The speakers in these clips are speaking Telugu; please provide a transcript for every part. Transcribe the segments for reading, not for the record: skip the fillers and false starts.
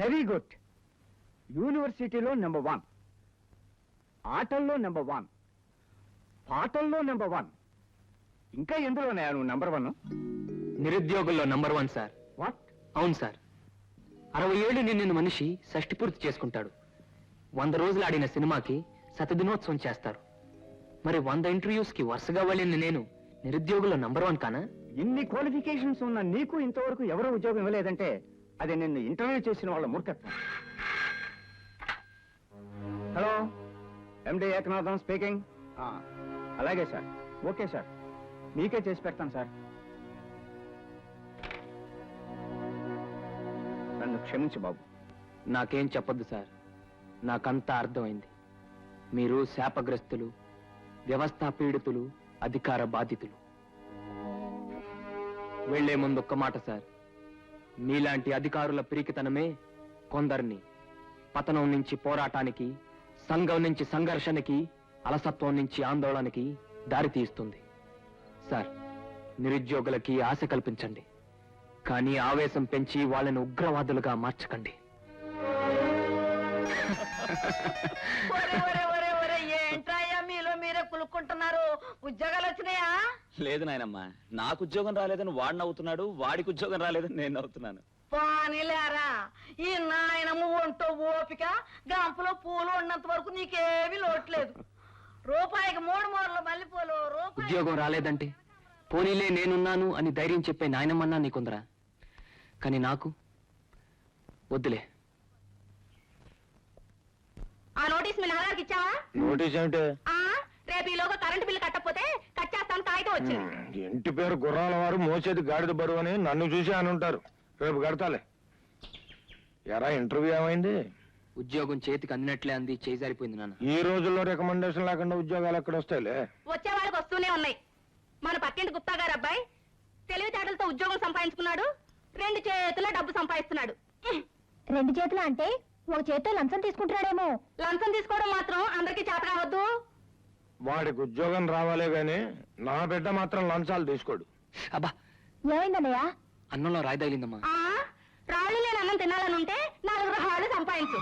Very good. యూనివర్సిటీలో నెంబర్ 1, ఆటల్లో నెంబర్ 1, పాటల్లో నెంబర్ 1, ఇంకా ఎందులోనే నువ్వు నెంబర్ 1? నిరుద్యోగుల్లో నంబర్ 1 సార్. వాట్? అవును సార్. 60 ఏళ్ళు నిన్న మనిషి షష్టి పూర్తి చేసుకుంటాడు. 100 రోజులు ఆడిన సినిమాకి శతదినోత్సవం చేస్తారు. మరి 100 ఇంటర్వ్యూస్ కి వరుసగా వెళ్ళిన నేను నిరుద్యోగుల్లో నంబర్ 1 కానా? ఇన్ని క్వాలిఫికేషన్స్ ఉన్న నీకు ఇంతవరకు ఎవరో ఉద్యోగం ఇవ్వలేదంటే అది నిన్ను ఇంటర్వ్యూ చేసిన వాళ్ళ మూర్ఖత్వం. హలో, ఎండి ఏకనాథం స్పీకింగ్. అలాగే సార్, ఓకే సార్, మీకే చేసి పెడతాను సార్. నన్ను క్షమించు బాబు. నాకేం చెప్పొద్దు సార్, నాకంతా అర్థమైంది. మీరు శాపగ్రస్తులు, వ్యవస్థా పీడితులు, అధికార బాధితులు. వెళ్లే ముందు ఒక్క మాట సార్, మీలాంటి అధికారుల పిరికితనమే కొందరిని పతనం నుంచి పోరాటానికి, సంఘం నుంచి సంఘర్షణకి, అలసత్వం నుంచి ఆందోళనకి దారితీస్తుంది. సార్, నిరుద్యోగులకి ఆశ కల్పించండి, కానీ ఆవేశం పెంచి వాళ్ళని ఉగ్రవాదులుగా మార్చకండి. ఏంటయ్యా మీలో మీరే కులుక్కుంటున్నారు? ఉద్యోగాలు వచ్చినాయా? లేదు నాయనమ్మా, నాకు ఉద్యోగం రాలేదని వాడు నవ్వుతున్నాడు, వాడికి ఉద్యోగం రాలేదని నేను నవ్వుతున్నాను. పానీలేరా, ఈ నాయనమ్మ ఒంటో ఓపిక, గంపలో పూలు ఉన్నంత వరకు నీకేమీ లోట్లేదు. రూపాయికి 3 మూరలు మల్లెపూలు. ఉద్యోగం రాలేదంటే పోనీలే నేనున్నాను అని ధైర్యం చెప్పే నాయనమ్మన్నా నీకుందరా, కానీ నాకు వద్దులే. ఆ నోటీస్ మీ నాన్నగారికి ఇచ్చావా? నోటీస్ ఏమిటి? రేపు ఈలోగా కరెంటు బిల్లు కట్టకపోతే కట్టేస్తాను కాగితం వచ్చింది. ఇంటి పేరు గుర్రాల వారు మోసేది గాడిద బరువు అని నన్ను చూసి అని ఉంటారు. రేపు కడతాలే. ఎరా ఇంటర్వ్యూ ఏమైంది? ఉద్యోగం చేతికి అందినట్లే అంది, చేజారిపోయింది నాన్న. ఈ రోజుల్లో రికమెండేషన్ లేకుండా ఉద్యోగాలు ఎక్కడ వస్తాయిలే? వచ్చే వాళ్ళకి వస్తూనే ఉన్నాయి. మన పక్కింటి గుప్తా గారు అబ్బాయి తెలివితేటలతో ఉద్యోగం సంపాదించుకున్నాడు, 2 చేతుల్లో డబ్బు సంపాదిస్తున్నాడు. 2 చేతులు అంటే 1 చేతితో లంచం తీసుకుంటున్నాడేమో. లంచం తీసుకోవడం మాత్రం అందరికీ చేత కావద్దు. వాడికి ఉద్యోగం రావాలే గాని నా బిడ్డ మాత్రం లంచాలు తీసుకోడు. అబ్బా, ఏమైందన్నయ్య? అన్నంలో రాయి తగిలిందమ్మా. రాళ్ళు లేని అన్నం తినాలని ఉంటే 4 రాళ్ళు సంపాదించు.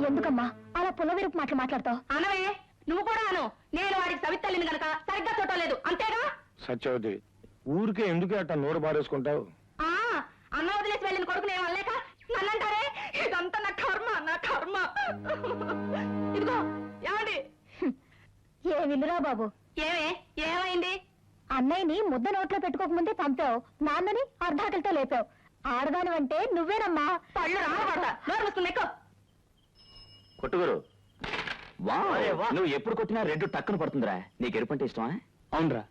ఎందుకమ్మా అలా పుల్లవిరుపు మాట్లాడతావు? అనవే, నువ్వు కూడా అను. నేను వాడికి సవితల్లిని గనక సరిగ్గా చూడలేదు, అంతేగా? సత్యవతి, ఊరికే ఎందుకు అట్ట నోరు బారేసుకుంటావు? అన్న వదిలేసి వెళ్ళిన కొడుకు నేను అనలేక నన్నంటారే? ఇదంతా నా కర్మ, నా కర్మ. ఇదిగో ఏమండి? ఏమిరా బాబు? ఏమైంది? అన్నయ్యని ముద్ద నోట్లో పెట్టుకోకముందే పంపావు, నాన్నని అర్ధాకలితో లేపావు. ఆడదాని అంటే నువ్వేనమ్మా. పళ్ళు రాబడతా, నోరు వస్తుంది ఎక్కువ. కొట్టుగురు, నువ్వు ఎప్పుడు కొట్టినా రెడ్డు టక్కున పడుతుందిరా. నీకు ఎరుపంటే ఇష్టమా? అవునరా,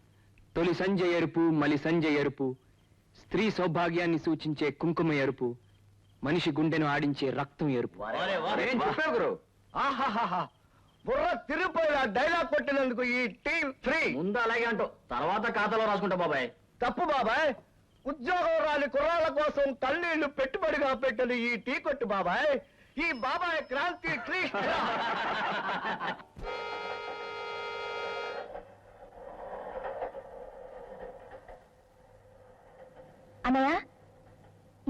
తొలి సంజయ్ ఎరుపు, మలి సంజయ్ ఎరుపు, స్త్రీ సౌభాగ్యాన్ని సూచించే కుంకుమ ఎరుపు, మనిషి గుండెను ఆడించే రక్తం ఎరుపు. ఏం చెప్పావు గురు? ఆహాహాహా, బుర్ర తిరిగిపోయిన డైలాగ్ కొట్టినందుకు ఈ టీం ఫ్రీ. ముందు అలాగే అంటావు, తర్వాత ఖాతాలో రాసుకుంటా బాబాయ్. తప్పు బాబాయ్. ఉద్యోగం రాని కుర్రాళ్ళ కోసం కన్నీళ్లు పెట్టుబడిగా పెట్టిన ఈ టీ కొట్టు బాబాయ్. ఈ బాబాయ్ క్రాంతి ట్రీ. అన్నయ్య,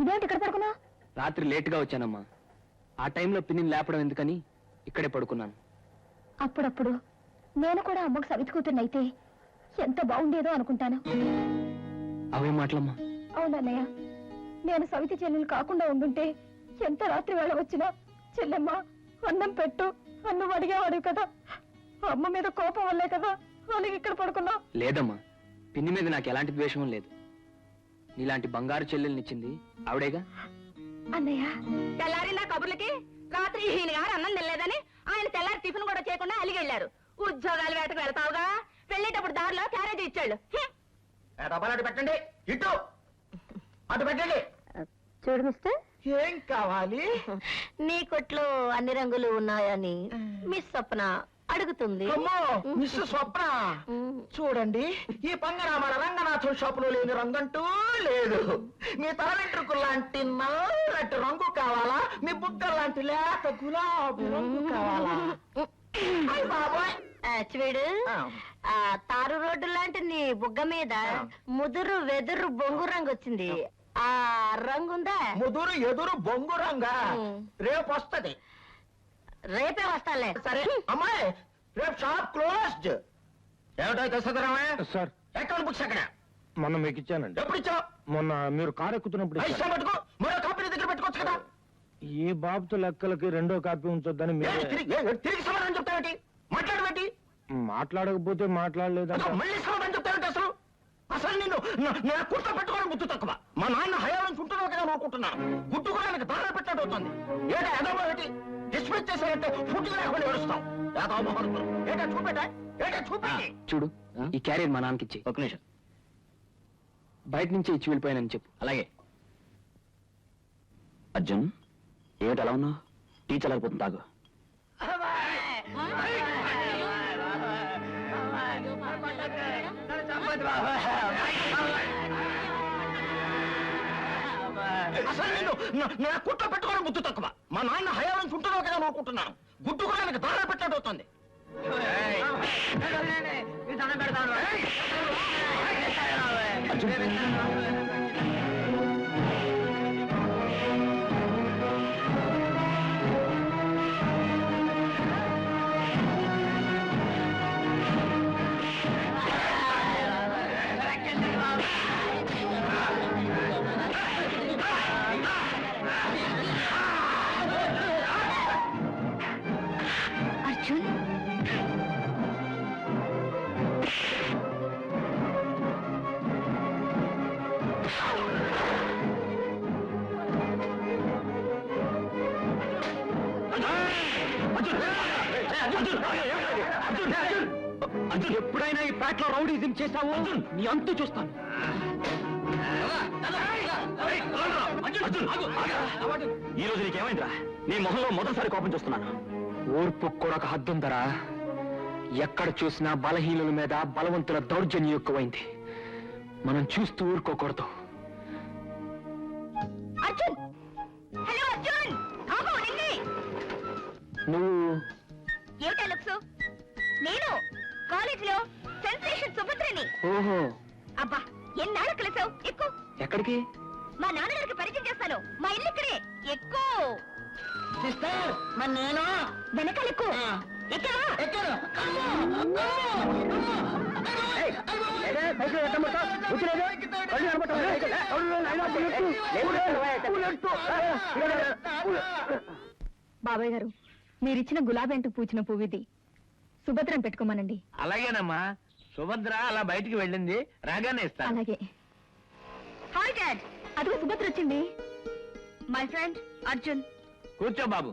ఇదేంటి ఇక్కడ పడుకున్నా? రాత్రి లేటుగా వచ్చానమ్మా. ఆ టైంలో పిన్నిని లేపడం ఎందుకని ఇక్కడే పడుకున్నాను. అప్పుడప్పుడు నేను కూడా అమ్మకు సవితి కూతుర్నైతే ఎంత బాగుండేదో అనుకుంటాను. అవే మాటలమ్మా. అవునన్నయ్య, నేను సవితి చెల్లెలు కాకుండా ఉండుంటే ఎంత రాత్రి వేళ వచ్చినా చెల్లెమ్మ అన్నం పెట్టు అన్నం అడిగేవాడు కదా. అమ్మ మీద కోపం వల్లే కదా అలాగే ఇక్కడ పడుకున్నా. లేదమ్మా, పిన్ని మీద నాకు ఎలాంటి ద్వేషం లేదు. నీలాంటి బంగారు చెల్లెల్నిచ్చింది ఆవిడేగా. అన్నయ్య, తెల్లారిందా కబుర్లకి? రాత్రి ఈయన గారు అన్నం తినలేదని ఆయన తెల్లారి టిఫిన్ కూడా చేయకుండా అలిగెళ్ళారు. ఉద్యోగాలు వేటకు వెళ్తావుగా, వెళ్ళేటప్పుడు దారిలో క్యారేజీ ఇచ్చాడు. డబ్బాలు అటు పెట్టండి, ఇటు అటు పెట్టండి. చూడు మిస్టర్, ఏం కావాలి? నీ కొట్లో అన్ని రంగులు ఉన్నాయని మిస్ స్వప్న అడుగుతుంది. అమ్మో, మిస్ స్వప్న, చూడండి, ఈ పంగరామాల రంగనాథం షాపులో లేని రంగంటూ లేదు. మీ తల వెంట్రుకలు లాంటి నల్లటి రంగు కావాలా? మీ బుగ్గ లాంటి లేత గులాబీ రంగు కావాలా? అయ్ బాబోయ్. చూడు, తారు రోడ్డు లాంటి నీ బుగ్గ మీద ముదురు వెదురు బొంగు రంగు వచ్చింది. ఆ రంగుందా? ముదురు ఎదురు బొంగు రంగా రేపు వస్తది. రేపే వస్తాలే. సరే అమ్మాయి, రేపు షాప్ క్లోజ్డ్. ఏమిటో తెస్తారా? సార్, అకౌంట్ బుక్స్ ఎక్కడ? మొన్న మీకు ఇచ్చానండి. ఎప్పుడు ఇచ్చావు? మొన్న మీరు కారు ఎక్కుతున్నప్పుడు ఇచ్చాను. ఇష్టం పెట్టుకో, మరో కాపీ దగ్గర పెట్టుకోవచ్చు కదా. ఏ బాబుతో లెక్కలకి 2వ కాపీ ఉంచొద్దని ఏంటి మీరు తిరిగి సమాధానం చెప్తావేంటి? మాట్లాడబెట్టి మాట్లాడకపోతే మాట్లాడలేదంట. మళ్ళీ సమాధానం చెప్తావేంటి? అసలు అసలు నేను నా కుర్త పెట్టుకోవడం బుద్ధి తక్కువ. మా నాన్న హయాలను చుంటున్నావు కదా అనుకుంటున్నాను. గుడ్డు కూడా నాకు దారి పెట్టినట్టు అవుతుంది. ఏడా ఎదవో ఏంటి? డిస్మిస్ చేశారంటే ఫుడ్ లేకుండా ఏడుస్తాం. ఏటా చూపెట్టా? ఏటా చూపెట్టి? చూడు, ఈ క్యారియర్ మా నాన్నకి ఇచ్చి, ఒక నిమిషం. బయట నుంచే ఇచ్చి వెళ్ళిపోయానని చెప్పు. అలాగే. అర్జున్, ఏమిటి అలా ఉన్నావు? టీ చల్లారిపోతుంది, తాగు. అసలు నేను నా కుట్ర పెట్టుకోవడం బుద్ధి తక్కువ. మా నాన్న హయాలను చుంటున్నావు కదా అనుకుంటున్నాను. గుడ్డు కూడా నాకు దారి పెట్టినట్టు అవుతుంది. అర్జున్, ఎప్పుడైనా ఈ పేటలో రౌడీజం చేశావు, నీ అంతు చూస్తాను. ఈ రోజు నీకేమైందిరా? నీ మొహంలో మొదటిసారి కోపం చూస్తున్నాను. ఓర్పు కూడా ఒక హద్దుందరా. ఎక్కడ చూసినా బలహీనుల మీద బలవంతుల దౌర్జన్యం ఎక్కువైంది. మనం చూస్తూ ఊరుకోకూడదు. అర్జున్, హలో అర్జున్, ఆగు, నిన్నే. నువ్వు నేను కాలేజీలో సెన్సేషన్ సుభద్రని. ఓహో, అబ్బా ఎన్నాళ్ళు కలిసావు? ఎక్కువ. ఎక్కడికి? మా నాన్నగారికి పరిచయం చేస్తాను. మా ఇల్లు ఇక్కడే. ఎక్కువ. సిస్టర్ మరి నేను వెనకాల ఎక్కువ. ఎక్కడా? ఎక్కను. బాబాయ్ గారు, మీరిచ్చిన గులాబీ పూచిన పువ్విది. సుభద్రం పెట్టుకోమనండి. అలాగేనమ్మా, సుభద్ర అలా బయటికి వెళ్ళింది, రాగానే ఇస్తాను. అలాగే. హాయ్ డాడ్, అదిగో సుభద్ర వచ్చింది. My friend Arjun. కూర్చో బాబు.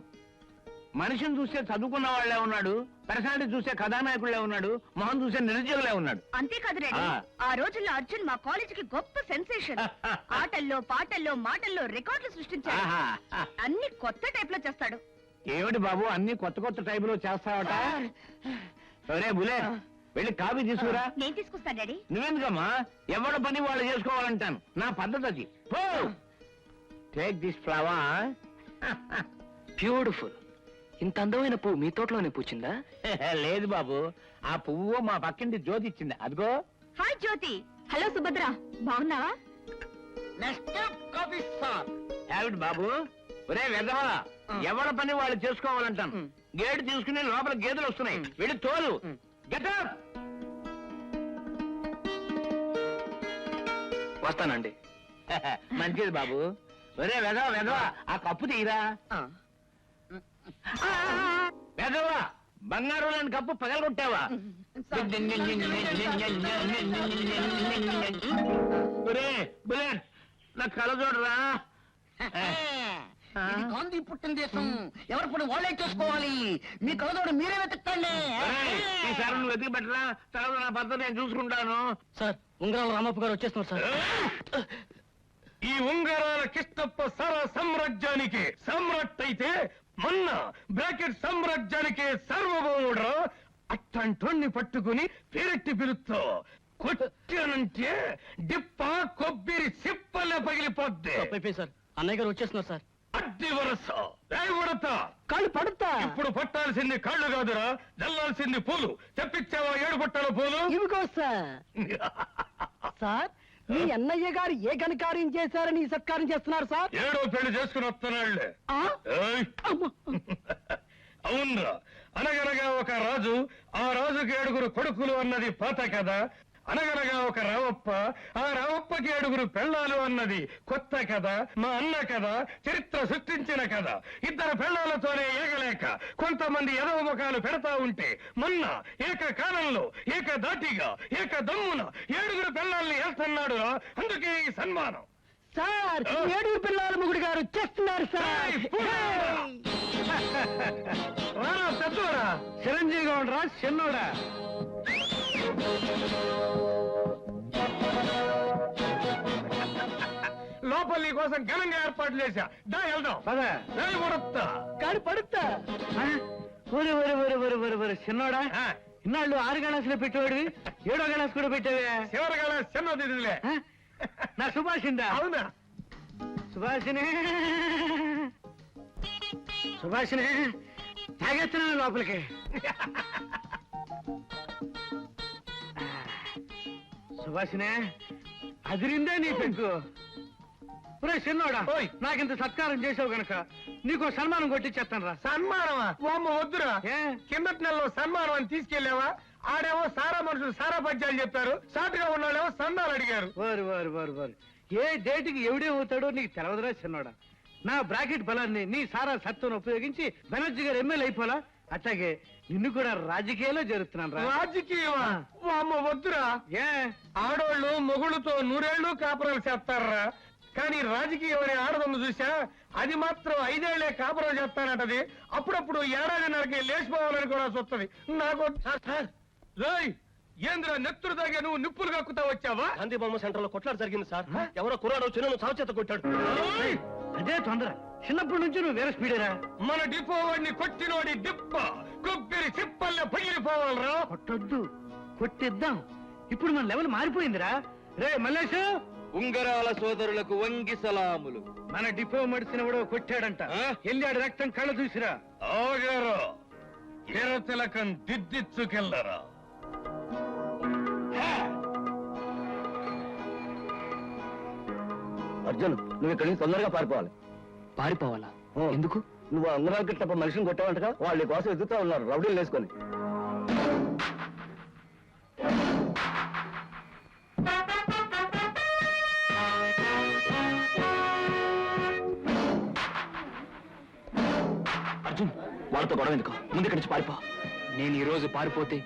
మనిషిని చూస్తే చదువుకున్న వాళ్ళే ఉన్నాడు, పర్సనాలిటీ చూస్తే కథానాయకుళ్లే ఉన్నాడు, మొహం చూస్తే నిరుద్యోగులే ఉన్నాడు. అంతేకాదు డాడీ, ఆ రోజుల్లో అర్జున్ మా కాలేజీకి గొప్ప సెన్సేషన్. ఆటల్లో పాటల్లో మాటల్లో రికార్డులు సృష్టించాడు. ఆహా. అన్ని కొత్త టైప్ లో చేస్తాడు. ఏమిటి బాబు అన్ని కొత్త కొత్త టైపులో చేస్తావట? సరే బులే, వెళ్ళి కాఫీ తీసుకురా. నేను తీసుకొస్తాను డాడీ. నువ్వెందుకమ్మా? ఎవడ పని వాళ్ళు చేసుకోవాలంటాను, నా పద్ధతి అది. Take this flower. బ్యూటిఫుల్. ఇంత అందమైన పువ్వు మీ తోటలోనే పూచిందా? లేదు బాబు, ఆ పువ్వు మా పక్కింటి జ్యోతి ఇచ్చింది, అదిగో. హాయ్ జ్యోతి. హలో సుభద్ర, బాగున్నావా? Next coffee sir. ఏమిటి బాబు? ఒరే వెధవా, ఎవడ పని వాళ్ళు చేసుకోవాలంటాను. గేటు తీసుకుని లోపల గేదెలు వస్తున్నాయి, వెళ్ళి తోలు. గెటప్. వస్తానండి. మంచిది బాబు. ఒరే వెధవా వెధవా, ఆ కప్పు తీయరా. వెధవా, బంగారు లాంటి కప్పు పగలగొట్టావా? ఒరే బుల్లెట్, నా కళ చూడరా. ఇది గాంధీ పుట్టిన దేశం, ఎవరి పని వాళ్ళే చేసుకోవాలి. మీ కలదోడు మీరే వెతకండి. ఈసారి నువ్వు వెతికి పెట్టరా, తర్వాత నా భర్త నేను చూసుకుంటాను. సార్, ఉంగరాల రామప్ప గారు వచ్చేస్తున్నారు సార్. ఈ ఉంగరాల కిష్టప్ప సారా సామ్రాజ్యానికి సమ్రాట్ అయితే మొన్న బ్రాకెట్ సామ్రాజ్యానికి సార్వభౌముడు. అట్టంటోన్ని పట్టుకుని పేరెట్టి పిలుస్తో కొట్టానంటే డిప్ప కొబ్బరి సిప్పలే పగిలిపోద్ది. సార్, అన్నయ్య గారు వచ్చేస్తున్నారు సార్. అడ్డి వరస ఉడతా కాళ్ళు పడుతా. ఇప్పుడు పట్టాల్సింది కాళ్ళు కాదురా, జల్లాల్సింది పూలు. తెప్పించావా 7 పట్టాల పూలు? ఇవిగో సార్. సార్, మీ అన్నయ్య గారు ఏ ఘనకార్యం చేశారని ఈ సత్కారం చేస్తున్నారు సార్? 7వ పెళ్లి చేసుకుని వస్తున్నాళ్లే. ఆ? అవునరా, అనగనగా ఒక రాజు, ఆ రాజుకి 7గురు కొడుకులు అన్నది పాత కథ. అనగనగా ఒక రావప్ప, ఆ రావప్పకి 7గురు పెళ్ళాలు అన్నది కొత్త కథ. మా అన్న కథ చరిత్ర సృష్టించిన కథ. 2 పెళ్ళాలతోనే ఏగలేక కొంతమంది ఎదవ ముఖాలు పెడతా ఉంటే మొన్న ఏకకాలంలో ఏకధాటిగా ఏకదమ్మున 7గురు పెళ్ళాల్ని వేస్తున్నాడు. అందుకే ఈ సన్మానం. సార్, 7 పిల్లల ముగుడు గారు చేస్తున్నారు సార్. రారా పెద్దోడా, చిరంజీవిగా ఉండరా చిన్నోడా. లోపల నీ కోసం ఘనంగా ఏర్పాట్లు చేశా, దా వెళ్దాం. ఉడతా కాడు పడుతా. చిన్నోడా, ఇన్నాళ్ళు 6 గణాసులు పెట్టేవాడివి, 7వ గణాసు కూడా పెట్టావే. చివరిగా చిన్నదిలే. నా సుభాషిందా? అవునా? సుభాషిని, సుభాషిని తాగేస్తున్నాను లోపలికి. సుభాషినే, అదిరిందే నీ పెంకు. ఒరే చిన్నోడా, ఓయ్. నాకింత సత్కారం చేసావు గనక నీకు సన్మానం కొట్టించేస్తాను రా. సన్మానమా? వామ్మ వద్దురా. ఏ? కిందటి నెలలో సన్మానం అని తీసుకెళ్లేవా? ఆడేమో సారా మనుషులు సారా పద్యాలు చెప్పారు, సాటుగా ఉన్నాడేమో సందాలు అడిగారు. వారు ఏ డేటుకి ఎవడేమవుతాడో నీకు తెలవదురా చిన్నోడా. నా బ్రాకెట్ బలాన్ని నీ సారా సత్తును ఉపయోగించి బెనర్జీ గారు ఎమ్మెల్యే అయిపోలా, అట్లాగే నిన్ను కూడా రాజకీయాల్లో జరుగుతున్నాను రా. రాజకీయమా? వామ్మ వద్దురా. ఏ? ఆడోళ్ళు మొగుళ్ళతో 100 ఏళ్ళు కాపురాలు చేస్తారా, కానీ రాజకీయం అనే ఆడదమ్ము చూసా, అది మాత్రం 5 ఏళ్లే కాపురం చేస్తానంటది. అప్పుడప్పుడు 1.5 లేచిపోవాలని కూడా చూస్తుంది. నాకు రేయ్, ఏంద్రా నెత్తురు దాగా నువ్వు నిప్పులు కక్కుతా వచ్చావా? గాంధీ బొమ్మ సెంటర్ లో కొట్లాట జరిగింది సార్. ఎవరో కుర్రాడు చిన్న చావు చేత కొట్టాడు. ఏయ్! అదే తొందర. చిన్నప్పటి నుంచి నువ్వు వేరే స్పీడేరా. మన డిపో వాడిని కొట్టినోడి డిప్ప కొబ్బరి చిప్పల్లే పగిలిపోవాలరా. కొట్టొద్దు, కొట్టిద్దాం. ఇప్పుడు మన లెవెల్ మారిపోయిందిరా. రే మల్లేష్, ఉంగరాల సోదరులకు వంగి సలాములు. మన డిపో మడిసినవాడు కొట్టాడంట. వెళ్ళాడు రక్తం కళ్ళ చూసిరా. ఆగారు. తిరతిలకం దిద్దిచ్చుకెళ్ళరా. అర్జున్, నువ్వు ఇక్కడి నుంచి తొందరగా పారిపోవాలి. పారిపోవాలా? ఓ. ఎందుకు? నువ్వు అంగరాకి తప్ప మనిషిని కొట్టావంటగా, వాళ్ళు నీ కోసం ఎదుగుతూ ఉన్నారు రౌడీలు వేసుకొని. అర్జున్, వాళ్ళతో గొడవ ఎందుకు? ముందు ఇక్కడి నుంచి పారిపో. నేను ఈ రోజు పారిపోతే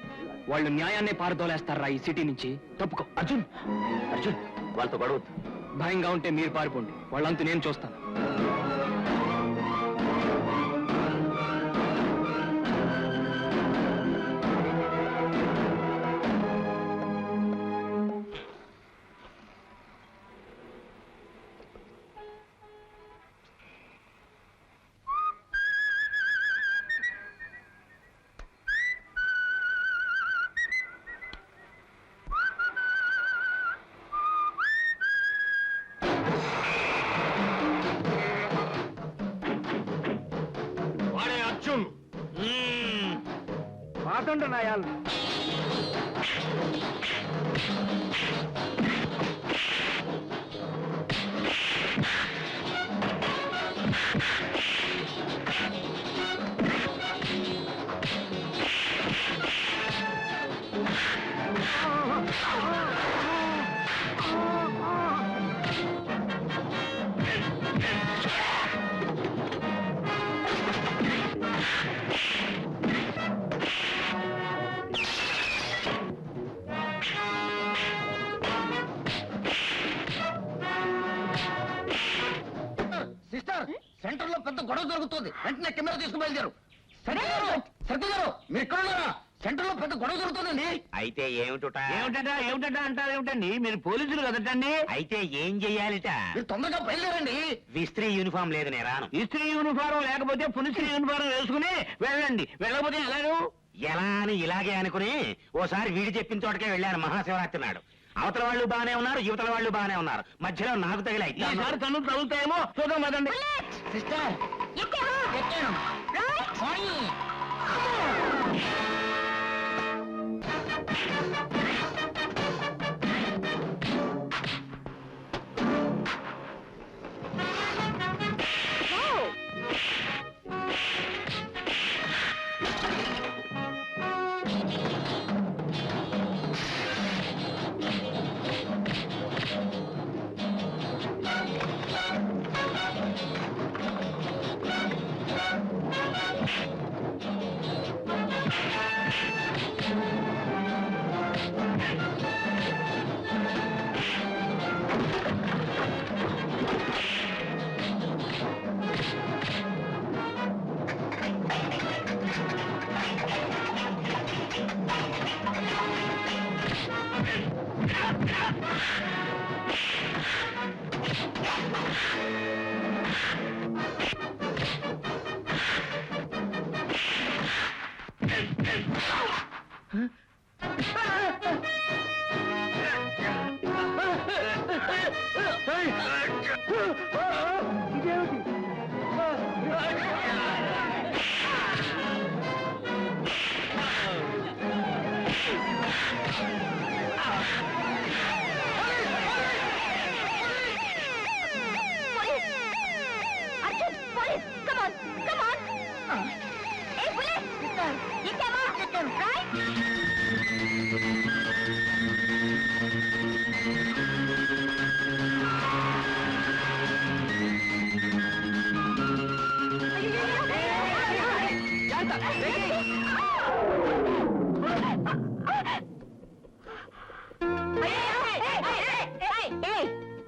వాళ్ళు న్యాయాన్నే పారదోలేస్తారా ఈ సిటీ నుంచి? తప్పుకో. అర్జున్, అర్జున్, వాళ్ళతో గొడవ వద్దు. భయంగా ఉంటే మీరు పారిపోండి, వాళ్ళంతా నేను చూస్తాను. వాడే అర్జున్. పాతండ నాయాలు. సిస్టర్, సెంటర్ లో పెద్ద గొడవ జరుగుతుంది. వెంటనే కెమెరా తీసుకుని బయలుదేరు. సత్య గారు, మీరు ఇక్కడ ఉన్నారా? సెంటర్ లో పెద్ద గొడవ జరుగుతుందండి. అయితే ఏమిటా ఏమిటంటే అంటారేమిటండి? మీరు పోలీసులు కదటండి. అయితే ఏం చెయ్యాలిట? మీరు తొందరగా బయలుదేరండి. విస్త్రీ యూనిఫామ్ లేదు నేను రాను. ఇస్త్రీ యూనిఫారం లేకపోతే పులిస్త్రీ యూనిఫారం వేసుకుని వెళ్ళండి. వెళ్ళకపోతే ఎలాగో ఎలా అని ఇలాగే అనుకుని ఓసారి వీడి చెప్పిన చోటకే వెళ్ళాను మహాశివరాత్రి నాడు. అవతల వాళ్ళు బానే ఉన్నారు, యువతల వాళ్ళు బానే ఉన్నారు. మధ్యలో నాకు తగిలాయి. ఈసారి తను తగులుతాయేమో చూద్దాం కదండి. సిస్టర్, ఎక్కాను. పోనీ.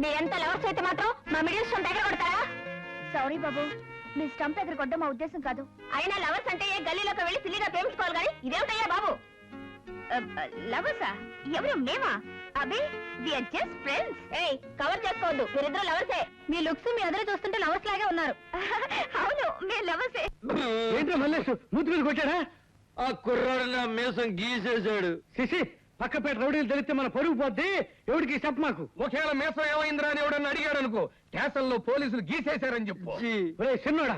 మీరెంత లవర్స్ అయితే మాత్రం మా మిడిల్ స్టంప్ దగ్గర కొడతారా? సారీ బాబు, మీ స్టంప్ దగ్గర కొట్టడం మా ఉద్దేశం కాదు. అయినా లవర్స్ అంటే ఏ గల్లీలోకి వెళ్ళి సిల్లిగా ప్రేమించుకోవాలి కానీ ఇదేమిటయ్యా బాబు? లవర్సా? ఎవరు మేమా? అబే విఆర్ జస్ట్ ఫ్రెండ్స్. ఏయ్, కవర్ చేసుకోవద్దు, మీరిద్దరు లవర్సే. మీ లుక్స్ మీ ఎదురు చూస్తుంటే లవర్స్ లాగే ఉన్నారు. అవును, మీరు లవర్సే. ఏంటో మల్లేష్ మూతి మీద కొట్టాడా? ఆ కుర్రాడు నా మీసం గీసేశాడు. సిసి, పక్కపేట రౌడీలు తెలిస్తే మన పరుగు పోద్ది. ఎవడికి చెప్ప మాకు. ఒకవేళ మీసం ఏమైందిరా అని ఎవడన్నా అడిగాడు అనుకో, స్టేషన్లో పోలీసులు గీసేశారని చెప్పు. ఒరే చిన్నోడా,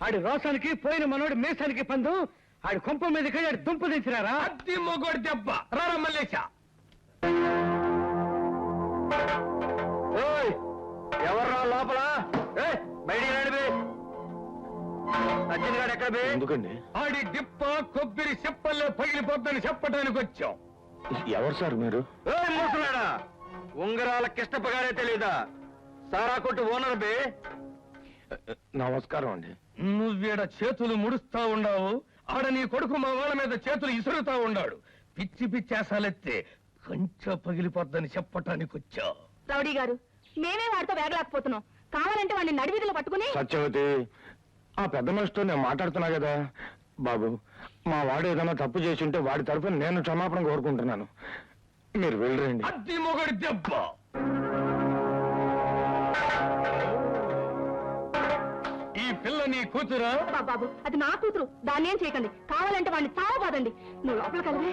ఆడి రోషానికి పోయిన మనోడి మీసానికి పందు. ఆడి కొంప మీదకి ఆడి దుంప తెచ్చినారా? అద్ది మొగోడి దెబ్బ రారా మల్లేశ. ఎవర్రా లోపల? బయటికి రండి. సచిన్ గారు ఎక్కడ బే? ఎందుకండి? ఆడి డిప్ప కొబ్బరి చెప్పల్లే పగిలిపోద్దని చెప్పడానికి వచ్చాం. ఎవరు సార్ మీరు? మూసులాడా, ఉంగరాల కిష్టప్ప గారే తెలీదా? సారా కొట్టు ఓనర్ బే. నమస్కారం అండి. నువ్వీడ చేతులు ముడుస్తా ఉండావు, ఆడ నీ కొడుకు మా వాళ్ళ మీద చేతులు ఇసురుతా ఉండాడు. పిచ్చి పిచ్చేసాలెత్తే కంచ పగిలిపోద్దని చెప్పటానికి వచ్చా. రౌడీ గారు, మేమే వాడితో వేగలేకపోతున్నాం. కావాలంటే వాడిని నడివీధిలో పట్టుకుని. సత్యవతి, ఆ పెద్ద మనిషితో నేను మాట్లాడుతున్నా కదా బాబు. మా వాడు ఏదైనా తప్పు చేసి ఉంటే వాడి తరఫున నేను క్షమాపణ కోరుకుంటున్నాను. మీరు వెళ్ళరండి. అద్ది మొగడి దెబ్బ. ఈ పిల్ల నీ కూతురా? బాబు, అది నా కూతురు. దాన్ని ఏం చేయకండి. కావాలంటే వాడిని చావబాదండి. నువ్వు లోపలికి వెళ్ళి.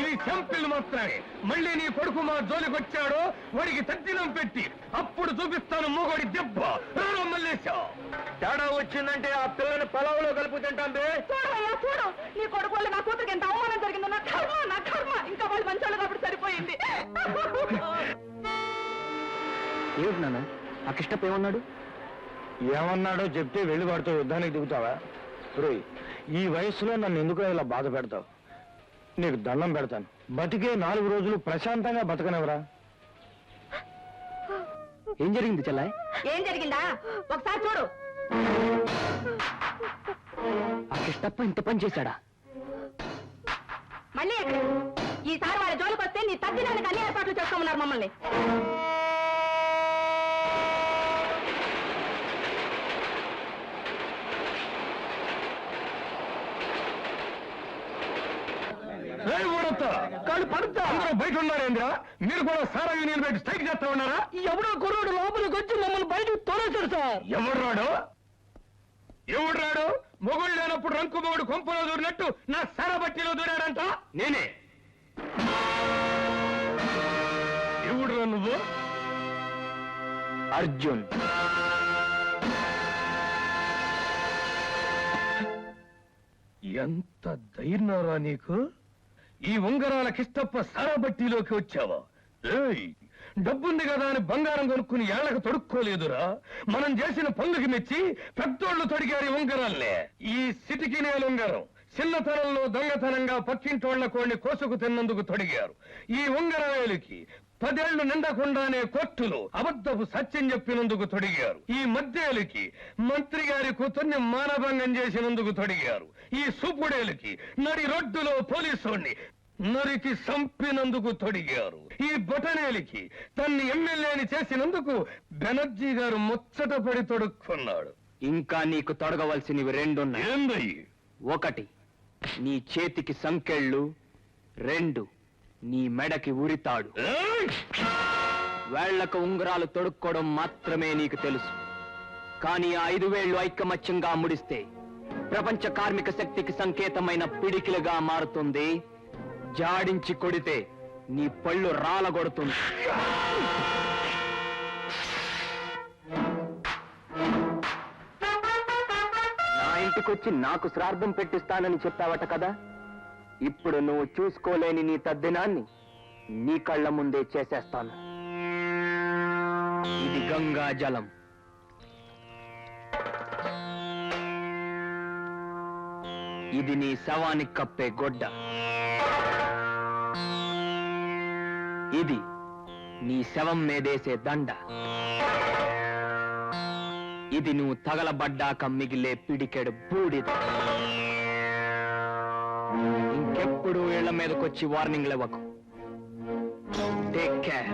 ఇది శాంపిల్ మాత్రమే. మళ్ళీ నీ కొడుకు మా జోలికొచ్చాడో వాడికి తద్దినం పెట్టి అప్పుడు చూపిస్తాను మొగోడి దెబ్బ. మల్లేశ, తేడా వచ్చిందంటే ఆ పిల్లని పొలంలో కలుపు తింటాం బే. చూడవయ్యా, చూడు. నీ కొడుకు వల్ల నా కూతురికి ఎంత అవమానం జరిగిందో. నా కర్మ, నా కర్మ. ఇంకా వాళ్ళు మంచోళ్ళు కాబట్టి సరిపోయింది. ఏమిటి నాన్న, ఆ కిష్టప్ప ఏమన్నాడు? ఏమన్నాడో చెప్తే వెళ్ళి వాడితో యుద్ధానికి దిగుతావా? రోయ్, ఈ వయస్సులో నన్ను ఎందుకో ఇలా బాధ పెడతావు? నీకు దండం పెడతాను. బతికే 4 రోజులు ప్రశాంతంగా బతకనివరా? ఏం జరిగింది చెల్లాయ్? ఏం జరిగిందా ఒకసారి చూడు. ఆ కిష్టప్ప ఇంత పని చేశాడా? మళ్ళీ ఎక్కడ? ఈసారి వాళ్ళ జోలికి వస్తే నీ తద్దినానికి అన్ని ఏర్పాట్లు చేసుకోమన్నారు మమ్మల్ని. కాళ్ళు పడుతా అందరూ బయట ఉన్నారేంద్రా? మీరు కూడా సారా యూనియన్ పెట్టి స్ట్రైక్ చేస్తా ఉన్నారా? ఎవడో కుర్రోడు లోపలికి వచ్చి మమ్మల్ని బయటకు తోలేశాడు సార్. ఎవడు రాడు? మొగుడు లేనప్పుడు రంకు మొగుడు కొంపలో దూరినట్టు నా సారా బట్టిలో దూరాడంట. నేనే. ఎవడురా నువ్వు? అర్జున్. ఎంత ధైర్యరా నీకు? ఈ ఉంగరాల కిష్టప్ప సారాబట్టిలోకి వచ్చావా? ఏయ్, డబ్బుంది కదా అని బంగారం కొనుక్కుని ఏళ్లకు తొడుక్కోలేదురా. మనం చేసిన పనులకి మెచ్చి పెద్దోళ్లు తొడిగారు ఈ ఉంగరాల్నే. ఈ సిటికినేల ఉంగరం చిన్నతనంలో దొంగతనంగా పక్కింటోళ్ల కోడిని కోసుకు తిన్నందుకు తొడిగారు. ఈ ఉంగరాయలకి 10 ఏళ్లు నిండకుండానే కోర్టులో అబద్ధపు సత్యం చెప్పినందుకు తొడిగారు. ఈ మధ్యేలకి మంత్రి గారి కూతుర్ని మానభంగం చేసినందుకు తొడిగారు. ఈ సూపుడేలకి నడి రోడ్డులో పోలీసుని నరికి చంపినందుకు తొడిగారు. ఈ బొటనేలికి తన్ని ఎమ్మెల్యేని చేసినందుకు బెనర్జీ గారు ముచ్చటపడి తొడుక్కున్నాడు. ఇంకా నీకు తొడగవలసినవి 2 ఉన్నాయి. ఏందయ్యి? 1, నీ చేతికి సంకెళ్ళు. 2, నీ మెడకి ఉరితాడు. ఏయ్! వేళ్లకు ఉంగరాలు తొడుక్కోవడం మాత్రమే నీకు తెలుసు. కానీ ఆ 5 వేళ్లు ఐకమత్యంగా ముడిస్తే ప్రపంచ కార్మిక శక్తికి సంకేతమైన పిడికిలుగా మారుతుంది. జాడించి కొడితే నీ పళ్ళు రాలగొడుతుంది. నా ఇంటికొచ్చి నాకు శ్రాద్ధం పెట్టిస్తానని చెప్పావట కదా. ఇప్పుడు నువ్వు చూసుకోలేని నీ తద్దినాన్ని నీ కళ్ళ ముందే చేసేస్తాను. ఇది గంగా జలం. ఇది నీ శవానికి కప్పే గొడ్డ. ఇది నీ శవం మీదేసే దండ. ఇది నువ్వు తగలబడ్డాక మిగిలే పిడికెడు బూడిద. ఇంకెప్పుడు ఇళ్ల మీదకొచ్చి వార్నింగ్లు ఇవ్వకు. Take care.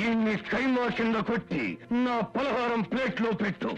ఈ కైమా కింద కొట్టి నా పలహారం ప్లేట్లో పెట్టు.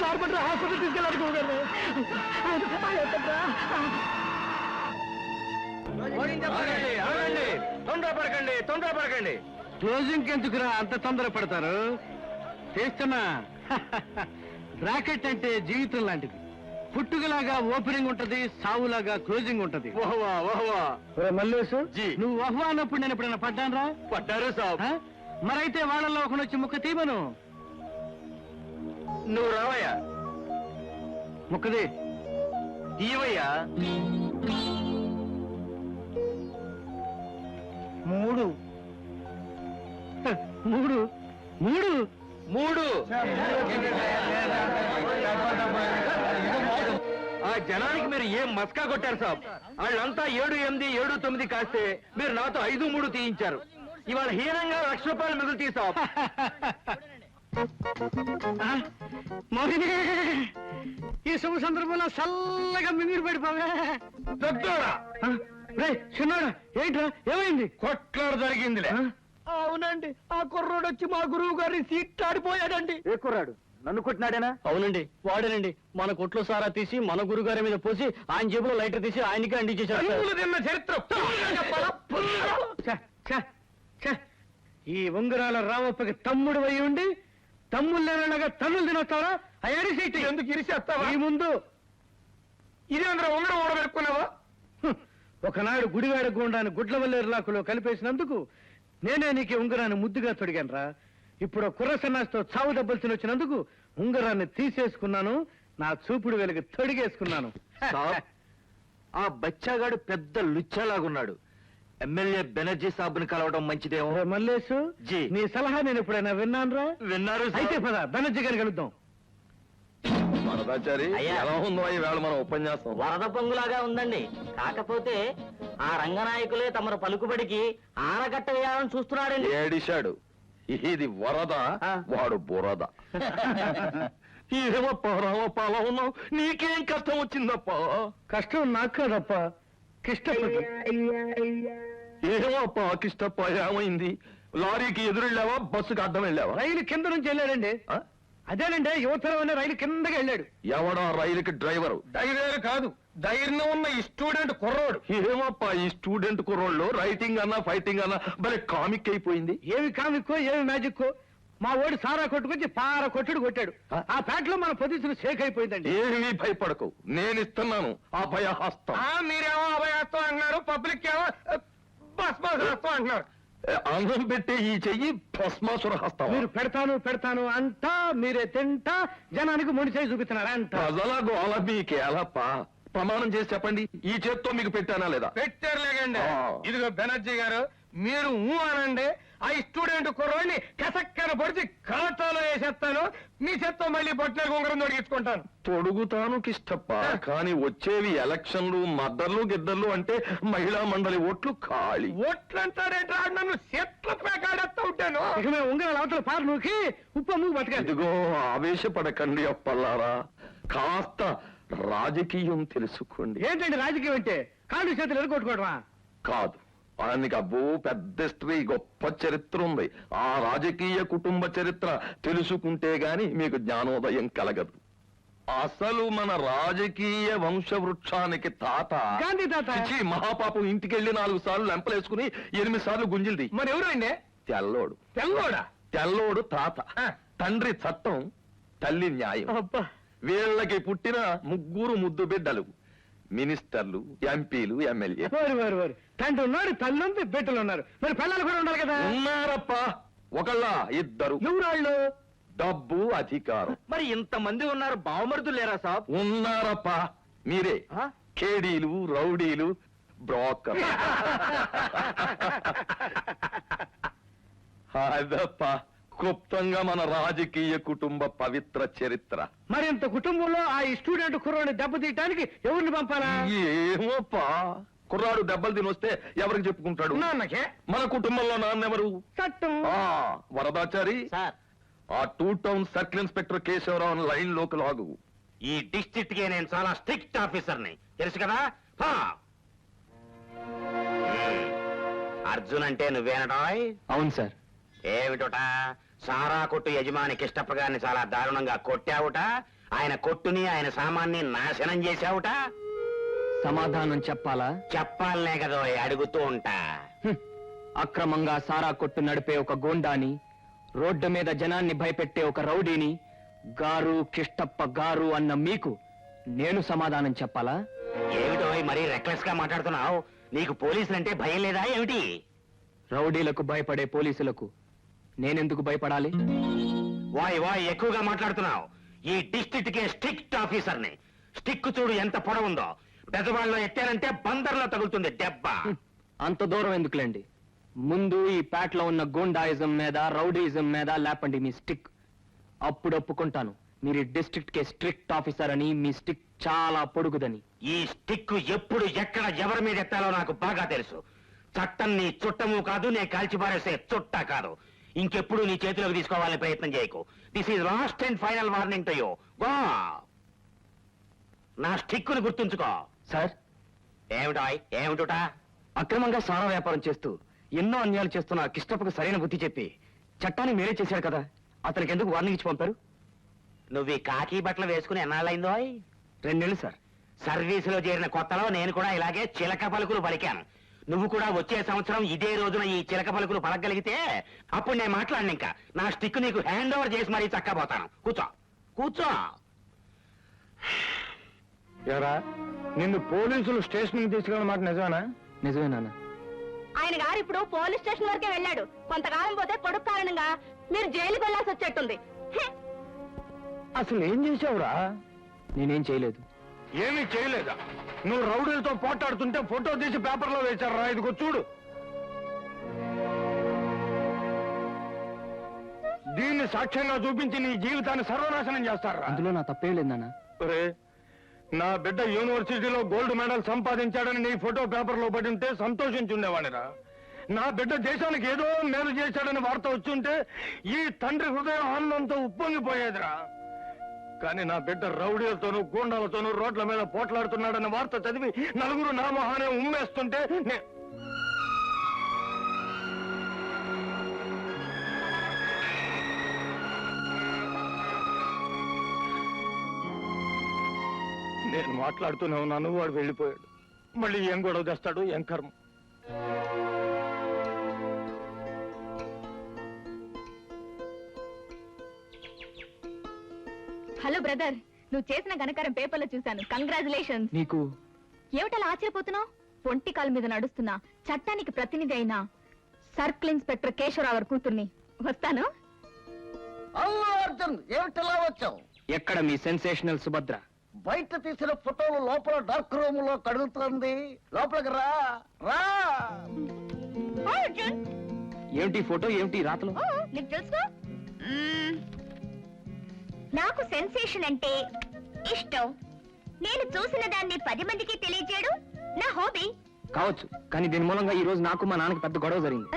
బాధపడ్డా హాస్పిటల్ తీసుకెళ్ళాలి గురుగారు. తొందరపడకండి. క్లోజింగ్ ఎందుకురా అంత తొందర పడతారు? చేస్తున్నా. బ్రాకెట్ అంటే జీవితం లాంటిది. పుట్టుకలాగా ఓపెనింగ్ ఉంటది, సావులాగా క్లోజింగ్ ఉంటది. మల్లేసు, నువ్వు వహ్వా అన్నప్పుడు నేను ఎప్పుడైనా పడ్డానరా? పడ్డారు సాబ్. మరైతే వాళ్ళల్లో ఒకడు వచ్చి ముక్క తీమను. నువ్వు రావయ్యా. ముక్కది తీవయ్యా. 3 3 3 ఆ జనానికి మీరు ఏం మస్కా కొట్టారు సాబ్. వాళ్ళంతా 7, 8, 7, 9 కాస్తే మీరు నాతో 5, 3 తీయించారు. ఇవాళ హీనంగా ₹1,00,000 మిగులు తీసావు. మోహిని, ఈ శుభ సందర్భంలో చల్లగా మింగిరి పడిపోవే. రే చిన్నాడా, ఏంట్రా ఏమైంది? కొట్లాడు జరిగిందిలే. అవునండి, ఆ కుర్రోడు వచ్చి మా గురువు గారిని సీట్ ఆడిపోయాడండి. ఏ కుర్రాడు? నన్ను కొట్టినాడేనా? అవునండి, వాడేనండి. మన కొట్లో సారా తీసి మన గురుగారి మీద పోసి ఆయన జేబులో లైటర్ తీసి ఆయనకి అందించేశారు. తన్నులు తిన్న చరిత్ర ఈ ఉంగరాల రావప్పకి తమ్ముడు అయి ఉండి తమ్ముళ్ళగా తన్నులు తినొస్తావా? అడిసి ఎందుకు ఇరిసేస్తావా? ఈ ముందు ఇది అందరూ ఉంగరం ఓడబెట్టుకున్నావా? ఒకనాడు గుడివాడ గుండాన్ని గుడ్లవల్లేరులాకులో కలిపేసినందుకు నేనే నీకు ఉంగరాన్ని ముద్దుగా తొడిగాను. ఇప్పుడు కుర్ర సన్నాసితో చావు దెబ్బలు తినొచ్చినందుకు ఉంగరాన్ని తీసేసుకున్నాను, నా చూపుడు వెలుగు తొడిగేసుకున్నాను. ఆ బచ్చాగాడు పెద్ద లుచ్చాలాగున్నాడు. ఎమ్మెల్యే బెనర్జీ సాబుని కలవడం మంచిదేమో. మల్లేసు, జీ. నీ సలహా నేను ఎప్పుడైనా విన్నానురా? విన్నారు సాబ్. అయితే పద బెనర్జీ గారిని కలుద్దాం. వరదాచారి, ఎలా ఉందో ఈవేళ మన ఉపన్యాసం? వరద పొంగులాగా ఉందండి. కాకపోతే ఆ రంగనాయకులే తమరు పలుకుబడికి ఆనకట్ట వేయాలని చూస్తున్నాడండి. ఏడిశాడు. ఇది వరద, వాడు బురద. ఏమప్పా రామప్ప అలా ఉన్నావు? నీకేం కష్టం వచ్చిందప్పా? కష్టం నాకు కాదప్ప, కిష్టపడి. ఏమప్పా కిష్టప్ప, ఏమైంది? లారీకి ఎదురెళ్ళావా, బస్సుకి అడ్డం వెళ్ళావా? రైలు కింద నుంచి వెళ్ళాడండి. ఆ? అదేనండి, యువతరం అనే రైలు కిందకి వెళ్ళాడు. ఎవడా రైలుకి డ్రైవరు? ధైర్యం కాదు, ధైర్యం ఉన్న ఈ స్టూడెంట్ కుర్రోడు. ఏమప్పా ఈ స్టూడెంట్ కుర్రోళ్ళు రైటింగ్ అన్నా ఫైటింగ్ అన్నా భలే కామిక్ అయిపోయింది. ఏమి కామిక్కో ఏమి మ్యాజిక్కో, మా ఓడి సారా కొట్టుకొచ్చి పార కొట్టుడు కొట్టాడు. ఆ పేటలో మన పొజిషన్ షేక్ అయిపోయిందండి. ఏమీ భయపడకు, నేను ఇస్తున్నాను అభయహస్తం. మీరేమో అభయాస్తం అంటున్నారు, పబ్లిక్ ఏమో భస్మాసురస్తం అంటున్నారు. అన్నం పెట్టే ఈ చెయ్యి భస్మాసుర హస్తం. మీరు పెడతాను అంటా, మీరే తింటా, జనానికి మొండి చేయి చూపిస్తున్నారా అంట. ప్రజల గోల మీకేలప్పా? ప్రమాణం చేసి చెప్పండి, ఈ చేత్తో మీకు పెట్టానా లేదా? పెట్టారులేగండి. ఆ. ఇదిగో బెనర్జీ గారు, మీరు అనండి, ఆ స్టూడెంట్ కుర్రోడిని కసక్కన పొడిచి కాటాలో వేసేస్తాను. మీ చేత్తో మళ్ళీ పొట్టిన ఉంగరం తొడిగించుకుంటాను. తొడుగుతాను కిష్టప్ప, కానీ వచ్చేవి ఎలక్షన్లు, మద్దర్లు గిద్దర్లు అంటే మహిళా మండలి ఓట్లు ఖాళీ. ఓట్లంటారేంట్రా? నన్ను చెట్ల పేకాడేస్తా ఉంటాను. ఇక మేము ఉంగరాల అవతల పారు నూకి ఉప్పు అమ్ముకు బతకాలి. ఇదిగో ఆవేశపడకండి అప్పల్లారా, కాస్త రాజకీయం తెలుసుకోండి. ఏంటండి రాజకీయం అంటే? కాళ్ళు చేతులు ఎరగొట్టుకోవడమా? కాదు, ఆయనకి అబ్బో పెద్ద హిస్టరీ, గొప్ప చరిత్ర ఉంది. ఆ రాజకీయ కుటుంబ చరిత్ర తెలుసుకుంటే గాని మీకు జ్ఞానోదయం కలగదు. అసలు మన రాజకీయ వంశవృక్షానికి తాత గాంధీ తాత. చిచి, మహాపాపం ఇంటికెళ్ళి 4 సార్లు లెంపలేసుకుని 8 సార్లు గుంజిల్ది. మరి ఎవరండి? తెల్లోడు. తెల్లోడా? తెల్లోడు తాత. ఆ. తండ్రి చట్టం, తల్లి న్యాయం. అబ్బా, వీళ్ళకి పుట్టిన 3 ముద్దు బిడ్డలు, మినిస్టర్లు, ఎంపీలు, ఎమ్మెల్యే. వారు తండ్రి ఉన్నాడు, తల్లి ఉంది, బిడ్డలు ఉన్నారు. మరి పిల్లలు కూడా ఉండాలి కదా. ఉన్నారప్ప, ఒకళ్ళ 2. ఎవరాళ్ళు? డబ్బు, అధికారం. మరి ఇంతమంది ఉన్నారు, బావమరుదులు లేరా సాబ్? ఉన్నారప్ప, మీరే. కేడీలు, రౌడీలు, బ్రోకర్. అదప్ప క్లుప్తంగా మన రాజకీయ కుటుంబ పవిత్ర చరిత్ర. మరి ఇంత కుటుంబంలో ఆ స్టూడెంట్ కుర్రాన్ని దెబ్బతీయటానికి ఎవరిని పంపాలా? ఏమోపా, కుర్రాడు దెబ్బలు తినొస్తే ఎవరికి చెప్పుకుంటాడు? నాన్నకే. మన కుటుంబంలో నాన్నెవరు? చట్టం. వరదాచారి, సార్, ఆ 2 town circle inspector Keshavarao line లోకి లాగు. ఈ డిస్ట్రిక్ట్ కి నేను చాలా స్ట్రిక్ట్ ఆఫీసర్ని, తెలుసు కదా? హా. అర్జున్ అంటే నువ్వేనటాయ్? అవును సార్. ఏమిటోట, సారా కొట్టు యజమాని కిష్టప్ప గారిని చాలా దారుణంగా కొట్టావుట. ఆయన కొట్టుని ఆయన సామాన్ని నాశనం చేశావుట. సమాధానం చెప్పాలా? చెప్పాలనే కదా అడుగుతూ ఉంటా. అక్రమంగా సారా కొట్టు నడిపే ఒక గోండాని, రోడ్డు మీద జనాన్ని భయపెట్టే ఒక రౌడీని గారు కిష్టప్ప గారు అన్న మీకు నేను సమాధానం చెప్పాలా? ఏమిటో మరీ రెక్లెస్ గా మాట్లాడుతున్నావు? నీకు పోలీసులంటే భయం లేదా ఏమిటి? రౌడీలకు భయపడే పోలీసులకు నేనెందుకు భయపడాలి? వాయ్ వాయ్ ఎక్కువగా మాట్లాడుతున్నావు. ఈ డిస్ట్రిక్ట్ కే స్ట్రిక్ట్ ఆఫీసర్ని. స్టిక్ చూడు ఎంత పొడవుందో. పెద్దవాళ్ళు ఎత్తారంటే బందర్లో తగులుతుంది దెబ్బ. అంత దూరం ఎందుకులేండి, ముందు ఈ పేటలో ఉన్న గూండాయిజం మీద రౌడీయిజం మీద లేపండి మీ స్టిక్. అప్పుడు ఒప్పుకుంటాను మీరు డిస్ట్రిక్ట్ కే స్ట్రిక్ట్ ఆఫీసర్ అని, మీ స్టిక్ చాలా పొడుగుదని. ఈ స్టిక్ ఎప్పుడు ఎక్కడ ఎవరి మీద ఎత్తాలో నాకు బాగా తెలుసు. చట్టం నీ చుట్టము కాదు, నే కాల్చిపారేసే చుట్ట కాదు. ఇంకెప్పుడు నీ చేతిలోకి తీసుకోవాలని ప్రయత్నం చేయకు. This is lost and final warning to you. Go. నా స్టిక్ ను గుర్తుంచుకో. సార్, ఏమిటా? అక్రమంగా సారా వ్యాపారం చేస్తూ ఎన్నో అన్యాయాలు చేస్తున్న కిష్టప్పకు సరైన బుద్ధి చెప్పి చట్టాన్ని మీరే చేశారు కదా, అతనికి ఎందుకు వార్నింగ్ ఇచ్చి పంపారు? నువ్వు ఈ కాకి బట్టలు వేసుకుని ఎన్నాళ్ళైందో? 2 నెలలు సార్. సర్వీసులో చేరిన కొత్తలో నేను కూడా ఇలాగే చిలక పలుకులు పలికాను. నువ్వు కూడా వచ్చే సంవత్సరం ఇదే రోజున ఈ చిలక పలుకులు పలకగలిగితే అప్పుడు నేను మాట్లాడిన ఇంకా నా స్టిక్ నీకు హ్యాండ్ ఓవర్ చేసి మరీ చక్కపోతాను. కూర్చో కూర్చో. ఎరా, నిన్ను పోలీసులు స్టేషన్కి తీసుకెళ్ళిన మాట నిజమేనా? నిజమే నాన్న. ఆయన గారు ఇప్పుడు పోలీస్ స్టేషన్ వరకే వెళ్ళాడు. కొంతకాలం పోతే కొడుకు కారణంగా మీరు జైలుకి వెళ్లాల్సి వచ్చేట్టుంది. అసలు ఏం చేసావురా? నేనేం చేయలేదు. ఏమీ చేయలేదా? నువ్వు రౌడీలతో పోటాడుతుంటే ఫోటో తీసి పేపర్లో వేశారా? ఇదిగో చూడు. దీన్ని సాక్ష్యంగా చూపించి నీ జీవితాన్ని సర్వనాశనం చేస్తారా? అందులో నా తప్పేం లేదు నాన్న. ఒరే, నా బిడ్డ యూనివర్సిటీలో గోల్డ్ మెడల్ సంపాదించాడని నీ ఫోటో పేపర్లో పడి ఉంటే సంతోషించుండేవాడిరా. నా బిడ్డ దేశానికి ఏదో మేలు చేశాడని వార్త వచ్చుంటే ఈ తండ్రి హృదయం ఆనందంతో ఉప్పొంగిపోయేదిరా. కానీ నా బిడ్డ రౌడీలతోనూ గూండాలతోనూ రోడ్ల మీద పోట్లాడుతున్నాడన్న వార్త చదివి నలుగురు నా మొహానే ఉమ్మేస్తుంటే నేను మాట్లాడుతూనే ఉన్నాను, వాడు వెళ్ళిపోయాడు. మళ్ళీ ఏం గొడవ తెస్తాడు, ఏం కర్మ. హలో బ్రదర్, నువ్వు చేసిన ఘనకారం పేపర్లో చూశాను. కంగ్రాచులేషన్స్. నీకు ఏమిటలా ఆశ్చర్యపోతున్నావు? ఒంటి కాలు మీద నడుస్తున్నా చట్టానికి ప్రతినిధి అయినా సర్కిల్ ఇన్స్పెక్టర్ కేశవరావు గారి కూతుర్ని. వస్తాను. అల్లు అర్జున్, ఏమిటిలా వచ్చావు? ఎక్కడ మీ సెన్సేషనల్ సుభద్ర? బయట తీసిన ఫోటోలు లోపల డార్క్ రూమ్ లో కడుగుతుంది. లోపలికి రా రా. అర్జున్, ఏమిటి ఫోటో, ఏమిటి రాతలు? నీకు తెలుసు నాకు సెన్సేషన్ అంటే ఇష్టం. నేను చూసిన దాన్ని 10 మందికి తెలియజేయడం నా హాబీ. కావచ్చు, కానీ దీని మూలంగా ఈ రోజు నాకు మా నాన్నకి పెద్ద గొడవ జరిగింది.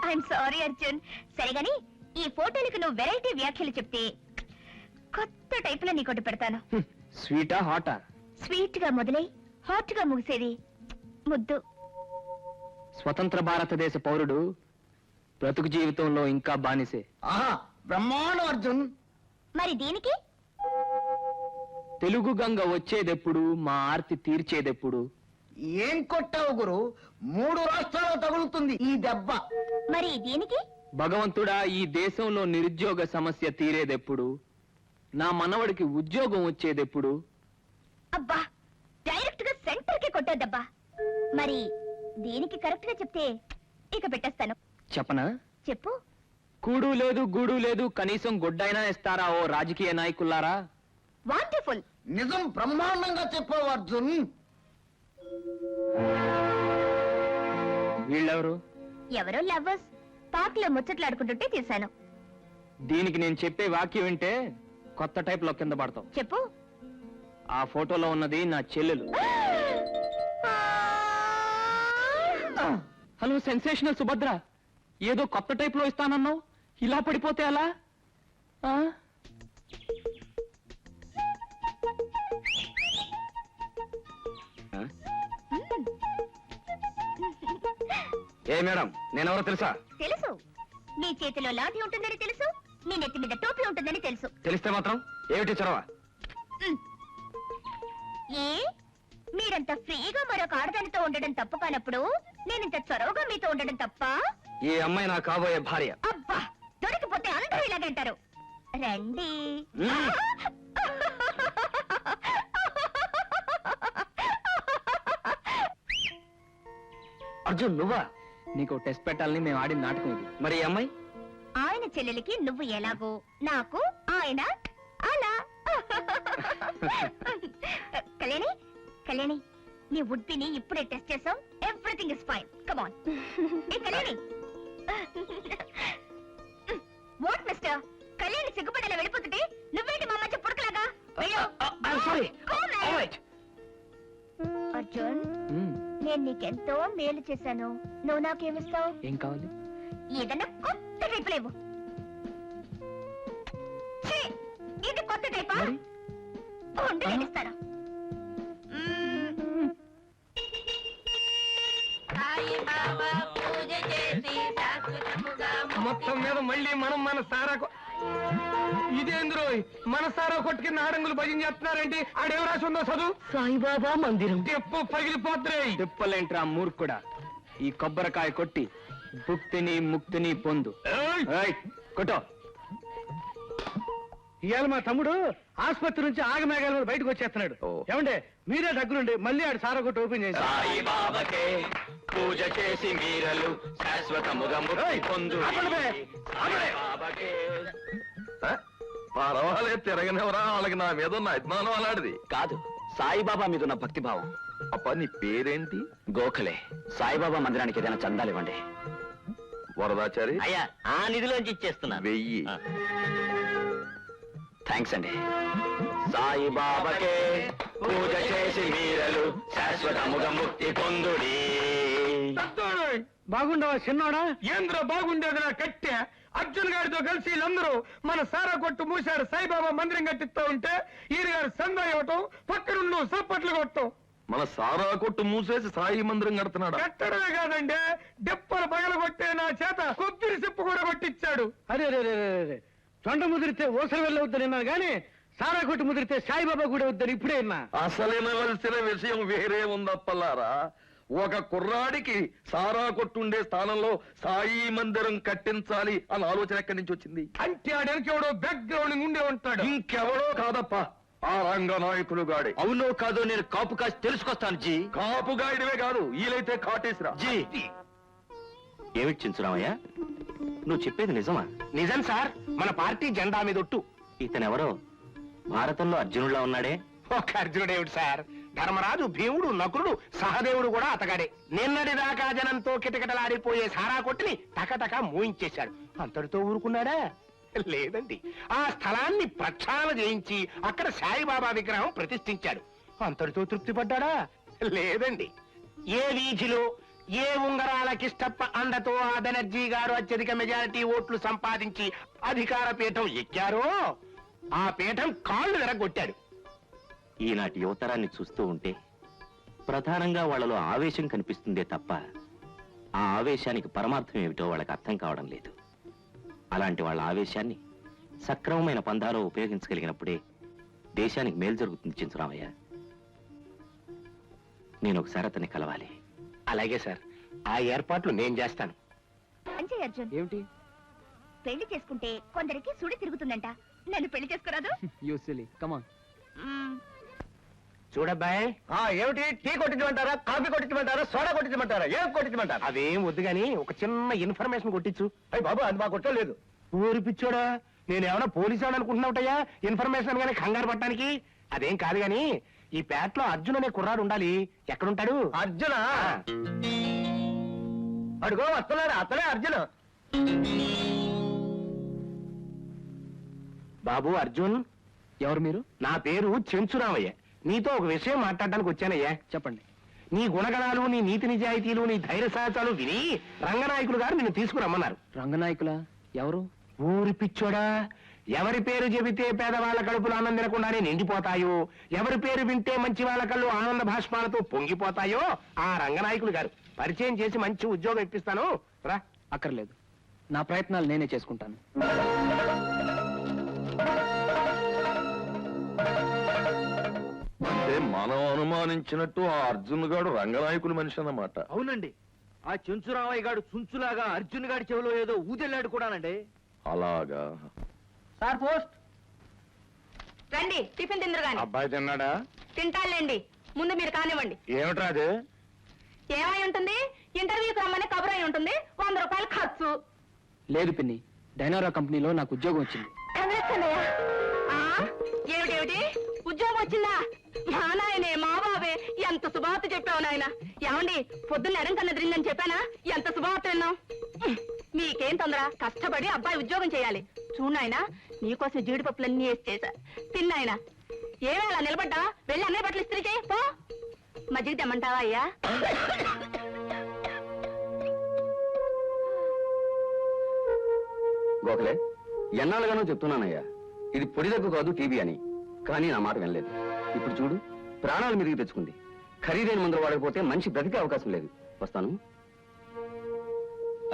I'm sorry Arjun. సరేగాని ఈ ఫోటోలకు నువ్వు వెరైటీ వ్యాఖ్యలు చెప్తే కొత్త టైప్ లో నీకోటి పెడతాను. స్వీటా హాటా? స్వీట్ గా మొదలై హాట్ గా ముగిసేది ముద్దు. స్వతంత్ర భారతదేశ పౌరుడు బ్రతుకు జీవితంలో ఇంకా బానిసే. ఆహా, బ్రహ్మాండం అర్జున్. మరి దీనికి తెలుగు గంగ వచ్చేదెప్పుడు, మా ఆర్తి తీర్చేదెప్పుడు? ఏం కొట్టావు గురు? 3 రాష్ట్రాలు తగులుతుంది ఈ దెబ్బ. మరి దీనికి భగవంతుడా, ఈ దేశంలో నిరుద్యోగ సమస్య తీరేదెప్పుడు? నా మనవడికి ఉద్యోగం వచ్చేదెప్పుడు? అబ్బా, డైరెక్ట్ గా సెంటర్ కి కొట్టేద్దబ్బా. మరి దీనికి కరెక్ట్ గా చెప్తే ఇక పెట్టేస్తాను. చెప్పనా? చెప్పు. కూడు లేదు గూడు లేదు, కనీసం గుడ్డైనా ఇస్తారా ఓ రాజకీయ నాయకులారా? వండర్ఫుల్. నిజం బ్రహ్మాండంగా చెప్పావు అర్జున్. వీళ్ళెవరు? ఎవరో లవర్స్ పార్క్ లో ముచ్చట్లాడుకుంటుంటే తీశాను. దీనికి నేను చెప్పే వాక్యం వింటే కొత్త టైప్ లో కింద పడతావు. చెప్పు. ఆ ఫోటోలో ఉన్నది నా చెల్లెలు. హలో సెన్సేషనల్ సుభద్ర, ఏదో కొత్త టైప్ లో ఇస్తానన్నావు, ఇలా పడిపోతే అలా? ఏ మేడం, నేనెవరో తెలుసా? తెలుసు. నీ చేతిలో లాఠీ ఉంటుందని తెలుసు, నీ నెత్తి మీద టోపీ ఉంటుందని తెలుసు. తెలిస్తే మాత్రం ఏమిటి చొరవ? ఏ మీరంత ఫ్రీగా మరొక ఆడదానితో ఉండడం తప్పు కానప్పుడు నేనింత చొరవగా మీతో ఉండడం తప్ప? ఈ అమ్మాయి నా కాబోయే భార్య. అబ్బా దొరికిపోతే అందరూ ఇలాగంటారు. రండి. అర్జున్ నువ్వా? నీకు టెస్ట్ పెట్టాలని మేము ఆడిన నాటకం ఇది. మరి ఈ అమ్మాయి? ఆయన చెల్లెలికి నువ్వు ఎలాగో, నాకు ఆయన అలా. కళ్యాణి కళ్యాణి, నీ వుడ్బిని ఇప్పుడే టెస్ట్ చేసాం. Everything is fine. Come on. ఏ కళ్యాణి. What mister? కళ్యాణి సిగ్గుపడేలా వెళ్ళిపోతుంటే నువ్వేంటి మా మధ్య పుడకలాగా? అర్జున్, నేను నీకెంతో మేలు చేశాను. నువ్వు నాకేమిస్తావు? ఏం కావాలి? ఏదన్నా కొత్త టైప్ లేవు. ఛీ, ఇది కొత్త టైపా? ఉండి నేనిస్తాను. మొత్తం మీద మళ్ళీ మనం మన సారా ఇదేంద్రో మన సారా కొట్టుకి నాడంగులు భజన చేస్తున్నారేంటి? ఆడేం రాసి ఉందో చదువు. సాయిబాబా మందిరం. ఎప్పు పగిలిపోతురే. తిప్పలేంట్రా మూర్ఖుడా. ఈ కొబ్బరికాయ కొట్టి భుక్తిని ముక్తిని పొందు. ఏయ్, కొట్టో. ఇవాళ మా తమ్ముడు ఆసుపత్రి నుంచి ఆగమేఘాల మీద బయటకు వచ్చేస్తున్నాడు. ఏమంటే మీరే దగ్గరుండి మళ్ళీ ఆడు సారా కొట్టు ఓపెన్ చేసి సాయిబాబాకే పూజ చేసి మీరలు శాశ్వతముగా ముక్తి పొందు. సాయిబాబాకే. పర్వాలేదు తిరగనివరా, వాళ్ళకి నా మీద ఉన్న అభిమానం అలాంటిది కాదు, సాయిబాబా మీద ఉన్న భక్తి భావం. అప్ప నీ పేరేంటి? గోఖలే. సాయిబాబా మందిరానికి ఏదైనా చందాలు ఇవ్వండి. వరదాచారి అయ్యా, ఆ నిధిలోంచి ఇచ్చేస్తున్నా. 1000. థ్యాంక్స్ అండి. సాయిబాబాకే పూజ చేసి మీరలు శాశ్వతముగా ముక్తి పొందుడి. బాగుండవా చిన్నోడా? ఏంద్ర బాగుండేది నా కట్టె. అర్జున్ గారితో కలిసి వీళ్ళందరూ మన సారా కొట్టు మూసాడు సాయిబాబా మందిరం కట్టిస్తా ఉంటే ఈయన గారు సందా ఇవ్వటం, పక్కనుండు సప్పట్లు కొట్టం. మన సారా కొట్టు మూసేసి సాయి మందిరం కడుతున్నాడా? కట్టడమే కాదండి, డెప్పలు పగలగొట్టే నా చేత కొబ్బరి సిప్పు కూడా కొట్టించాడు. అరే రే రే రే రే. తొండ ముదిరితే ఓసలు వెళ్ళవద్దని విన్నాను కానీ సారా కొట్టు ముదిరితే సాయిబాబా కూడా వద్దని ఇప్పుడే విన్నా. అసలినవలసిన విషయం వేరే ఉందప్పలారా. ఒక కుర్రాడికి సారా కొట్టుండే స్థానంలో సాయి మందిరం కట్టించాలి అన్న ఆలోచన ఎక్కడి నుంచి వచ్చింది? అంటే ఆడనికి ఎవడో బ్యాక్గ్రౌండ్ ఉండే ఉంటాడు. ఇంకెవడో కాదప్ప, ఆ రంగనాయకులు గాడే. అవునో కాదో నేను కాపు కాసి తెలుసుకొస్తాను జీ. కాపు గాడివే కాదు, వీలైతే కాటేసిరా. జీ ఏమిటి చించురామయ్య, నువ్వు చెప్పేది నిజమా? నిజం సార్, మన పార్టీ జెండా మీద ఒట్టు. ఇతనెవరో భారతంలో అర్జునుడిలా ఉన్నాడే. ఒక అర్జునుడేమిటి సార్, ధర్మరాజు, భీముడు, నకులుడు, సహదేవుడు కూడా అతగాడే. నిన్నటి దాకా జనంతో కిటకిటలాడిపోయే సారా కొట్టిని టకటక మూయించేశాడు. అంతటితో ఊరుకున్నాడా? లేదండి, ఆ స్థలాన్ని ప్రక్షాళన చేయించి అక్కడ సాయిబాబా విగ్రహం ప్రతిష్ఠించాడు. అంతటితో తృప్తి పడ్డాడా? లేదండి, ఏ వీధిలో ఏ ఉంగరాలకిష్టప్ప అండతో ఆ బెనర్జీ గారు అత్యధిక మెజారిటీ ఓట్లు సంపాదించి అధికార పీఠం ఎక్కారో ఆ పీఠం కాళ్ళు విరగొట్టాడు. ఈనాటి యువతరాన్ని చూస్తూ ఉంటే ప్రధానంగా వాళ్ళలో ఆవేశం కనిపిస్తుందే తప్ప ఆ ఆవేశానికి పరమార్థం ఏమిటో వాళ్ళకి అర్థం కావడం లేదు. అలాంటి వాళ్ళ ఆవేశాన్ని సక్రమమైన పందాలో ఉపయోగించగలిగినప్పుడే దేశానికి మేలు జరుగుతుంది చించురామయ్య. నేను ఒకసారి అతన్ని కలవాలి. అలాగే సార్, ఆ ఏర్పాట్లు నేను చేస్తాను. అంజయ్ అర్జున్, ఏమిటి? పెళ్లి చేసుకుంటే కొందరికి సుడి తిరుగుతుందంట. నన్ను పెళ్లి చేసుకోరాదు? You silly, come on. చూడబ్బాయ్, ఏమిటి? టీ కొట్టించమంటారా, కాఫీ కొట్టించమంటారా, సోడా కొట్టించమంటారా, ఏం కొట్టించమంటారా? అదేం వద్దు గాని ఒక చిన్న ఇన్ఫర్మేషన్ కొట్టించు. అయ్యి బాబు, అది మా కొట్టం లేదు. ఊరి పిచ్చోడా, నేనేమన్నా పోలీసు అనుకుంటున్నావుటయ్యా ఇన్ఫర్మేషన్ కానీ కంగారు పట్టడానికి? అదేం కాదు గాని ఈ పేటలో అర్జున్ అనే కుర్రాడు ఉండాలి. ఎక్కడుంటాడు? అర్జున అడుగో వస్తున్నాడు, అతనే అర్జున్. బాబు అర్జున్, ఎవరు మీరు? నా పేరు చెంచురామయ్య. నీతో ఒక విషయం మాట్లాడడానికి వచ్చానయ్యా. చెప్పండి. నీ గుణగణాలు, నీ నీతి నిజాయితీలు, నీ ధైర్య సాహసాలు విని రంగనాయకులు గారు నిన్ను తీసుకురమ్మన్నారు. రంగనాయకులా? ఎవరు? ఊరి పిచ్చోడా, ఎవరి పేరు చెబితే పేదవాళ్ళ కడుపులు ఆనందినకుండానే నిండిపోతాయో, ఎవరి పేరు వింటే మంచి వాళ్ళ కళ్ళు ఆనంద భాష్పాలతో పొంగిపోతాయో ఆ రంగనాయకులు గారు. పరిచయం చేసి మంచి ఉద్యోగం ఇప్పిస్తాను రా. అక్కర్లేదు, నా ప్రయత్నాలు నేనే చేసుకుంటాను. అంటే మనం అనుమానించినట్టు ఆ అర్జున్ గాడు రంగనాయకుల మనిషి అన్నమాట. అవునండి, ఆ చెంచురామయ్య గాడు చుంచులాగా అర్జున్ గాడి చెవిలో ఏదో ఊదెళ్ళాడు కూడానండి. అలాగా? సార్ పోస్ట్ రండి, టిఫిన్ తిందరు గాని. అబ్బాయి తిన్నాడా? తింటాలేండి, ముందు మీరు కానివ్వండి. ఏమిట్రా అది? ఏమై ఉంటుంది? ఇంటర్వ్యూకి రమ్మని కబురు అయి ఉంటుంది, 100 రూపాయలు ఖర్చు. లేదు పిన్ని, డైనోరా కంపెనీలో నాకు ఉద్యోగం వచ్చింది. ఏమిటేమిటి ఉద్యోగం వచ్చిందా? మా నాయనే, మా బాబే, ఎంత శుభార్త చెప్పావు నాయన. ఏమండి, పొద్దున్న ఎడం కన్న తిరిగిందని చెప్పానా? ఎంత శుభార్త విన్నాం. మీకేం తొందర, కష్టపడి అబ్బాయి ఉద్యోగం చేయాలి. చూడాయన, నీకోసం జీడిపప్పులన్నీ వేసి చేశా, తిన్నాయన. ఏమే అలా నిలబడ్డా? వెళ్ళి అన్నయ్య బట్టలు ఇస్త్రీ చేయి పో. మజ్జిగ తెమ్మంటావా అయ్యా? గోఖలే, ఎన్నాళ్ళుగానో చెప్తున్నానయ్యా, ఇది పొడి దగ్గు కాదు టీబీ అని. కానీ నా మాట వినలేదు. ఇప్పుడు చూడు, ప్రాణాలు మీదకి తెచ్చుకుంది. ఖరీదైన మందులు వాడకపోతే మనిషి బ్రతికే అవకాశం లేదు. వస్తాను.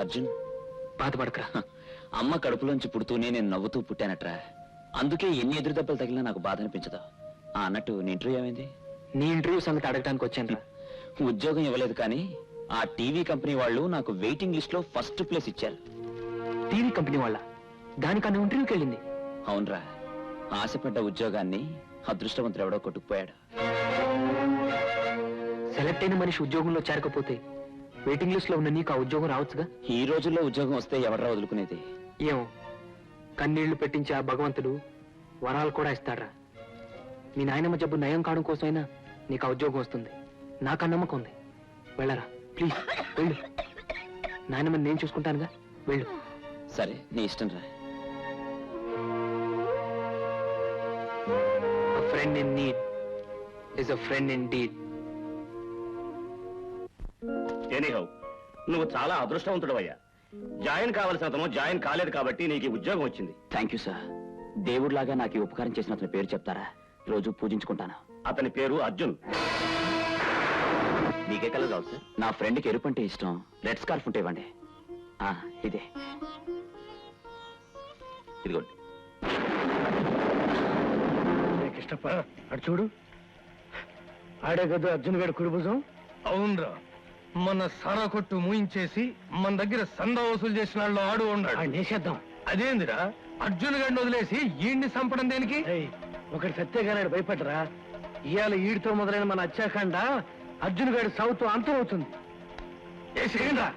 అర్జున్, బాధపడకరా. అమ్మ కడుపులోంచి పుడుతూనే నేను నవ్వుతూ పుట్టానట్రా. అందుకే ఎన్ని ఎదురు దెబ్బలు తగిలినా నాకు బాధ అనిపించదు. అన్నట్టు నీ ఇంటర్వ్యూ ఏమైంది? నీ ఇంటర్వ్యూ సంగతి అడగడానికి వచ్చాను. ఉద్యోగం ఇవ్వలేదు, కానీ ఆ టీవీ కంపెనీ వాళ్ళు నాకు వెయిటింగ్ లిస్ట్ లో ఫస్ట్ ప్లేస్ ఇచ్చారు. టీవీ కంపెనీ వాళ్ళ? దానికన్నా ఇంటర్వ్యూకి వెళ్ళింది? అవునరా, ఆశపడ్డ ఉద్యోగాన్ని అదృష్టవంతుడు ఎవడో కొట్టుకుపోయాడు. సెలెక్ట్ అయిన మనిషి ఉద్యోగంలో చేరకపోతే వెయిటింగ్ లిస్ట్ లో ఉన్న నీకు ఆ ఉద్యోగం రావచ్చుగా. ఈ రోజుల్లో ఉద్యోగం వస్తే ఎవడరా వదులుకునేది? ఏమో, కన్నీళ్లు పెట్టించే ఆ భగవంతుడు వరాలు కూడా ఇస్తాడ్రా. మీ నాయనమ్మ జబ్బు నయం కావడం కోసమైనా నీకు ఆ ఉద్యోగం వస్తుంది. నాకు ఆ నమ్మకం ఉంది. వెళ్ళరా ప్లీజ్, వెళ్ళు. నాయనమ్మని నేను చూసుకుంటానుగా, వెళ్ళు. సరే, నీ ఇష్టం రా. A friend in need is a friend indeed. Anyhow, నువ్వు చాలా అదృష్టవంతుడవయ్యా. జాయిన్ కావలసిన అతను జాయిన్ కాలేదు కాబట్టి నీకు ఈ ఉద్యోగం వచ్చింది. Thank you sir. దేవుడిలాగా నాకు ఈ ఉపకారం చేసిన అతని పేరు చెప్తారా? రోజు పూజించుకుంటాను. అతని పేరు అర్జున్. మీకే కలర్ కావాలి సార్? నా ఫ్రెండ్కి ఎరుపు అంటే ఇష్టం. రెడ్ స్కార్ఫ్ ఉంటే ఇవ్వండి. ఇదే, ఇదిగోండి. కృష్ణప్ప, అటు చూడు, ఆడే కదా అర్జున్ గారి కుడి భుజం. అవునరా, మన సారా కొట్టు మూయించేసి మన దగ్గర సందా వసూలు చేసిన వాళ్ళు ఆడు ఉన్నాడు. నేసేద్దాం. అదేందిరా, అర్జున్ గారిని వదిలేసి ఈయన్ని చంపడం దేనికి? ఒకటి సత్యగానాడు భయపడరా. ఇవాళ ఈడితో మొదలైన మన అత్యాకాండ అర్జున్ గారి సావుతో అంతం అవుతుంది. ఏసేయండిరా.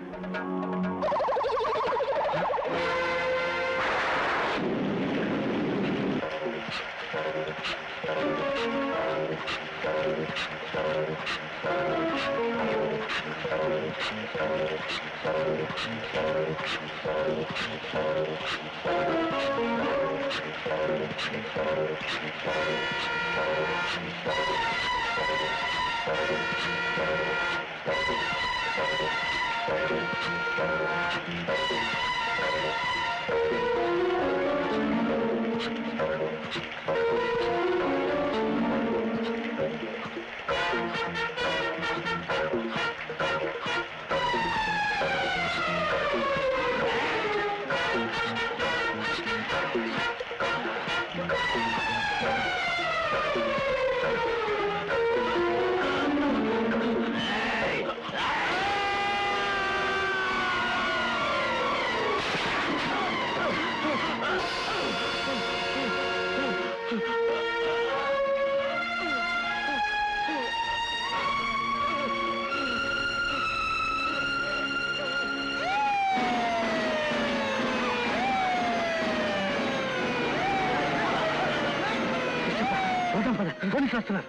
పోలీసులు వస్తున్నారు.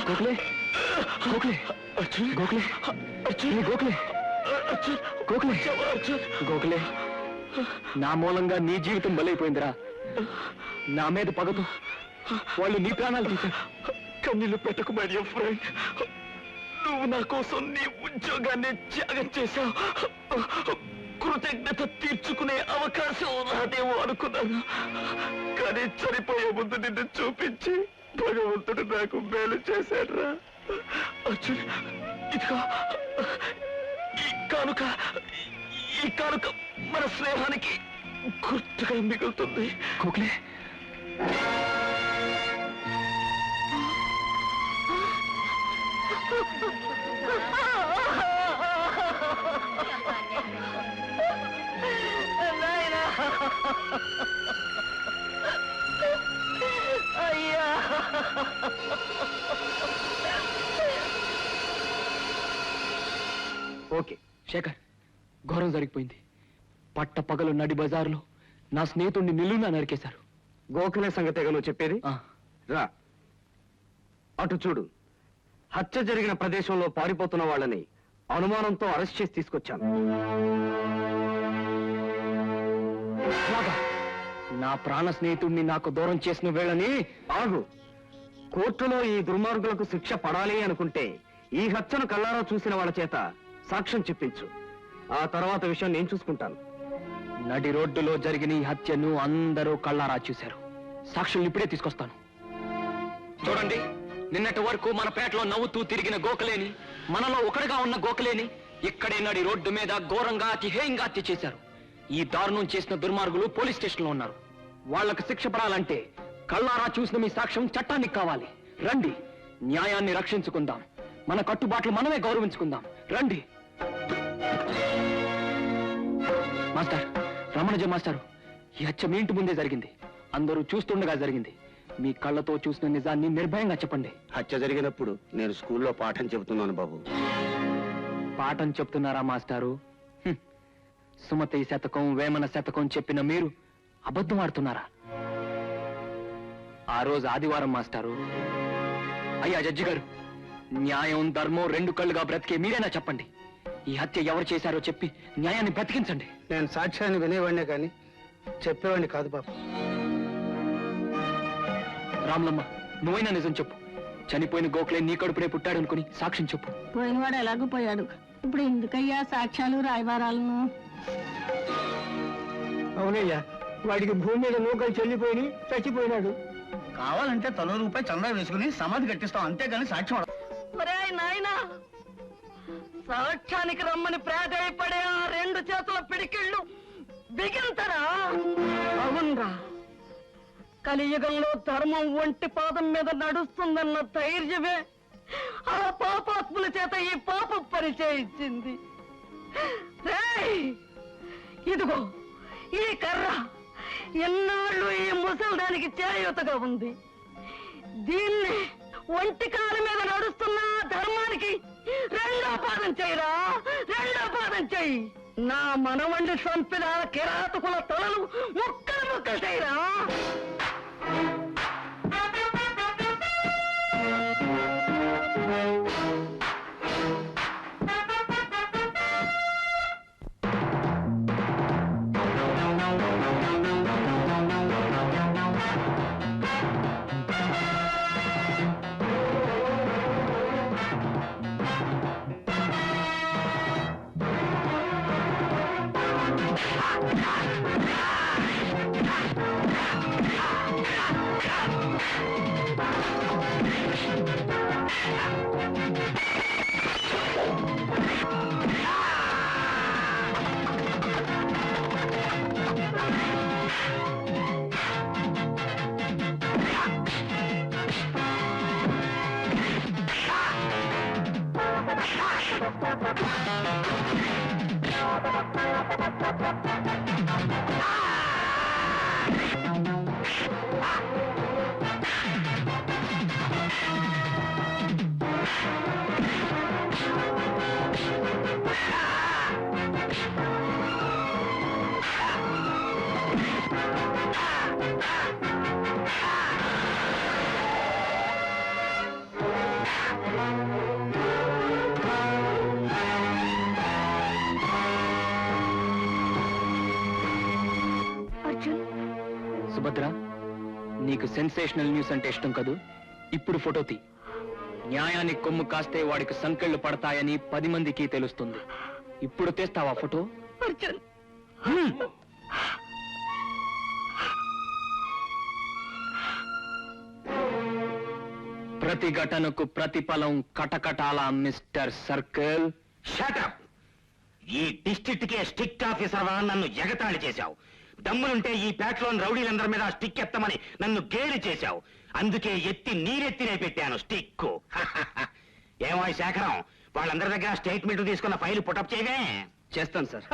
గోఖలే, గోఖలే, గోఖలే, గోఖలే, గోఖలే, గోఖలే, నా మూలంగా నీ జీవితం బలైపోయిందిరా. నా మీద పగతో వాళ్ళు నీ ప్రాణాలు తీశారు. కన్నీళ్లు పెట్టకు మై డియర్ ఫ్రెండ్. నువ్వు నా కోసం నీ ఉద్యోగాన్ని త్యాగం చేశావు. కృతజ్ఞత తీర్చుకునే అవకాశం రాదేమో అనుకున్నాను, కానీ చనిపోయే ముందు నిన్ను చూపించి భగవంతుడు నాకు మేలు చేశాడు రా. అర్జున్, ఇదిగో ఈ కానుక మన స్నేహానికి గుర్తుగా మిగులుతుంది. గోఖలే, నాయనా, అయ్యా, ఓకే శేఖర్, ఘోరం జరిగిపోయింది. పట్ట పగలు నడి బజార్లో నా స్నేహితుడిని నిలువునా నరికేశారు. గోఖలే సంగతేగా నువ్వు చెప్పేది? ఆ, రా అటు చూడు. హత్య జరిగిన ప్రదేశంలో పారిపోతున్న వాళ్ళని అనుమానంతో అరెస్ట్ చేసి తీసుకొచ్చాను. అలాగా? నా ప్రాణ స్నేహితుడిని నాకు దూరం చేసిన వేళని ఆగు. కోర్టులో ఈ దుర్మార్గులకు శిక్ష పడాలి అనుకుంటే ఈ హత్యను కళ్ళారా చూసిన వాళ్ళ చేత సాక్ష్యం చెప్పించు. ఆ తర్వాత విషయం నేను చూసుకుంటాను. నడి రోడ్డులో జరిగిన ఈ హత్యను అందరూ కళ్ళారా చూశారు. సాక్షుల్ని ఇప్పుడే తీసుకొస్తాను. చూడండి, నిన్నటి వరకు మన పేటలో నవ్వుతూ తిరిగిన గోఖలేని, మనలో ఒకటిగా ఉన్న గోఖలేని ఇక్కడే నడి రోడ్డు మీద ఘోరంగా అతిహేయంగా హత్య చేశారు. ఈ దారుణం చేసిన దుర్మార్గులు పోలీస్ స్టేషన్లో ఉన్నారు. వాళ్లకు శిక్ష పడాలంటే కళ్ళారా చూసిన మీ సాక్ష్యం చట్టానికి కావాలి. రండి, న్యాయాన్ని రక్షించుకుందాం. మన కట్టుబాట్లు మనమే గౌరవించుకుందాం. రండి. మాస్టర్, రమణజ మాస్టారు, ఈ హత్య మీ ఇంటి ముందే జరిగింది. అందరూ చూస్తుండగా జరిగింది. మీ కళ్ళతో చూసిన నిజాన్ని నిర్భయంగా చెప్పండి. హత్య జరిగినప్పుడు నేను స్కూల్లో పాఠం చెబుతున్నాను బాబు. పాఠం చెప్తున్నారా మాస్టారు? సుమతి శతకం, వేమన శతకం చెప్పిన మీరు అబద్ధం ఆడుతున్నారా? ఆ రోజు ఆదివారం మాస్టారు. అయ్యా జడ్జి గారు, న్యాయం ధర్మం రెండు కళ్ళుగా బ్రతికే మీరేనా చెప్పండి. ఈ హత్య ఎవరు చేశారో చెప్పి న్యాయాన్ని బ్రతికించండి. నేను సాక్ష్యాన్ని వినేవాడినే కానీ చెప్పేవాడిని కాదు బాబు. రాములమ్మ, నువ్వైనా నిజం చెప్పు. చనిపోయిన గోఖలే నీ కడుపునే పుట్టాడు అనుకుని సాక్ష్యం చెప్పు. పోయినవాడు ఎలాగో పోయాడు. ఇప్పుడు ఎందుకయ్యా సాక్ష్యాలు రాయబారాలను? అవునయ్యా, వాడికి భూమి మీద నూకలు చెల్లిపోయి చచ్చిపోయినాడు. కావాలంటే తలో రూపాయి చందా వేసుకుని సమాధి కట్టిస్తాం, అంతేగాని సాక్ష్యం ఒరేయ్ నాయనా, సాక్ష్యానికి రమ్మని ప్రాధాయపడే ఆ రెండు చేతుల పిడికిళ్ళు బిగింతరా? అవునరా, కలియుగంలో ధర్మం ఒంటి పాదం మీద నడుస్తుందన్న ధైర్యమే ఆ పాపాత్ముల చేత ఈ పాప పరిచయం ఇచ్చింది. రేయ్, ఇదిగో ఈ కర్ర ఎన్నాళ్ళు ఈ ముసల్దానికి చేయూతగా ఉంది. దీన్ని ఒంటి కాలు మీద నడుస్తున్న ధర్మానికి రెండో పాదం చెయ్యరా, రెండో పాదం చెయ్యి. నా మనవండి చంపిన కిరాతకుల తలలు ముక్కలు ముక్కలు చెయ్యరా. సుభద్ర, నీకు సెన్సేషనల్ న్యూస్ అంటే ఇష్టం కదూ? ఇప్పుడు ఫోటో తీ. న్యాయానికి కొమ్ము కాస్తే వాడికి సంకెళ్ళు పడతాయని 10 మందికి తెలుస్తుంది. ఇప్పుడు తెస్తావా ఫోటో? ప్రతి ఘటనకు ప్రతిఫలం కటకటాల మిస్టర్ సర్కిల్. షటప్! ఈ డిస్ట్రిక్ట్ కే స్టిక్ ఆఫీసర్ వా నన్ను ఎగతాళి చేశావు. దమ్ములుంటే ఈ పేటలోని రౌడీలందరి మీద స్టిక్ ఎత్తమని నన్ను గేలి చేశావు. అందుకే ఎత్తి నీరెత్తినే పెట్టాను స్టిక్. ఏమో శేఖరం, వాళ్ళందరి దగ్గర స్టేట్మెంట్ తీసుకున్న ఫైల్ పుటప్ చేయవే. చేస్తాను సార్.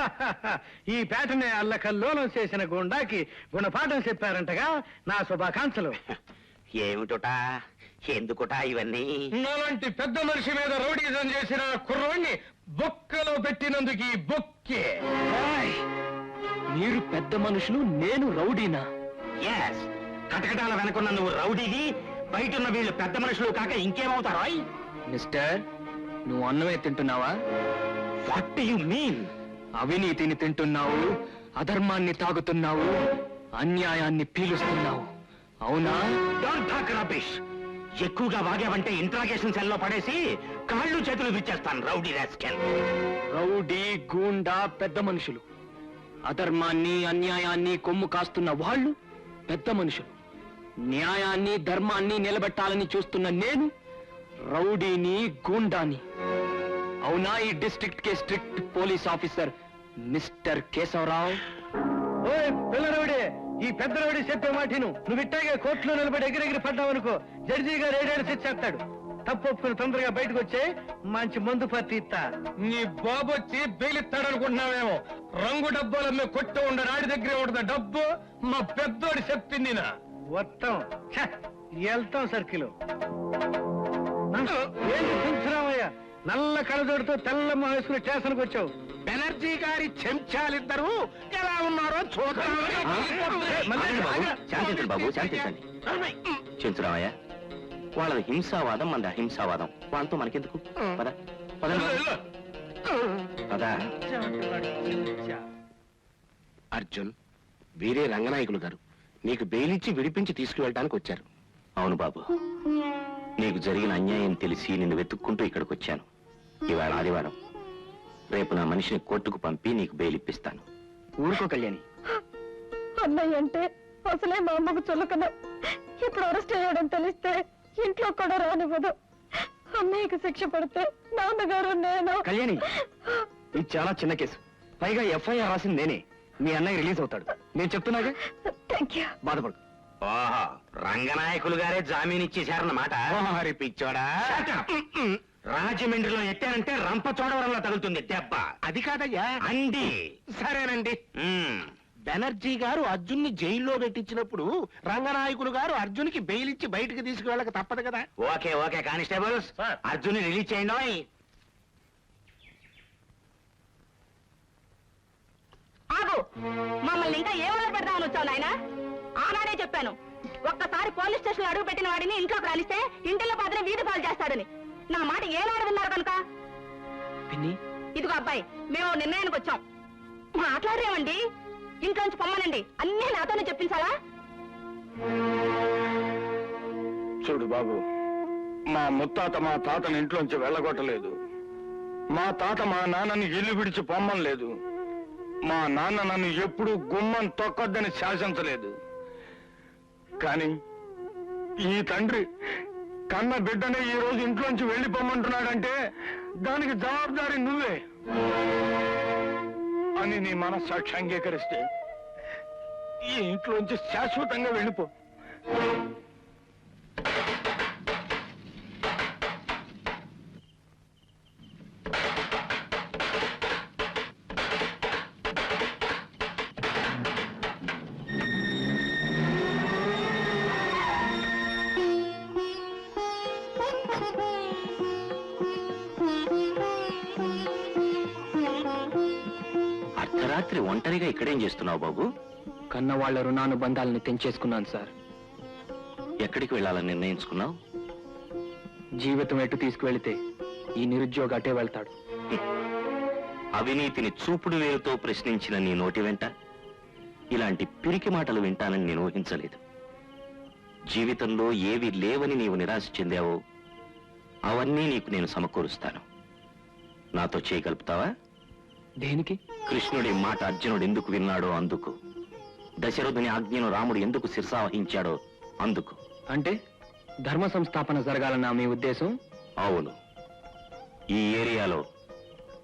ఈ పేటనే అల్లకల్లోలం చేసిన గుండాకి గుణపాఠం చెప్పారంటగా. నా శుభాకాంక్షలు. ఏమిటోటా, ఎందుకుటా ఇవన్నీ? నాలాంటి పెద్ద మనిషి మీద రౌడీజం చేసిన కుర్రోణ్ణి బొక్కలో పెట్టినందుకు ఈ బొక్కే. మీరు పెద్ద మనుషులు, నేను రౌడీనా? ఎస్, కటకటాల వెనకున్న నువ్వు రౌడీవి, బయటున్న వీళ్ళు పెద్ద మనుషులు కాక ఇంకేమవుతారో? మిస్టర్, నువ్వు అన్నమే తింటున్నావా? What do you mean? అవినీతిని తింటున్నావు, అధర్మాన్ని తాగుతున్నావు, అన్యాయాన్ని పీలుస్తున్నావు, అవునా? Don't talk rubbish. ఎక్కువగా వాగావంటే ఇంట్రాగేషన్ సెల్లో పడేసి కాళ్ళు చేతులు విచ్చేస్తాను, రౌడీ రాస్కెల్. రౌడీ, గూండా పెద్ద మనుషులు. అధర్మాన్ని అన్యాయాన్ని కొమ్ము కాస్తున్న వాళ్ళు పెద్ద మనుషులు. న్యాయాన్ని ధర్మాన్ని నిలబెట్టాలని చూస్తున్న నేను రౌడీని, గూండాని. అవునా ఈ డిస్ట్రిక్ట్ కే strict police officer mister Keshavarao? ఓయ్ పిల్ల రౌడీ, ఈ పెద్ద రౌడీ చెప్పే మాటిను. నువ్వు ఇట్టాగే కోర్టులో నిలబడి ఎగిరెగిరి పడ్డావనుకో, జడ్జి గారు 7 ఏళ్ళు శిక్షేస్తాడు. తప్పు ఒప్పుకుని తొందరగా బయటకు వచ్చే మంచి మందు పత్తి ఇస్తా. నీ బాబు వచ్చి బెయిలిస్తాడనుకుంటున్నావేమో. రంగు డబ్బాలమ్మే కొట్టు ఉండ రాడి దగ్గరే ఉండదు డబ్బు. మా పెద్దోడి చెప్పింది నా. వస్తాం, వెళ్తాం సర్కిల్. ఏంటి చూస్తున్నావయ్యా, నల్ల కళ్ళజోడుతో తెల్ల వేసుకుని స్టేషన్కి వచ్చావు. బెనర్జీ గారి చెంచాలిద్దరూ ఎలా ఉన్నారో చూద్దాం. శాంతించండి బాబు, శాంతించండి. చెంచురామయ్య, వాళ్ళది హింసావాదం, మనది అహింసావాదం. వాళ్ళతో మనకెందుకు? పద పద. అర్జున్, వీరే రంగనాయకులు గారు నీకు బెయిలిచ్చి విడిపించి తీసుకువెళ్ళడానికి వచ్చారు. అవును బాబు, నీకు జరిగిన అన్యాయం తెలిసి నిన్ను వెతుక్కుంటూ ఇక్కడికి వచ్చాను. ఇవాళ ఆదివారం, రేపు నా మనిషిని కోర్టుకు పంపి నీకు బెయిల్ ఇప్పిస్తాను. ఊరుకో కళ్యాణి. అన్నయ్య అంటే అసలే మా అమ్మకు చులకన. ఇప్పుడు అరెస్ట్ అయ్యాడని తెలిస్తే ఇంట్లో కూడా రానివ్వదు. అన్నయ్యకి శిక్ష పడితే నాన్నగారు నేను. కళ్యాణి, ఇది చాలా చిన్న కేసు. పైగా ఎఫ్ఐఆర్ రాసింది నేనే. మీ అన్నయ్య రిలీజ్ అవుతాడు, నేను చెప్తున్నాగా. Thank you. బాధపడు. ఓహో, రంగనాయకులు గారే జామీన్ ఇచ్చేశారన్నమాట. హరి పిచ్చోడా. రాజమండ్రిలో ఎట్టారంటే రంపచోడవరంలో తగులుతుంది దెబ్బ. అది కాదయ్యా. అండి. సరేనండి. బెనర్జీ గారు అర్జున్ని జైల్లో పెట్టించినప్పుడు రంగనాయకులు గారు అర్జున్కి బెయిల్ ఇచ్చి బయటికి తీసుకువెళ్ళక తప్పదు కదా. Okay okay constables, Arjun release చేయండి. ఆగు, మమ్మల్ని ఇంకా ఏ వల్ల పెడదామని వచ్చావు నాయన? ఆనాడే చెప్పాను, ఒక్కసారి పోలీస్ స్టేషన్ అడుగు పెట్టిన వాడిని ఇంట్లోకి రాలిస్తే ఇంటిలో పాత్ర వీధి పాలు చేస్తాడని. నా మాట ఏనాడు విన్నారు కనుక? ఇదిగో అబ్బాయి, మేము నిర్ణయానికి వచ్చాం. మాట్లాడరేమండి, ఇంట్లోంచి పొమ్మనండి. అన్నీ నాతోనే చెప్పించాలా? చూడు బాబు, మా ముత్తాత మా తాతని ఇంట్లోంచి వెళ్ళగొట్టలేదు. మా తాత మా నాన్నని ఇల్లు విడిచి పొమ్మలేదు. మా నాన్న నన్ను ఎప్పుడూ గుమ్మం తొక్కొద్దని శాసించలేదు. కానీ ఈ తండ్రి కన్న బిడ్డనే ఈ రోజు ఇంట్లోంచి వెళ్ళిపోమంటున్నాడంటే దానికి జవాబుదారీ నువ్వే అని నీ మనస్సాక్షి అంగీకరిస్తే ఈ ఇంట్లోంచి శాశ్వతంగా వెళ్ళిపో. అర్ధరాత్రి ఒంటరిగా ఇక్కడేం చేస్తున్నావు బాబు? కన్న వాళ్ళ రుణానుబంధాలని తెంచేసుకున్నాను సార్. ఎక్కడికి వెళ్ళాలని నిర్ణయించుకున్నావు? జీవితం ఎటు తీసుకువెళితే ఈ నిరుద్యోగ అటే వెళ్తాడు. అవినీతిని చూపుడు వేలుతో ప్రశ్నించిన నీ నోటి వెంట ఇలాంటి పిరికి మాటలు వింటానని నేను ఊహించలేదు. జీవితంలో ఏవి లేవని నీవు నిరాశ చెందావో అవన్నీ నీకు నేను సమకూరుస్తాను. నాతో చేయగలుపుతావా? దేనికి? కృష్ణుడి మాట అర్జునుడు ఎందుకు విన్నాడో అందుకు, దశరథుని ఆజ్ఞను రాముడు ఎందుకు శిరసావహించాడో అందుకు. అంటే ధర్మ సంస్థాపన జరగాలన్న మీ ఉద్దేశం? అవును. ఈ ఏరియాలో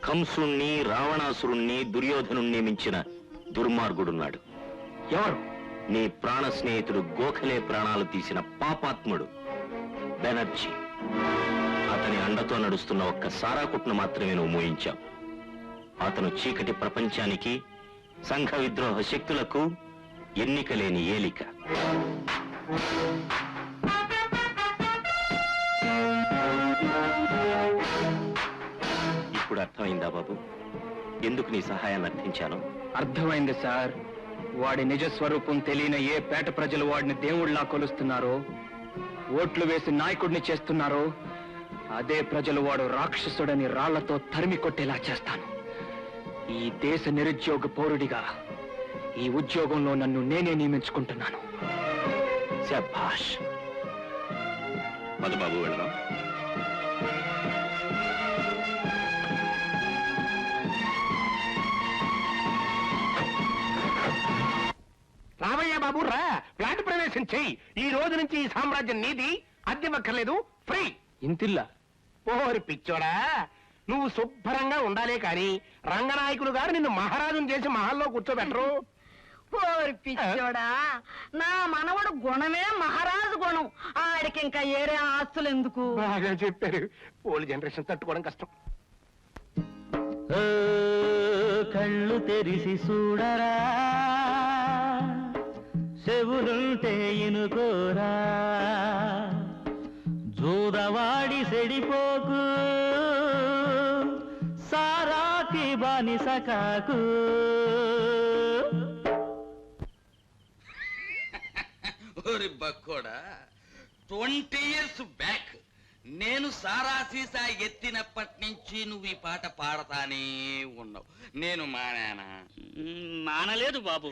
కంసుణ్ణి, రావణాసురుణ్ణి, దుర్యోధనుణ్ణి మించిన దుర్మార్గుడున్నాడు. ఎవరు? నీ ప్రాణ స్నేహితుడు గోఖలే ప్రాణాలు తీసిన పాపాత్ముడు బెనర్జీ. అతని అండతో నడుస్తున్న ఒక్క సారాకుట్ను మాత్రమే నువ్వు మోయించావు. అతను చీకటి ప్రపంచానికి, సంఘ విద్రోహ శక్తులకు ఎన్నిక లేని ఏలిక. ఇప్పుడు అర్థమైందా బాబు ఎందుకు నీ సహాయాన్ని అర్థించాను? అర్థమైంది సార్. వాడి నిజ స్వరూపం తెలియని ఏ పేట ప్రజలు వాడిని దేవుళ్లా కొలుస్తున్నారో, ఓట్లు వేసి నాయకుడిని చేస్తున్నారో, అదే ప్రజలు వాడు రాక్షసుడని రాళ్లతో తరిమి కొట్టేలా చేస్తాను. ఈ దేశ నిరుద్యోగ పౌరుడిగా ఈ ఉద్యోగంలో నన్ను నేనే నియమించుకుంటున్నాను. శభాష్. మధుబాబు వెళ్దాం. రామయ్య బాబు రా, ఫ్లాట్ ప్రవేశం చెయ్యి. ఈ రోజు నుంచి ఈ సామ్రాజ్యం నీది, అద్దెమక్కర్లేదు, ఫ్రీ. ఇంతిల్లా? ఓరి పిచ్చోడా, నువ్వు శుభ్రంగా ఉండాలే కాని రంగనాయకులు గారు నిన్ను మహారాజును చేసి మహల్లో కూర్చోబెట్టరు. ఓరి పిచ్చోడా, నా మనవడు గుణమే మహారాజు గుణం. ఆడికి ఇంకా ఏరే ఆస్తులు ఎందుకు? బాగా చెప్పారు. ఓల్డ్ జనరేషన్ తట్టుకోవడం కష్టం. కళ్ళు తెరిసి చూడరా, చెవులుంటే ఇనుకోరా, జూదవాడి సెడిపోకు, సారాకి బానిస కాకు. ఓరి బక్కోడా, 20 years బ్యాక్ నేను సారా సీసా ఎత్తినప్పటి నుంచి నువ్వు ఈ పాట పాడతానే ఉన్నావు. నేను మానేనా? మానలేదు బాబు.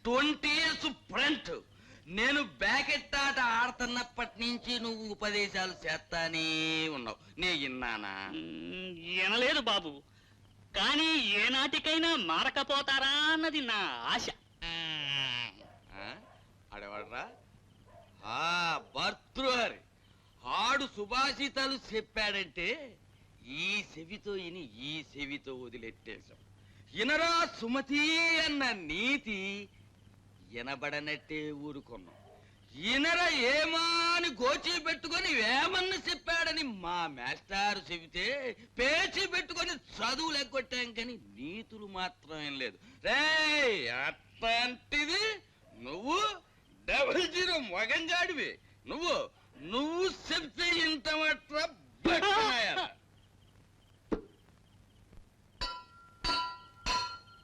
20 years ఫ్రంట్ నేను బ్యాకెట్ ఆట ఆడుతున్నప్పటి నుంచి నువ్వు ఉపదేశాలు చేస్తానే ఉన్నావు. నే విన్నానా? వినలేదు బాబు. కానీ ఏనాటికైనా మారకపోతారా అన్నది నా ఆశ. ఆడవాడరా భర్తృహరి ఆడు సుభాషితాలు చెప్పాడంటే ఈ చెవితో ఇని ఈ చెవితో వదిలెట్టేశాం. ఇనరా సుమతి అన్న నీతి వినబడనట్టే ఊరుకున్నాం. ఇనర ఏమా అని గోచి పెట్టుకొని వేమన్న చెప్పాడని మా మాస్టారు చెబితే పేచి పెట్టుకొని చదువులు ఎగ్గొట్టాం, కానీ నీతులు మాత్రం ఏం లేదు. రే అట్లాంటిది నువ్వు 00 మగంగాడివి. నువ్వు చెప్తే ఇంత మాత్రం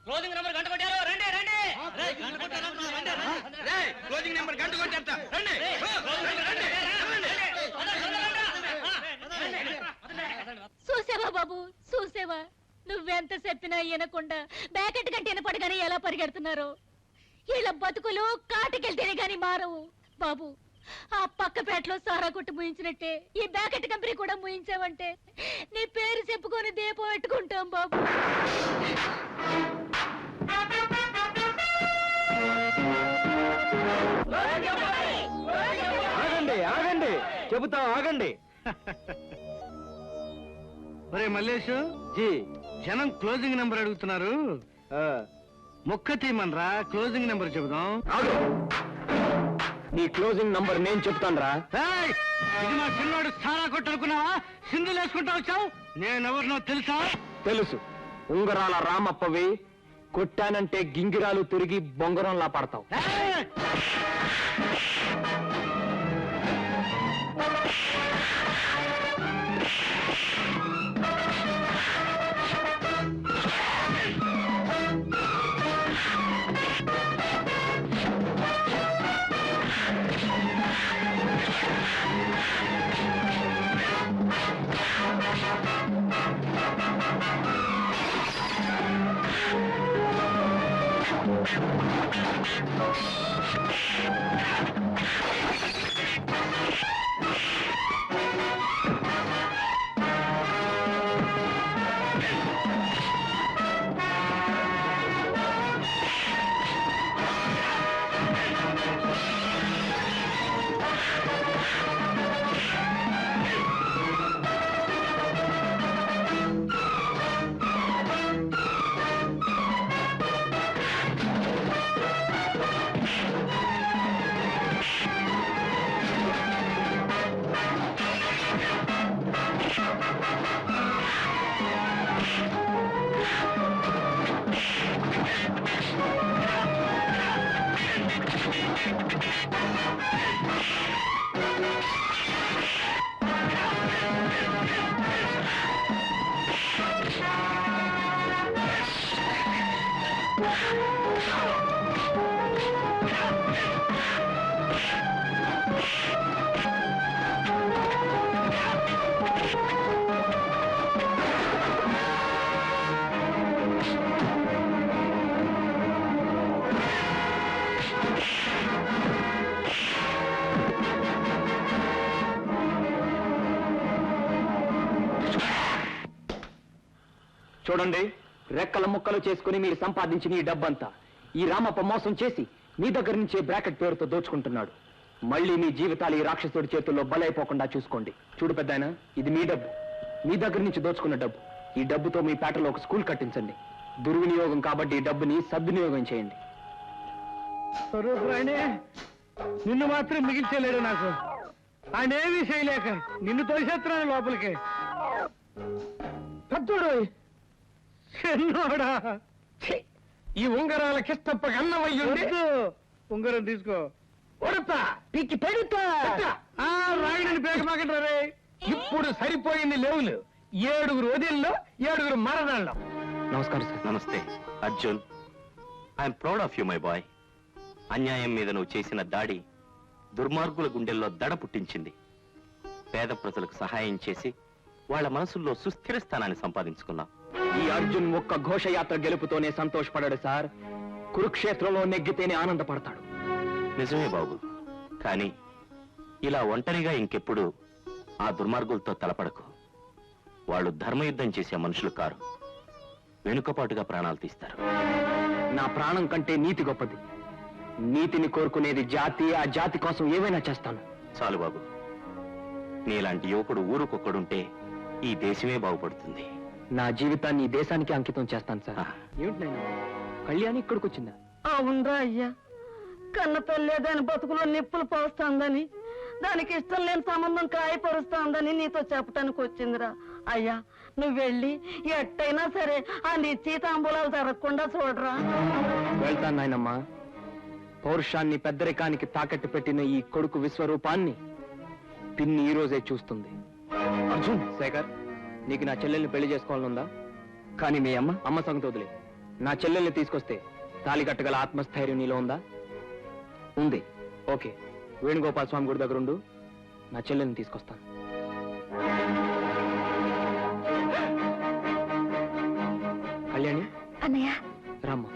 క్లోజింగ్ నెంబర్ గంట కొట్టారు, రండి రండి. క్లోజింగ్ నెంబర్ గంట కొట్టేస్తా, రండి. చూసావా బాబు, చూసావా? నువ్వెంత చెప్పినా వినకుండా బ్యాకెట్ కంటే వినపడగానే ఎలా పరిగెడుతున్నారు. ఇలా బతుకులు కాటికెళ్తేనే గాని మారవు బాబు. ఆ పక్కపేటలో సారా కొట్టు ముయించినట్టే ఈ బ్యాకెట్ కంపెనీ కూడా ముయించావంటే నీ పేరు చెప్పుకొని దీపం పెట్టుకుంటాం బాబు. ఆగండి ఆగండి, చెబుతా ఆగండి. ఒరే మల్లేషు జీ, జనం క్లోజింగ్ నెంబర్ అడుగుతున్నారు. మొక్క తీయమనరా, క్లోజింగ్ నెంబర్ చెబుదాం. నీ క్లోజింగ్ నంబర్ నేను చెప్తాను రా. ఏయ్, ఇది మా చిన్నోడు సారా కొట్టనుకున్నావా? సింధులు వేసుకుంటా వచ్చావు. నేనెవరినో తెలుసా? తెలుసు. ఉంగరాల రామప్పవి. కొట్టానంటే గింగిరాలు తిరిగి బొంగరంలా పడతావు. ఏయ్! చూడండి, రెక్కల ముక్కలు చేసుకుని మీరు సంపాదించిన ఈ డబ్బంతా ఈ రామప్ప మోసం చేసి మీ దగ్గర నుంచే బ్రాకెట్ పేరుతో దోచుకుంటున్నాడు. మళ్ళీ మీ జీవితాలు ఈ రాక్షసుడి చేతుల్లో బలైపోకుండా చూసుకోండి. చూడు పెద్దాయన, ఇది మీ డబ్బు, మీ దగ్గర నుంచి దోచుకున్న డబ్బు. ఈ డబ్బుతో మీ పేటలో ఒక స్కూల్ కట్టించండి. దుర్వినియోగం కాబట్టి ఈ డబ్బుని సద్వినియోగం చేయండి. స్వరూపురాణి, నిన్ను మాత్రం మిగిల్చలేడు నాకు. ఆయన ఏమీ చేయలేక నిన్ను తోసేస్తున్నాను లోపలికి. పెద్దోడు చిన్నోడా, ఈ ఉంగరాల కిష్టప్ప అన్నమయ్యుండి ఉంగరం తీసుకో. ఉడతా పిచ్చి పెడుతా రాయుడిని పేకమాకండి రే. ఇప్పుడు సరిపోయింది లేవులు. 7 వదిల్లో 7 మరణాల్లో. నమస్కారం సార్. నమస్తే Arjun. I'm proud of you my boy. అన్యాయం మీద నువ్వు చేసిన దాడి దుర్మార్గుల గుండెల్లో దడ పుట్టించింది. పేద ప్రజలకు సహాయం చేసి వాళ్ళ మనసుల్లో సుస్థిర స్థానాన్ని సంపాదించుకున్నావు. ఈ అర్జున్ ఒక్క ఘోషయాత్ర గెలుపుతోనే సంతోషపడాడు సార్. కురుక్షేత్రంలో నెగ్గితేనే ఆనందపడతాడు. నిజమే బాబు, కానీ ఇలా ఒంటరిగా ఇంకెప్పుడు ఆ దుర్మార్గులతో తలపడకు. వాళ్ళు ధర్మయుద్ధం చేసే మనుషులు కారు, వెనుకపాటుగా ప్రాణాలు తీస్తారు. నా ప్రాణం కంటే నీతి గొప్పది. నీతిని కోరుకునేది జాతి. ఆ జాతి కోసం ఏమైనా చేస్తాను. చాలు బాబు, నీలాంటి యువకుడు ఊరుకొక్కడుంటే ఈ దేశమే బాగుపడుతుంది. నా జీవితాన్ని ఈ దేశానికి అంకితం చేస్తాను సార్. ఏమిటి నాయనా, కళ్యాణి ఇక్కడికి వచ్చిందా? అవునరా అయ్యా, కన్న తల్లే దాని బతుకులో నిప్పులు పోస్తుందని, దానికి ఇష్టం లేని సంబంధం కాయపరుస్తోందని నీతో చెప్పటానికి వచ్చిందిరా. అయ్యా, నువ్వు వెళ్ళి ఎట్టయినా సరే ఆ నిశ్చితాంబూలాలు జరగకుండా చూడరా. వెళ్తాను నాయనమ్మా. పౌరుషాన్ని పెద్దరికానికి తాకట్టు పెట్టిన ఈ కొడుకు విశ్వరూపాన్ని పిన్ని ఈ రోజే చూస్తుంది. అర్జున్, శేఖర్, నీకు నా చెల్లెల్ని పెళ్లి చేసుకోవాలనుందా? కానీ మీ అమ్మ సంగతి వదిలే. నా చెల్లెల్ని తీసుకొస్తే తాళి కట్టగల ఆత్మస్థైర్యం నీలో ఉందా? ఉంది. ఓకే, వేణుగోపాల స్వామి గుడి దగ్గర ఉండు. నా చెల్లెల్ని తీసుకొస్తాను. కళ్యాణి, అన్నయ్య రామ్మా.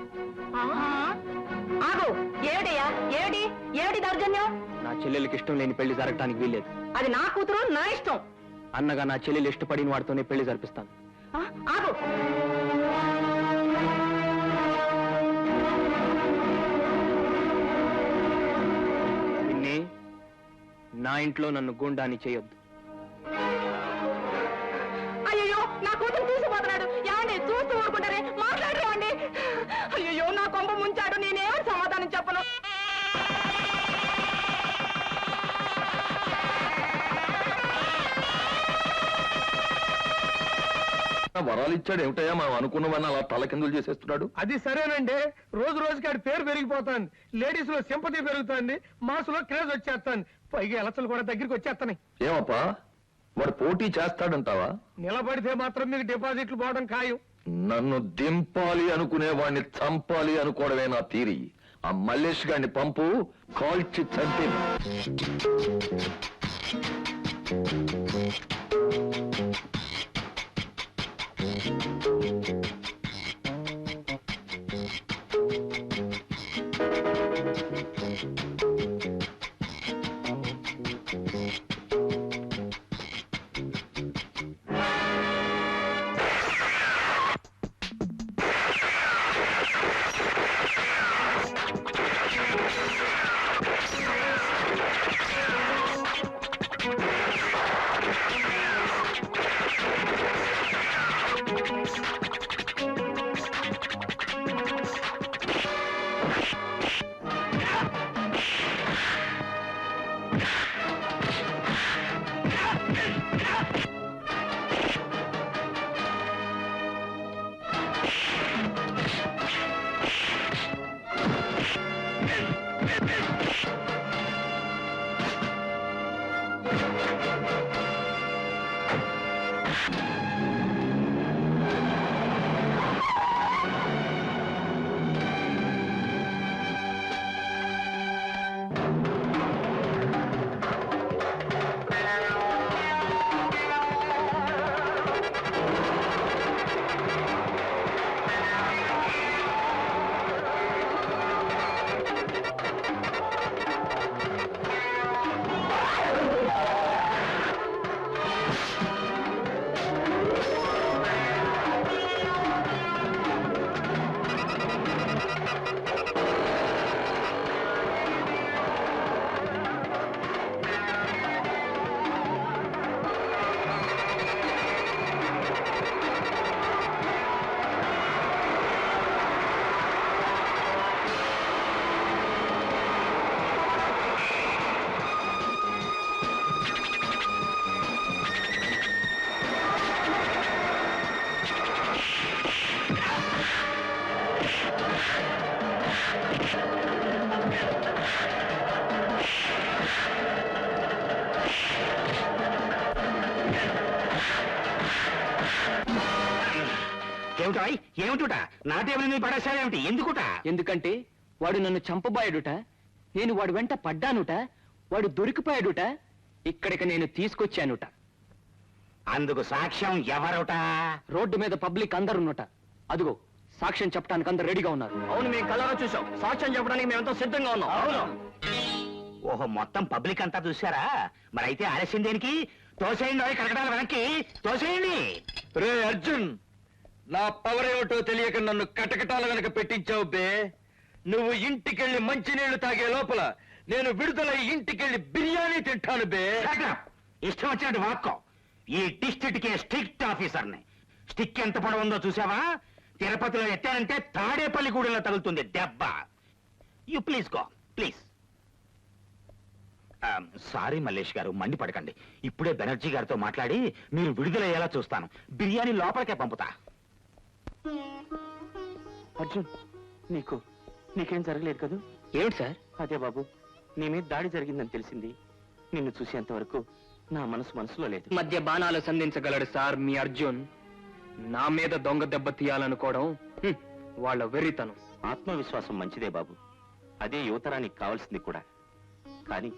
ఆగు. ఏమిటయ్యా, ఏమిటి దౌర్జన్యం? నా చెల్లెలకి ఇష్టం లేని పెళ్లి జరగటానికి వీల్లేదు. అది నా కూతురు, నా ఇష్టం. అన్నగా నా చెల్లెలు ఇష్టపడిన వాడితోనే పెళ్లి జరిపిస్తాను. ఆగు. పిన్ని, నా ఇంట్లో నన్ను గూండాని చేయొద్దు. అయ్యో, నా కూతురు తీసుకుపోతున్నాడు. ఏమండి, చూస్తూ ఊరుకుంటారే? మాట్లాడరేమండి? అయ్యో, నా కొంప ముంచాడు. నేనేమని సమాధానం చెప్పను? వరాలు ఇచ్చాడు ఏమిటయ్యా, మనం అనుకున్నవన్నీ అలా తలకిందులు చేసేస్తున్నాడు. అది సరేనండి. రోజు రోజుకి ఆడి పేరు పెరిగిపోతాంది. లేడీస్ లో సింపతి పెరుగుతుంది, మాసులో క్రేజ్ వచ్చేస్తాను. పైగా ఎలసలు కూడా దగ్గరికి వచ్చేస్తాయి. ఏమప్పా, వాడు పోటీ చేస్తాడంటావా? నిలబడితే మాత్రం మీకు డిపాజిట్లు పోవడం ఖాయం. నన్ను దింపాలి అనుకునే వాడిని చంపాలి అనుకోవడమే నా తీరి. ఆ మల్లేష్ గారిని పంపు, కాల్చి చంపి. ఏమిటాయ్ ఏమిటుట నా టేబుల్ మీద పడేసావేమిటి ఎందుకుట? ఎందుకంటే వాడు నన్ను చంపబాయుడుట, నేను వాడు వెంట పడ్డానుట, వాడు దొరికిపోయాడుట, ఇక్కడికి నేను తీసుకొచ్చానుట. అందుకు సాక్ష్యం ఎవరుట? రోడ్డు మీద పబ్లిక్ అందరున్నట. అదిగో సాక్ష్యం చెప్పడానికి అందరు రెడీగా ఉన్నారు. అవును, మేము కళ్ళలో చూసాం. సాక్ష్యం చెప్పడానికి మేమెంతో సిద్ధంగా ఉన్నాం. అవును. ఓహో, మొత్తం పబ్లిక్ అంతా చూసారా? మరి అయితే ఆలస్యం దేనికి? తోసేయండి కరకటాల వెనక్కి, తోసేయండి. రే అర్జున్, నా పవర్ ఏమిటో తెలియక నన్ను కటకటాల వెనక పెట్టించావు బే. నువ్వు ఇంటికెళ్ళి మంచినీళ్లు తాగే లోపల నేను విడుదలై ఇంటికెళ్ళి బిర్యానీ తింటాను బే. Shut up. ఇష్టం వచ్చినట్టు వాక్కో. ఈ డిస్ట్రిక్ట్ కే స్ట్రిక్ట్ ఆఫీసర్ని. స్టిక్ ఎంత పొడవు ఉందో చూసావా? తిరుపతిలో ఎత్తానంటే తాడేపల్లి గూడెంలో తగులుతుంది దెబ్బ. You please go please. Sorry Mallesh గారు, మండిపడకండి. ఇప్పుడే బెనర్జీ గారితో మాట్లాడి మీరు విడుదలయ్యేలా చూస్తాను. బిర్యానీ లోపలికే పంపుతా. అర్జున్, నీకేం జరగలేదు కదా? ఏమిటి సార్? అదే బాబు, నీ మీద దాడి జరిగిందని తెలిసింది. నిన్ను చూసేంత వరకు నా మనసులో లేదు. మధ్య బాణాలు సంధించగలడు సార్ మీ అర్జున్. నా మీద దొంగ దెబ్బ తీయాలనుకోవడం వాళ్ళ వెర్రితనం. ఆత్మవిశ్వాసం మంచిదే బాబు, అదే యువతరానికి కావాల్సింది కూడా. కానీ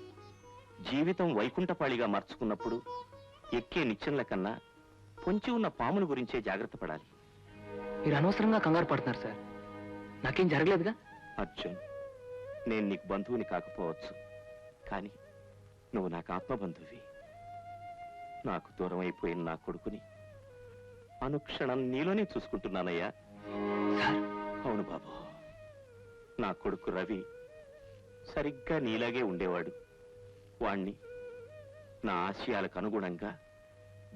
జీవితం వైకుంఠపాళిగా మార్చుకున్నప్పుడు ఎక్కే నిచ్చెనల కన్నా పొంచి ఉన్న పాముల గురించే జాగ్రత్త పడాలి. మీరు అనవసరంగా కంగారు పడుతున్నారు సార్. నాకేం జరగలేదుగా. అర్జున్, నేను నీకు బంధువుని కాకపోవచ్చు, కానీ నువ్వు నాకు ఆత్మబంధువి. నాకు దూరం అయిపోయిన నా కొడుకుని అనుక్షణం నీలోనే చూసుకుంటున్నానయ్యా. అవును బాబు, నా కొడుకు రవి సరిగ్గా నీలాగే ఉండేవాడు. వాణ్ణి నా ఆశయాలకు అనుగుణంగా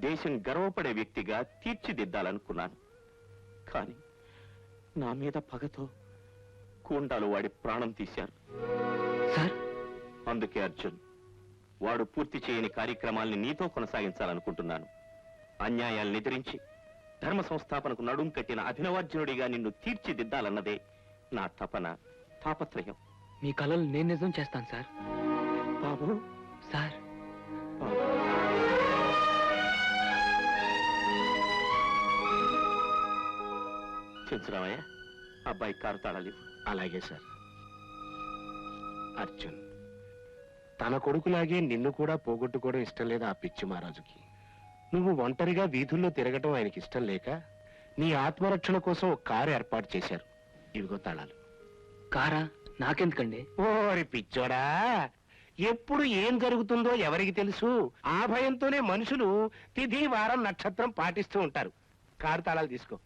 దేశం గర్వపడే వ్యక్తిగా తీర్చిదిద్దాలనుకున్నాను. కానీ నా మీద పగతో కూండాలు వాడి ప్రాణం తీశారు. అందుకే అర్జున్, వాడు పూర్తి చేయని కార్యక్రమాల్ని నీతో కొనసాగించాలనుకుంటున్నాను. అన్యాయాలను ఎదిరించి ధర్మ సంస్థాపనకు నడుం కట్టిన అభినవార్జునుడిగా నిన్ను తీర్చిదిద్దాలన్నదే నా తపన, తాపత్రయం. మీ కలలు నేను నిజం చేస్తాను సార్. బాబు సార్, చెంచురామయ్య, అబ్బాయి కారు తాళాలి. అలాగే సార్. అర్జున్, తన కొడుకులాగే నిన్ను కూడా పోగొట్టుకోవడం ఇష్టం లేదు ఆ పిచ్చి మహారాజుకి. నువ్వు ఒంటరిగా వీధుల్లో తిరగటం ఆయనకి ఇష్టం లేక నీ ఆత్మరక్షణ కోసం ఒక కారు ఏర్పాటు చేశారు. ఇవిగో తాళాలు. కారా? నాకెందుకండి? ఓరి పిచ్చోడా, ఎప్పుడు ఏం జరుగుతుందో ఎవరికి తెలుసు? ఆ భయంతోనే మనుషులు తిథి, వారం, నక్షత్రం పాటిస్తూ ఉంటారు. కారు తాళాలు తీసుకో.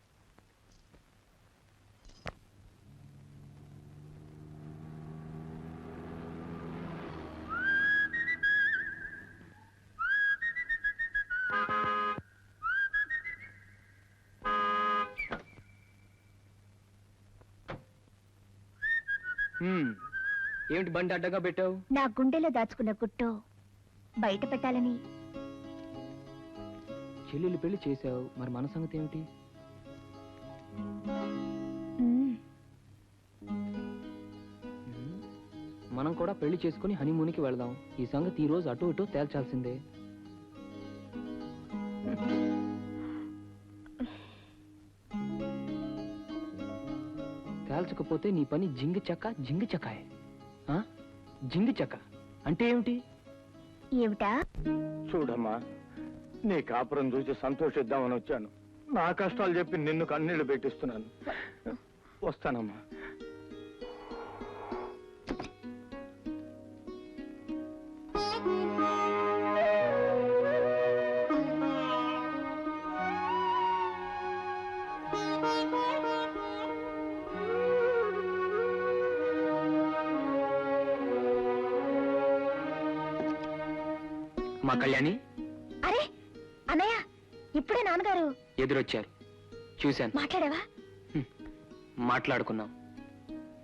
ఏమిటి బండి అడ్డగా పెట్టావు? నా గుండెలో దాచుకున్న గుట్టు బయట పెట్టాలని. చెల్లెలు పెళ్లి చేశావు, మరి మన సంగతి ఏమిటి? మనం కూడా పెళ్లి చేసుకుని హనీమూన్కి వెళదాం. ఈ సంగతి ఈ రోజు అటు ఇటు తేల్చాల్సిందే. తేల్చకపోతే నీ పని జింగి చక్కాయే. జింగి చక్క అంటే ఏమిటి? ఏమిటా? చూడమ్మా, నీ కాపురం చూసి సంతోషిద్దామని వచ్చాను. నా కష్టాలు చెప్పి నిన్ను కన్నీళ్లు పెట్టిస్తున్నాను. వస్తానమ్మా. మా కళ్యాణి. అరే అన్నయ్య, ఇప్పుడే నాన్నగారు ఎదురొచ్చారు. చూశాను. మాట్లాడావా? మాట్లాడుకున్నాం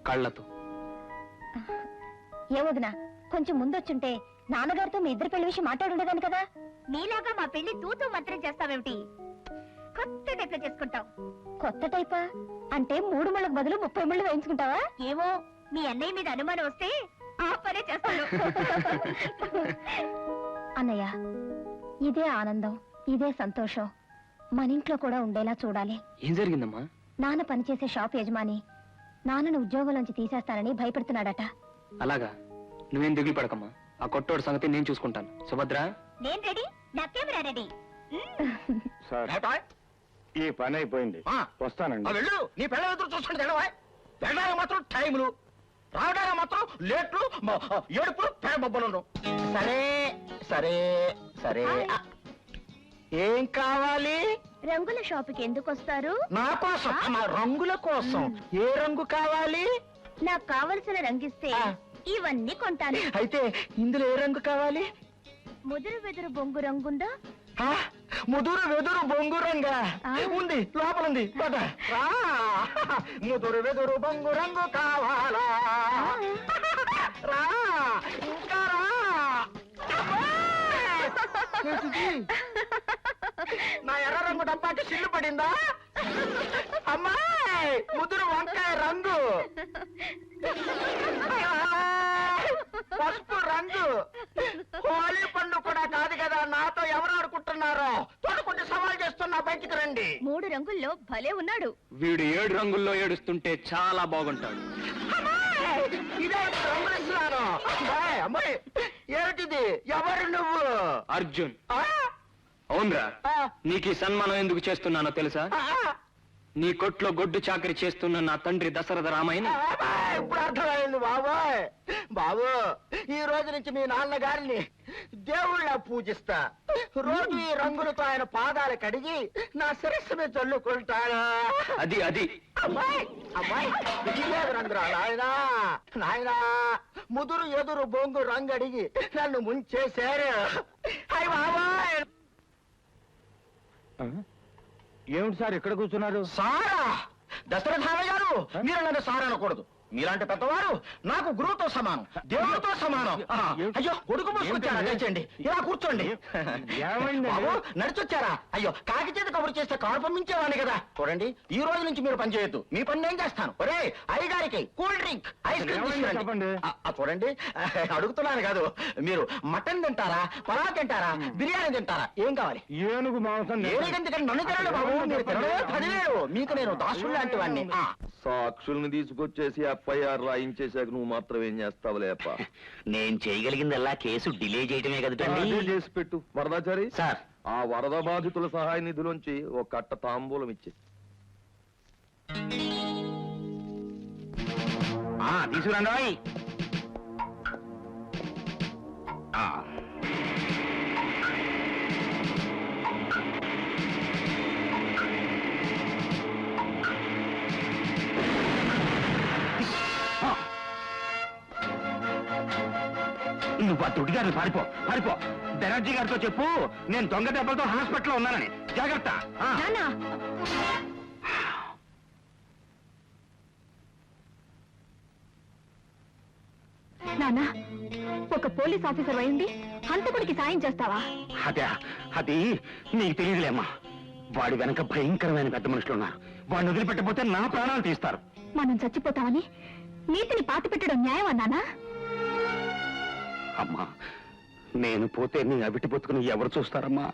కళ్ళతో. ఏమొదినా, కొంచెం ముందొచ్చుంటే నాన్నగారితో మీ ఇద్దరు పెళ్లి విషయం మాట్లాడుండేదాన్ని కదా. నీలాగా మా పెళ్లి తూతూ మంత్రం చేస్తావేమిటి? కొత్త టైప్ చేసుకుంటావు. కొత్త టైపా? అంటే 3 ముళ్ళకు బదులు 30 ముళ్ళు వేయించుకుంటావా? ఏమో, మీ అన్నయ్య మీద అనుమానం వస్తే ఆ పనే చేస్తాను. అన్నయ్య, ఇదే ఆనందం, ఇదే సంతోషం మన ఇంట్లో కూడా ఉండేలా చూడాలి. ఏం జరిగిందమ్మా? నాన్న పనిచేసే షాప్ యజమాని నాన్నను ఉద్యోగంలోంచి తీసేస్తానని భయపెడుతున్నాడట. అలాగా? నువ్వేం దిగులు పడకమ్మా, ఆ కొట్టోడు సంగతి నేను చూసుకుంటాను. సుభద్ర, నేను రెడీ, నా కెమెరా రెడీ. సార్ ఏటాయ్? ఈ పని అయిపోయింది, ఆ. వస్తానండి. వెళ్ళు, నీ పిల్ల ఎదురు చూసుకుంటే తెడవాయ్. వెళ్ళడానికి మాత్రం టైములు, రావడానికి మాత్రం లేట్లు, ఏడుపులు, పేబొబ్బలు. సరే సరే సరే. ఏం కావాలి? రంగుల షాపుకి ఎందుకు వస్తారు? నా కోసం, నా రంగుల కోసం. ఏ రంగు కావాలి? నాకు కావలసిన రంగిస్తే ఇవన్నీ కొంటాను. అయితే ఇందులో ఏ రంగు కావాలి? ముదురు వెదురు బొంగు రంగుందా? ఆ, ముదురు వెదురు బొంగు రంగా ఉంది, లోపల ఉంది. పద. రా. ముదురు వెదురు బొంగు రంగు కావాలా? రా, ఇంకా రా. ఏంటిది? నా ఎర్ర రంగు డబ్బాకి సిల్లు పడిందా? అమ్మాయి, ముదురు వంకాయ రంగు, పసుపు రంగు. హోలీ పండు కూడా కాదు కదా, నాతో ఎవరు ఆడుకుంటున్నారో తోడుకుంటే సవాల్ చేస్తున్నా, బయటికి రండి. 3 రంగుల్లో భలే ఉన్నాడు. వీడు 7 రంగుల్లో ఏడుస్తుంటే చాలా బాగుంటాడు. ఇదే రంగులు ఇస్తున్నాను. అమ్మాయి, ఏమిటిది? ఎవరు నువ్వు? అర్జున్. ఆ? అవునరా, ఆ. నీకు ఈ సన్మానం ఎందుకు చేస్తున్నానో తెలుసా? ఆ. నీ కొట్లో గొడ్డు చాకరీ చేస్తున్న నా తండ్రి దశరథ రామయ్యని. ఇప్పుడు అర్థమైంది బాబోయ్. బాబు, ఈ రోజు నుంచి మీ నాన్నగారిని దేవుళ్ళ పూజిస్తా. రోజు ఈ రంగులతో ఆయన పాదాలు కడిగి నా శిరస్సు మీద చల్లుకుంటాను. అది అది అమ్మాయి, అమ్మాయి, ఇదే రంగురా నాయనా. నాయనా, ముదురు ఎదురు బొంగు రంగు అడిగి నన్ను ముంచేశారు. అయ్య బాబాయ్. ఏమిటి సార్ ఇక్కడ కూర్చున్నారు? సారా? దశరథామయ్య గారు, మీరు నన్ను సారా అనకూడదు. మీలాంటి పెద్దవారు నాకు గురువుతో సమానం, దేవుడితో సమానం. అయ్యో, కొడుకు మూసుకొచ్చారా? దయచేయండి, ఇలా కూర్చోండి. ఏమైందండి? బాబు, నడిచొచ్చారా? అయ్యో, కాకి చేతి కబురు చేస్తే కారు పంపించేవాడిని కదా. చూడండి, ఈ రోజు నుంచి మీరు పని చేయొద్దు. మీ పని నేను చేస్తాను. ఒరే అయ్యగారికి కూల్ డ్రింక్, ఐస్ క్రీమ్ తీసుకురండి. చెప్పండి. చూడండి, అడుగుతున్నాను కాదు. మీరు మటన్ తింటారా, పలావ్ తింటారా, బిర్యానీ తింటారా? ఏం కావాలి? ఏనుగు మాంసం ఎందుకంటే నన్ను తినండి బాబు. మీరు తినడమే 10,000. మీకు నేను దాసుడు లాంటి వాడిని. సాక్షుల్ని తీసుకొచ్చేసి ఎఫ్ఐఆర్ రాయించేశాక నువ్వు మాత్రం ఏం చేస్తావులేపా? నేను చేయగలిగిందల్లా కేసు డిలే చేయటమే కదండి. అదే చేసి పెట్టు. వరదాచారి సార్, ఆ వరద బాధితుల సహాయ నిధులోంచి ఒక కట్ట తాంబూలం ఇచ్చి తీసుకురండి. నువ్వు ఆ దుడ్డిగారిని పారిపో, పారిపో. బెనర్జీ గారితో చెప్పు నేను దొంగ దెబ్బలతో హాస్పిటల్లో ఉన్నానని. జాగ్రత్త. నాన్న, ఒక పోలీస్ ఆఫీసర్ అయింది హంతకుడికి సాయం చేస్తావా? అదే, అది నీకు తెలియదులేమ్మా. వాడి వెనక భయంకరమైన పెద్ద మనుషులు ఉన్నారు. వాడిని వదిలిపెట్టకపోతే నా ప్రాణాలు తీస్తారు. మనం చచ్చిపోతామని నీతిని పాతి పెట్టడం న్యాయం అన్నానా? అమ్మా, నేను పోతే నీ అవిటి బతుకుని ఎవరు చూస్తారమ్మా?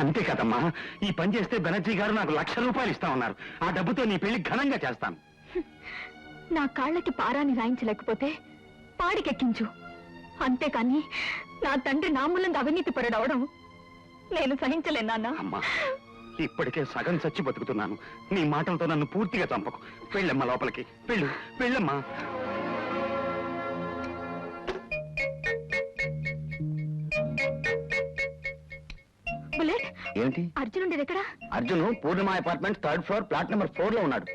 అంతే కదమ్మా, ఈ పని చేస్తే బెనర్జీ గారు నాకు ₹1,00,000 ఇస్తా ఉన్నారు. ఆ డబ్బుతో నీ పెళ్లి ఘనంగా చేస్తాను. నా కాళ్ళకి పారాని రాయించలేకపోతే పాడికెక్కించు. అంతేకాని నా తండ్రి నా మూలంగా అవినీతి పరుడవడం నేను సహించలేను నాన్న. అమ్మా, ఇప్పటికే సగం చచ్చి బతుకుతున్నాను. నీ మాటలతో నన్ను పూర్తిగా చంపకు. వెళ్ళమ్మా లోపలికి, వెళ్ళు, వెళ్ళమ్మా. బుల్లెట్, ఏంటి? అర్జున్ ఉండేది ఎక్కడా? Arjun Purnima apartment 3rd floor flat number 4 లో ఉన్నాడు.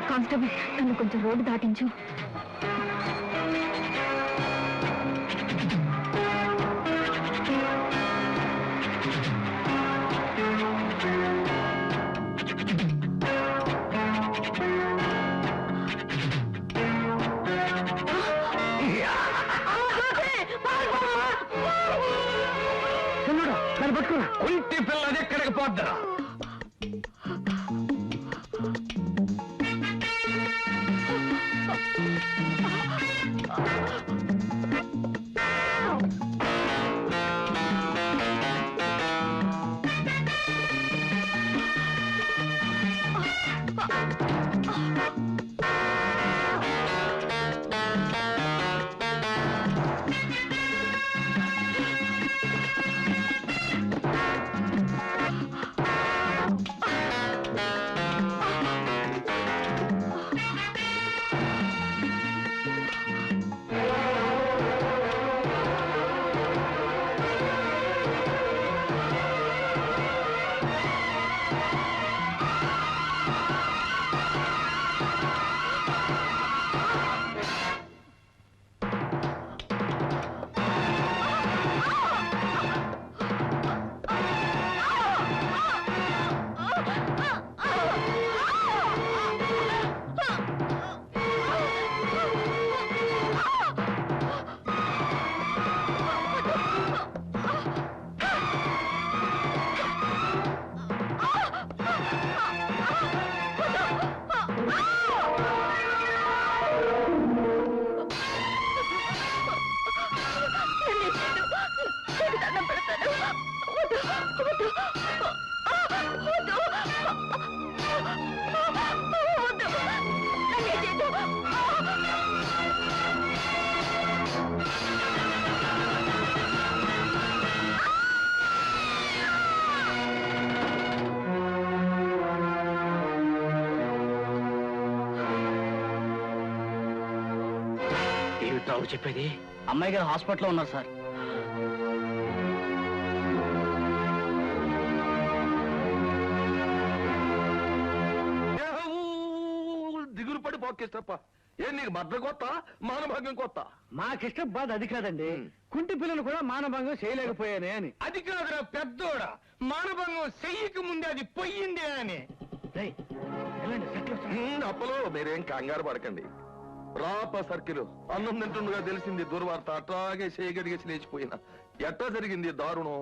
కానిస్టేబుల్, నన్ను కొంచెం రోడ్డు దాటించు. దాన్ని పట్టుకున్నా. కుంటి పిల్ల అది ఎక్కడికి పోద్దా? ఏమిటావు చెప్పేది? అమ్మాయి గారు హాస్పిటల్లో ఉన్నారు సార్. దిగులు పడి పోకేస్తప్ప. ఏం నీకు భద్ర కొత్త మానభంగం కొత్త? మాకిష్టం బాధ అది కాదండి, కుంటి పిల్లలు కూడా మానభంగం చేయలేకపోయానే అని. అది కాదురా పెద్దోడా, మానభంగం చెయ్యక ముందే అది పొయ్యిందే అని. రేయ్, వెళ్ళండి, సెటిల్ అవుతాం. అప్పలో మీరేం కంగారు పడకండి. రాప సర్కిల్ అన్నం తింటుండగా తెలిసింది దుర్వార్త. అట్లాగే చేయగడిగేసి లేచిపోయినా. ఎట్లా జరిగింది దారుణం?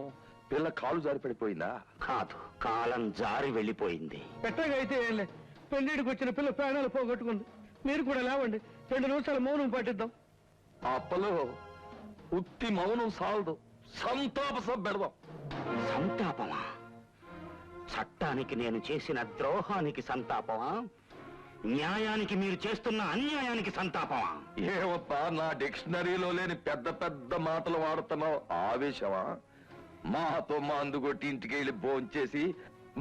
పిల్ల కాలు జారి పడిపోయిందా? కాదు, కాలం జారి వెళ్ళిపోయింది. పెట్టగా అయితే ఏం లే, పెళ్లిడికి వచ్చిన పిల్ల ప్రాణాలు పోగొట్టుకుంది. మీరు కూడా లేవండి, 2 నిమిషాలు మౌనం పాటిద్దాం. అప్పలో ఉత్తి మౌనం సాలదు, సంతాప సభ పెడదాం. సంతాపమా? చట్టానికి నేను చేసిన ద్రోహానికి సంతాపమా? న్యాయానికి మీరు చేస్తున్న అన్యాయానికి సంతాపమా? ఏవప్ప నా డిక్షనరీలో లేని పెద్ద పెద్ద మాటలు వాడుతున్నావు. ఆవేశమా? మాతో మందుగొట్టి ఇంటికి వెళ్ళి భోంచేసి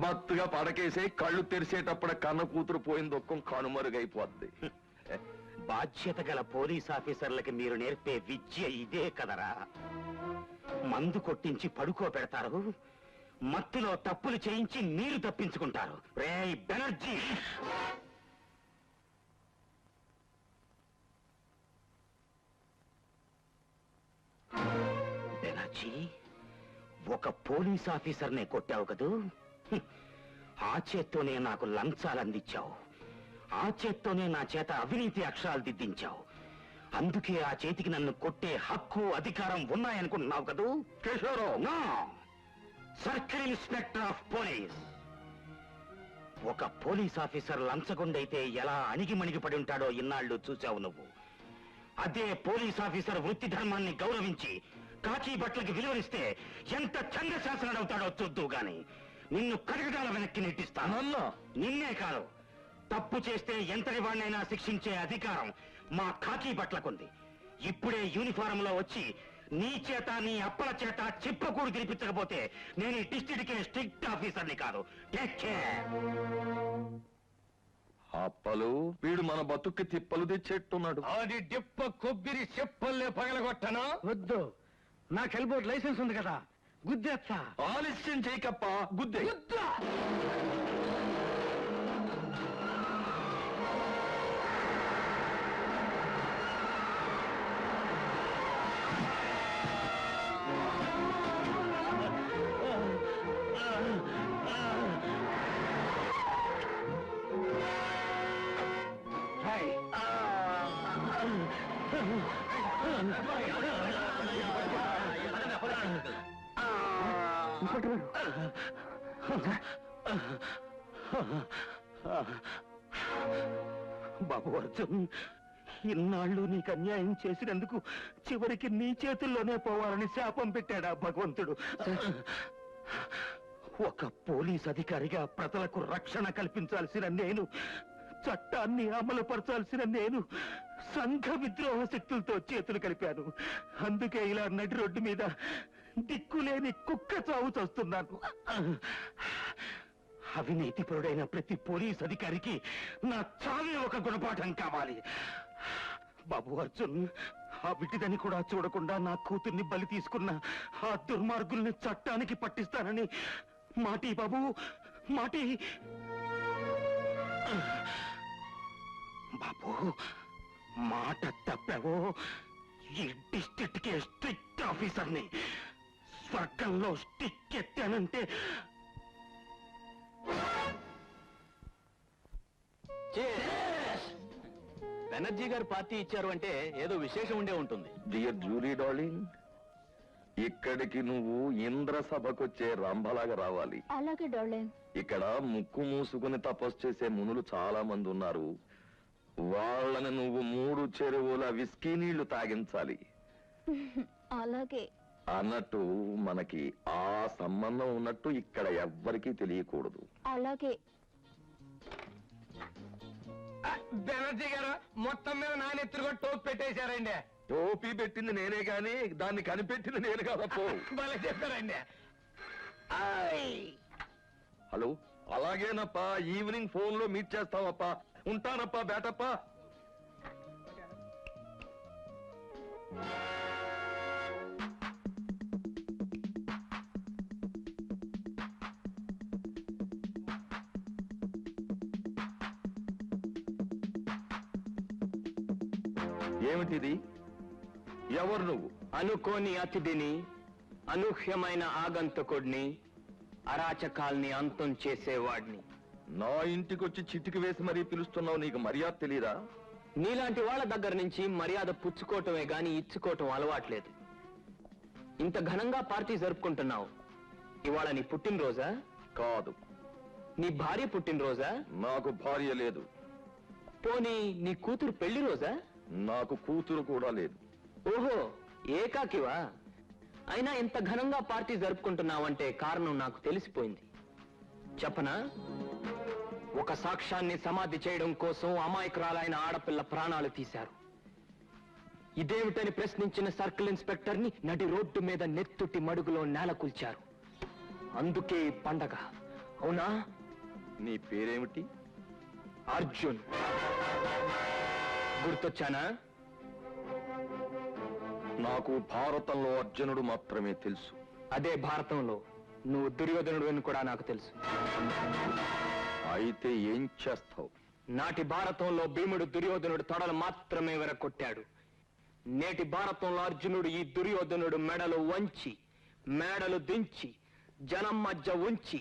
మత్తుగా పడకేసి కళ్ళు తెరిచేటప్పుడు కన్న కూతురు పోయిన దుఃఖం కనుమరుగైపోద్ది. బాధ్యత గల పోలీస్ ఆఫీసర్లకి మీరు నేర్పే విద్య ఇదే కదరా? మందు కొట్టించి పడుకోబెడతారు, మత్తులో తప్పులు చేయించి మీరు తప్పించుకుంటారు. రేయ్ బెనర్జీ, బెనర్జీ, ఒక పోలీస్ ఆఫీసర్నే కొట్టావు కదూ? ఆ చేత్తోనే నాకు లంచాలు అందించావు, ఆ చేత్తోనే నా చేత అవినీతి అక్షరాలు దిద్దించావు. అందుకే ఆ చేతికి నన్ను కొట్టే హక్కు అధికారం ఉన్నాయనుకుంటున్నావు కదూ? కిషోరావు, సర్కిల్ ఇన్స్పెక్టర్ ఆఫ్ పోలీస్. ఒక పోలీస్ ఆఫీసర్ లంచగొండైతే ఎలా అణిగిమణిగి పడి ఉంటాడో ఇన్నాళ్ళు చూశావు నువ్వు. అదే పోలీస్ ఆఫీసర్ వృత్తి ధర్మాన్ని గౌరవించి కాకి బట్టలకి విలువనిస్తే ఎంత చంద్రశాసనుడవుతాడో చూద్దు గాని నిన్ను కడగడాల వెనక్కి నెట్టిస్తాను. నిన్నే కాదు, తప్పు చేస్తే ఎంతటి వాడినైనా శిక్షించే అధికారం మా కాకి బట్టలకుంది. ఇప్పుడే యూనిఫారం లో వచ్చి నీ చేత నీ అప్పల చేత చిప్పకూడు తినిపించకపోతే నేను ఈ డిస్ట్రిక్ట్ స్ట్రిక్ట్ ఆఫీసర్ని కాదు. Take care. అప్పలు వీడు మన బతుక్కి తిప్పలు తెచ్చేట్టున్నాడు. అది డిప్ప కొబ్బరి చెప్పల్లే పగలగొట్టనా? వద్దు, నాకు ఎల్బోర్డ్ లైసెన్స్ ఉంది కదా, గుద్దేస్తా. ఆలస్యం చేయకప్ప, గుద్దే. బాబు అర్జున్, ఇన్నాళ్ళు నీకు అన్యాయం చేసినందుకు చివరికి నీ చేతుల్లోనే పోవాలని శాపం పెట్టాడా భగవంతుడు? ఒక పోలీస్ అధికారిగా ప్రజలకు రక్షణ కల్పించాల్సిన నేను, చట్టాన్ని అమలు పరచాల్సిన నేను సంఘ విద్రోహ శక్తులతో చేతులు కలిపాను. అందుకే ఇలా నడి రోడ్డు మీద దిక్కులేని కుక్క చావు చస్తున్నాను. అవినీతిపరుడైన ప్రతి పోలీస్ అధికారికి నా చావే ఒక గుణపాఠం కావాలి. బాబు అర్జున్, ఆ విటిదని కూడా చూడకుండా నా కూతుర్ని బలి తీసుకున్న ఆ దుర్మార్గుల్ని చట్టానికి పట్టిస్తానని మాటి బాబు, మాటి. బాబు, మాట తప్పావో ఈ డిస్ట్రిక్ట్ కి స్ట్రిక్ట్ ఆఫీసర్ని. స్వర్గంలో స్టిక్ ఎత్తానంటే బెనర్జీ గారు పార్టీ ఇచ్చారు అంటే ఏదో విశేషం ఉండే ఉంటుంది. డియర్ జూలీ డార్లింగ్, ఇక్కడికి నువ్వు ఇంద్ర సభకొచ్చే రంభలాగా రావాలి. అలాగే డార్లింగ్. ఇక్కడ ముక్కు మూసుకుని తపస్సు చేసే మునులు చాలా మంది ఉన్నారు. వాళ్ళని నువ్వు 3 చెరువుల విస్కీ నీళ్లు తాగించాలి. అలాగే. అన్నట్టు మనకి ఆ సంబంధం ఉన్నట్టు ఇక్కడ ఎవ్వరికీ తెలియకూడదు. అలాగే. బెనర్జీ గారు మొత్తం మీద నానెత్తురుగా టోప్ పెట్టేశారండి. టోపీ పెట్టింది నేనే గాని దాన్ని కనిపెట్టింది నేను కాదప్పో. భలే చెప్పారండి. హలో, అలాగేనప్పా, ఈవినింగ్ ఫోన్ లో మీట్ చేస్తావప్పా. ఉంటానప్పా, బేటప్పా. ఏమిటిది? ఎవరు నువ్వు? అనుకోని అతిథిని, అనూహ్యమైన ఆగంతకుడిని, అరాచకాల్ని అంతం చేసేవాడిని. నా ఇంటికొచ్చి చిటికి వేసి మరీ పిలుస్తున్నావు, నీకు మర్యాద తెలీదా? నీలాంటి వాళ్ళ దగ్గర నుంచి మర్యాద పుచ్చుకోవటమే గాని ఇచ్చుకోవటం అలవాట్లేదు. ఇంత ఘనంగా పార్టీ జరుపుకుంటున్నావు. ఇవాళ నీ పుట్టినరోజా? కాదు. నీ భార్య పుట్టినరోజా? నాకు భార్య లేదు. పోనీ నీ కూతురు పెళ్లి రోజా? నాకు కూతురు కూడా లేదు. ఓహో, ఏకాకివా? అయినా ఇంత ఘనంగా పార్టీ జరుపుకుంటున్నావంటే కారణం నాకు తెలిసిపోయింది. చెప్పనా? ఒక సాక్ష్యాన్ని సమాధి చేయడం కోసం అమాయకురాలైన ఆడపిల్ల ప్రాణాలు తీశారు. ఇదేమిటని ప్రశ్నించిన సర్కిల్ ఇన్స్పెక్టర్ ని నడి రోడ్డు మీద నెత్తుటి మడుగులో నేలకూల్చారు. అందుకే ఈ పండగ. అవునా? నీ పేరేమిటి? అర్జున్. గుర్తొచ్చానా? నాకు భారతంలో అర్జునుడు మాత్రమే తెలుసు. అదే భారతంలో నువ్వు దుర్యోధనుడు అని కూడా నాకు తెలుసు. అయితే ఏం చేస్తావు? నాటి భారతంలో భీముడు దుర్యోధనుడు తొడలు మాత్రమే వెరకొట్టాడు. నేటి భారతంలో అర్జునుడు ఈ దుర్యోధనుడు మెడలు వంచి, మేడలు దించి, జనం మధ్య ఉంచి,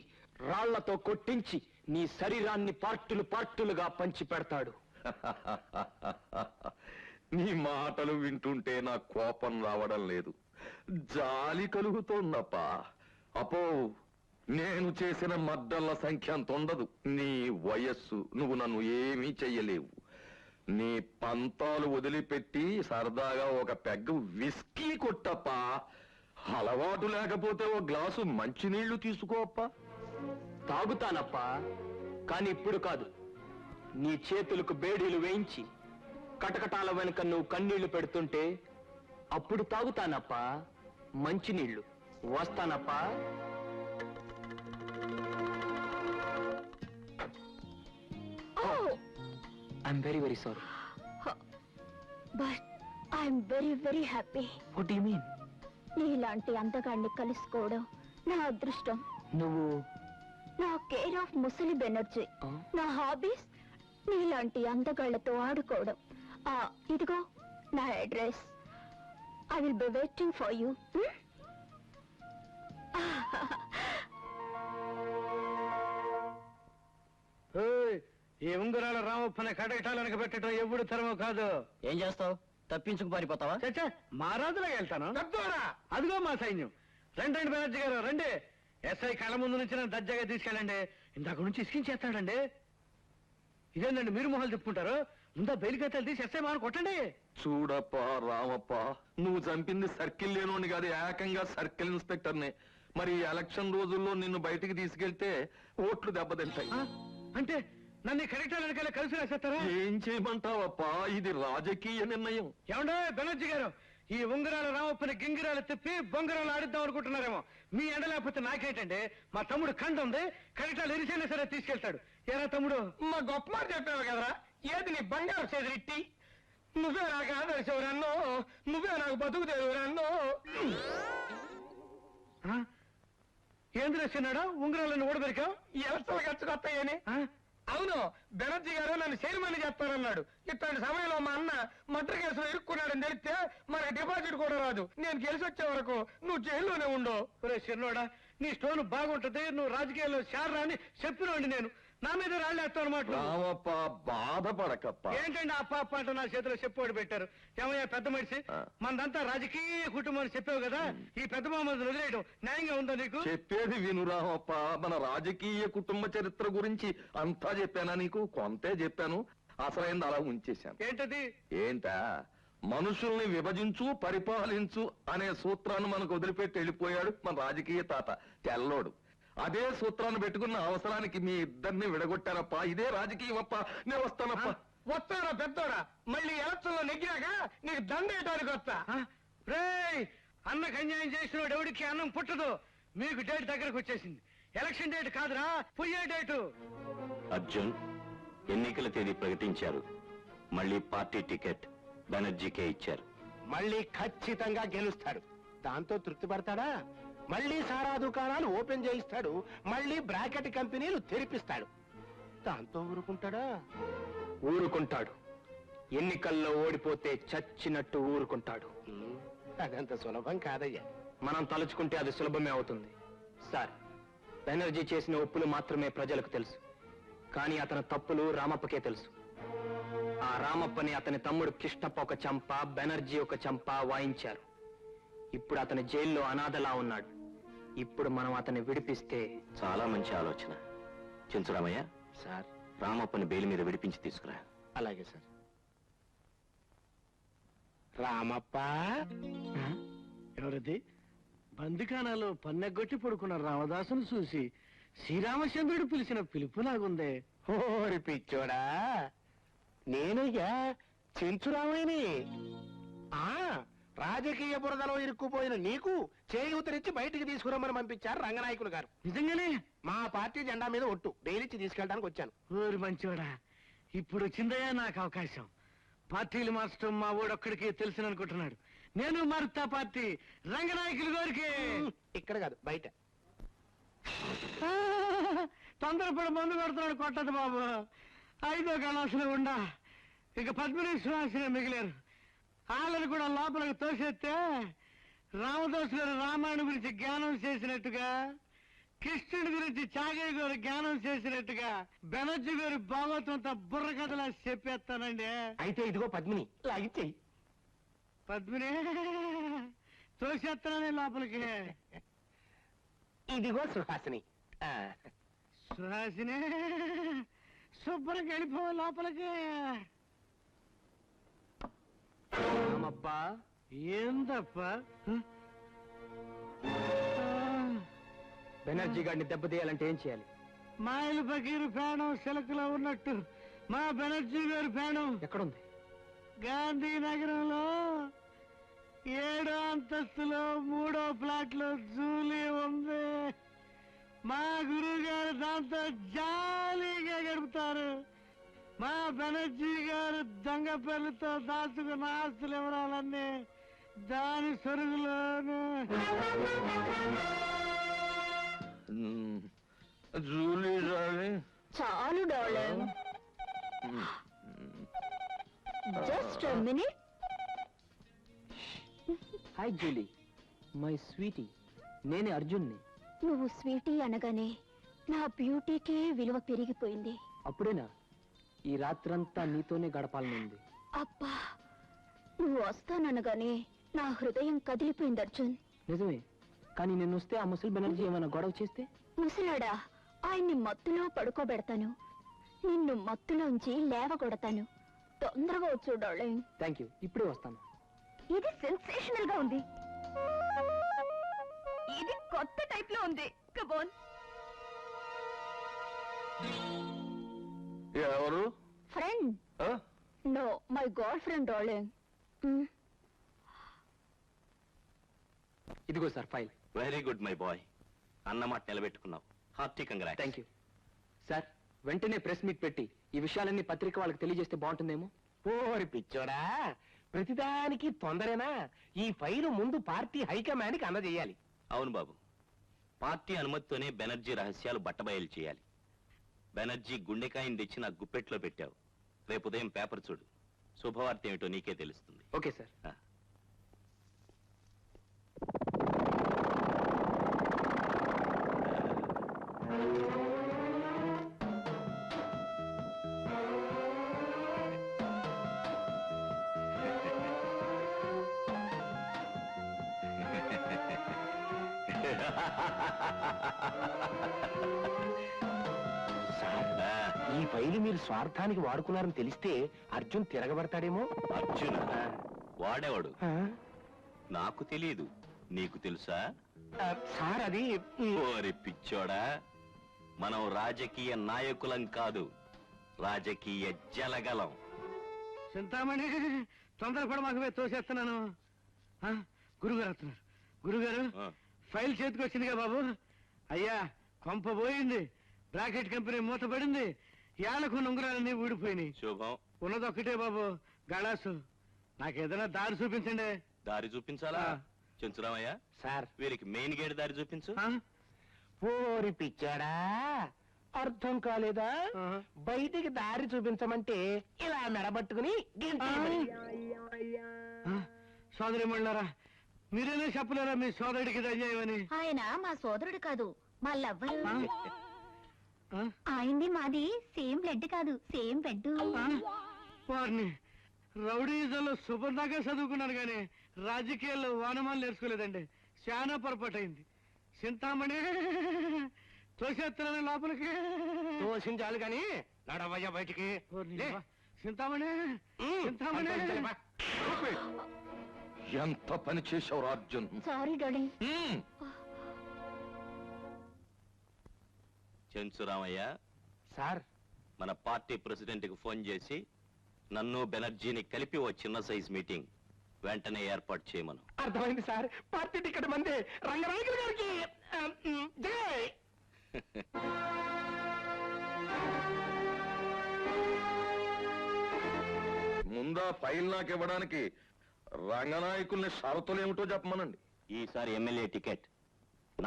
రాళ్లతో కొట్టించి నీ శరీరాన్ని పార్టులు పార్టులుగా పంచి పెడతాడు. నీ మాటలు వింటుంటే నా కోపం రావడం లేదు, జాలి కలుగుతోందప్పా. అపో, నేను చేసిన మర్డర్ల సంఖ్య అంత ఉండదు. నీ వయస్సు, నువ్వు నన్ను ఏమీ చెయ్యలేవు. నీ పంతాలు వదిలిపెట్టి సరదాగా ఒక పెగ్గు విస్కీ కొట్టప్పా. అలవాటు లేకపోతే ఓ గ్లాసు మంచినీళ్లు తీసుకోప్పా. తాగుతానప్పా, కాని ఇప్పుడు కాదు. నీ చేతులకు బేడీలు వేయించి కటకటాల వెనుక నువ్వు కన్నీళ్లు పెడుతుంటే అప్పుడు తాగుతానప్పా మంచినీళ్లు. వస్తానప్పా. I'm very very sorry. But I'm very very happy. What you mean? నీలాంటి అందగాన్ని కలుసుకోవడం నా అదృష్టం. నువ్వు? నా కేర్ ఆఫ్ ముసలి బెనర్జీ. నా హాబీస్ నీలాంటి అందగాళ్లతో ఆడుకోవడం. ఇదిగో నా address. I will be waiting for you. ఈ ఉంగరాల రామప్పని కటకటాలకు పెట్టడం ఎప్పుడు తరమో కాదు. ఏం చేస్తావు? తప్పించుకు పారిపోతావా? చచ్చా మహారాజులాగా వెళ్తాను. అదిగో మా సైన్యం. రండి బెనర్జీ గారు రండి. ఎస్ఐ కళ్ళ ముందు నుంచి నన్ను దర్జాగా తీసుకెళ్ళండి. ఇందాక నుంచి ఇసుకించేస్తాడండి. ఇదేంటండి మీరు మొహాలు చెప్పుకుంటారు? ముందా బయలుకెత్తాలు తీసి ఎస్ఐ మాను కొట్టండి. చూడప్పా రామప్ప, నువ్వు చంపింది సర్కిల్ లేనోని కాదు, ఏకంగా సర్కిల్ ఇన్స్పెక్టర్ని. మరి ఈ ఎలక్షన్ రోజుల్లో నిన్ను బయటికి తీసుకెళ్తే ఓట్లు దెబ్బతింటాయి. అంటే నన్ను కరెక్టా వెనకాల కలిసి రాసేస్తారా? ఏం చేయమంటావప్పా, ఇది రాజకీయ నిర్ణయం. ఏమండే బెనర్జీ గారు, ఈ ఉంగరాల రామప్పని గింగిరాలు తిప్పి బొంగరాలు ఆడిద్దాం అనుకుంటున్నారేమో. మీ ఎండ లేకపోతే నాకేంటండి? మా తమ్ముడు కండ ఉంది, కరెక్టాలు ఎరిసైనా సరే తీసుకెళ్తాడు. ఏరా తమ్ముడు? మా గొప్ప మాట చెప్పావు కదరా, ఏది నీ బంగారు చేతిరిట్టి? నువ్వే నాకు ఆదర్శవరన్నో, నువ్వే నాకు బతుకు తెరువురన్నో. ఏం రాసినాడా? ఉంగరాలను ఓడబెరికావు? ఎలక్షన్లు ఖర్చుకు వస్తాయని. అవును, బెనర్జీ గారు నన్ను చైర్మన్ చేస్తానన్నాడు. ఇట్లాంటి సమయంలో మా అన్న మర్డర్ కేసులో ఇరుక్కున్నాడని తెలిస్తే మనకి డిపాజిట్ కూడా రాదు. నేను గెలిచి వచ్చే వరకు నువ్వు జైల్లోనే ఉండు. చిన్నోడా, నీ స్టోన్ బాగుంటది, నువ్వు రాజకీయాల్లో శారా అని చెప్పినోండి. నేను నా మీద రాళ్ళేస్తావు అనమాట. రామప్ప బాధపడకప్ప. ఏంటండి అప్ప అంటే నా చేతిలో చెప్పోడు పెట్టారు. ఏమయ్యా పెద్ద మనిషి, మనదంతా రాజకీయ కుటుంబం అని చెప్పావు కదా, ఈ పెద్ద మామూలు వదిలేయడం న్యాయంగా ఉందా నీకు? చెప్పేది విను రామప్ప, మన రాజకీయ కుటుంబ చరిత్ర గురించి అంతా చెప్పానా నీకు? కొంతే చెప్పాను, అసలైంది అలా ఉంచేశాను. ఏంటది? ఏంటా, మనుషుల్ని విభజించు పరిపాలించు అనే సూత్రాన్ని మనకు వదిలిపెట్టి వెళ్ళిపోయాడు మన రాజకీయ తాత తెల్లోడు. అదే సూత్రాన్ని పెట్టుకున్న అవసరానికి మీ ఇద్దరిని విడగొట్టారప్ప. ఇదే రాజకీయం అప్ప. నేను వస్తానప్ప. వస్తారా పెద్దోడా? మళ్ళీ ఎలక్షన్ లో నెగ్గినాక నీకు దండేయడానికి వస్తా. రేయ్, అన్నకు అన్యాయం చేసిన ఎవడికి అన్నం పుట్టదు. మీకు డేట్ దగ్గరకు వచ్చేసింది. ఎలక్షన్ డేట్ కాదురా, పోయే డేటు. అర్జున్, ఎన్నికల తేదీ ప్రకటించారు. మళ్ళీ పార్టీ టికెట్ బెనర్జీకే ఇచ్చారు. మళ్ళీ ఖచ్చితంగా గెలుస్తాడు. దాంతో తృప్తి పడతాడా? మళ్ళీ సారా దుకాణాలు ఓపెన్ చేయిస్తాడు. మళ్ళీ బ్రాకెట్ కంపెనీలు తెరిపిస్తాడు. దాంతో ఊరుకుంటాడా? ఊరుకుంటాడు. ఎన్నికల్లో ఓడిపోతే చచ్చినట్టు ఊరుకుంటాడు. అదంత సులభం కాదయ్యా. మనం తలుచుకుంటే అది సులభమే అవుతుంది. సార్, బెనర్జీ చేసిన ఒప్పులు మాత్రమే ప్రజలకు తెలుసు, కానీ అతని తప్పులు రామప్పకే తెలుసు. ఆ రామప్పని అతని తమ్ముడు కిష్టప్ప ఒక చంప, బెనర్జీ ఒక చంప వాయించారు. ఇప్పుడు అతని జైల్లో అనాథలా ఉన్నాడు. ఇప్పుడు మనం అతన్ని విడిపిస్తే. చాలా మంచి ఆలోచన. చెంచురామయ్య సార్, రామప్పని బెయిల్ మీద విడిపించి తీసుకురా. అలాగే సార్. రామప్ప ఎవరది? బందికానాలో పన్నెగొట్టి పడుకున్న రామదాసును చూసి శ్రీరామచంద్రుడు పిలిచిన పిలుపులాగుందే. ఓరి పిచ్చోడా, నేనయ్యా చెంచురామయ్యని. రాజకీయ బురదలో ఇరుక్కుపోయిన నీకు చేయూతనిచ్చి బయటికి తీసుకురమ్మని పంపించారు రంగనాయకులు గారు. నిజంగానే? మా పార్టీ జెండా మీద ఒట్టు బెయిలిచ్చి తీసుకెళ్ళడానికి వచ్చాను. ఓరి మంచోడా, ఇప్పుడు వచ్చిందయ్యా నాకు అవకాశం. పార్టీలు మార్చడం మా ఓడొక్కడికి తెలుసుననుకుంటున్నాడు. నేను మారుతా పార్టీ రంగనాయకులు గారికి. ఇక్కడ కాదు, బయట. తొందరపడి మందు కొడుతున్నాడు. కొట్టదు బాబు. 5వ కళాసులో ఉండా ఇక పద్మిని సుహాసిని మిగిలారు. వాళ్ళని కూడా లోపలికి తోసేస్తే రామదాసు గారు రామాయణం గురించి జ్ఞానం చేసినట్టుగా, కృష్ణుడి గురించి చాగయ్య గారు జ్ఞానం చేసినట్టుగా బెనర్జీ గారు భాగవతంతో బుర్ర కథలా చెప్పేస్తానండి. అయితే ఇదిగో పద్మిని, లాగిచ్చేయి. పద్మిని తోసేస్తానని లోపలికి. ఇదిగో సుహాసిని. సుహాసిని శుభ్రంగా వెళ్ళిపో లోపలికి. రామప్ప, ఏందప్ప? బెనర్జీ గారిని దెబ్బతీయాలంటే ఏం చేయాలి? మాయలు ఫకీరు ప్రాణం శిలకలో ఉన్నట్టు మా బెనర్జీ గారి ప్రాణం ఎక్కడుంది? గాంధీ నగరంలో 7వ అంతస్తులో 3వ ఫ్లాట్ లో జూలీ ఉంది. మా గురువు గారు దాంతో జాలీగా గడుపుతారు. మా బెనర్జీ గారు దొంగ పేర్లతో దాచుకున్న ఆస్తులు వివరాలన్నీ దాని సొరుగులోనే. జూలీ డార్లింగ్, చాలు darling, just minute. Hi Julie, my sweetie. నేనే అర్జున్ని. నువ్వు స్వీటీ అనగానే నా బ్యూటీకే విలువ పెరిగిపోయింది. అప్పుడేనా? ఈ రాత్రంతా నీతోనే గడపాలని ఉంది. అబ్బా, నువ్వు వస్తాననగానే నా హృదయం కదిలిపోయింది అర్జున్. నిజమే, కానీ నేను వస్తే ఆ ముసలి బెనర్జీ ఏమైనా గొడవ చేస్తే? ముసలాడా, ఆయన్ని మత్తులో పడుకోబెడతాను, నిన్ను మత్తులోంచి లేవగొడతాను. తొందరగా వచ్చు డార్లింగ్. థ్యాంక్ యూ, ఇప్పుడే వస్తాను. ఇది సెన్సేషనల్ గా ఉంది. ఇది కొత్త టైప్ లో ఉంది. కబోన్. ఎవరు? Friend. No, my girl friend darling. ఇదిగో sir file. Very good my boy, అన్నమాట నిలబెట్టుకున్నావు. Hearty congrats. Thank you sir. వెంటనే ప్రెస్ మీట్ పెట్టి ఈ విషయాలన్నీ పత్రిక వాళ్ళకి తెలియజేస్తే బాగుంటుందేమో. ఓరి పిచ్చోడా, ప్రతిదానికి తొందరేనా? ఈ ఫైలు ముందు పార్టీ హైకమాండ్కి అందజేయాలి. అవును బాబు, పార్టీ అనుమతితోనే బెనర్జీ రహస్యాలు బట్టబయలు చేయాలి. బెనర్జీ గుండెకాయని తెచ్చి నా గుప్పెట్లో పెట్టావు. రేపు ఉదయం పేపర్ చూడు, శుభవార్త ఏమిటో నీకే తెలుస్తుంది. Okay sir. ఈ ఫైలు మీరు స్వార్థానికి వాడుకున్నారని తెలిస్తే అర్జున్ తిరగబడతాడేమో. అర్జున్ వాడేవాడు నాకు తెలియదు, నీకు తెలుసా? సార్ అది ఓరి పిచ్చోడా, మనం రాజకీయ నాయకులం కాదు, రాజకీయ జలగలం. చింతామణి, తొందరపడ మాకు తోసేస్తున్నాను. గురుగారు వస్తున్నారు. గురుగారు, ఫైల్ చేతికి వచ్చిందిగా బాబు. అయ్యా, కొంప పోయింది. బ్రాకెట్ కంపెనీ మూతపడింది. ఏళ్లకున్న ఉంగరాలన్నీ ఊడిపోయినాయి. శుభం. ఉన్నదొక్కటే బాబు, గళాసు. నాకేదైనా దారి చూపించండి. దారి చూపించాలా? చెంచురామయ్య సార్, వీరికి మెయిన్ గేట్ దారి చూపించు. ఓరి పిచ్చాడా, అర్థం కాలేదా? బయటికి దారి చూపించమంటే ఇలా మెడబట్టుకుని సోదరి మళ్ళారా, మీరేనే చెప్పలేరా మీ సోదరుడికి అన్యాయమని? ఆయన మా సోదరుడు కాదు, మా లవ్వరు. ఆయన్ని మాది సేమ్ బ్లడ్ కాదు, సేమ్ బెడ్. వారిని రౌడీజంలో శుభ్రంగా చదువుకున్నాను కానీ రాజకీయాల్లో వానమాలు నేర్చుకోలేదండి. చాలా పొరపాటైంది. చింతామణి, తోసేస్తున్నాను లోపలికి. తోసించాలి కానీ నడవయ్యా బయటికి. చింతామణి, చింతామణి. ఎంత పని చేశావు Arjun. Sorry darling. Chenchuramayya sir, మన పార్టీ ప్రెసిడెంట్ కి ఫోన్ చేసి నన్ను బెనర్జీని కలిపి ఓ చిన్న సైజ్ మీటింగ్ వెంటనే ఏర్పాటు చేయమను. అర్థమైంది సార్. పార్టీ టికెట్ మంది రంగనాయకులు గారికి జై. ముందా ఫైల్ నాకు ఇవ్వడానికి రంగనాయకుల్ని షరతులు ఏమిటో చెప్పమనండి. ఈసారి ఎమ్మెల్యే టికెట్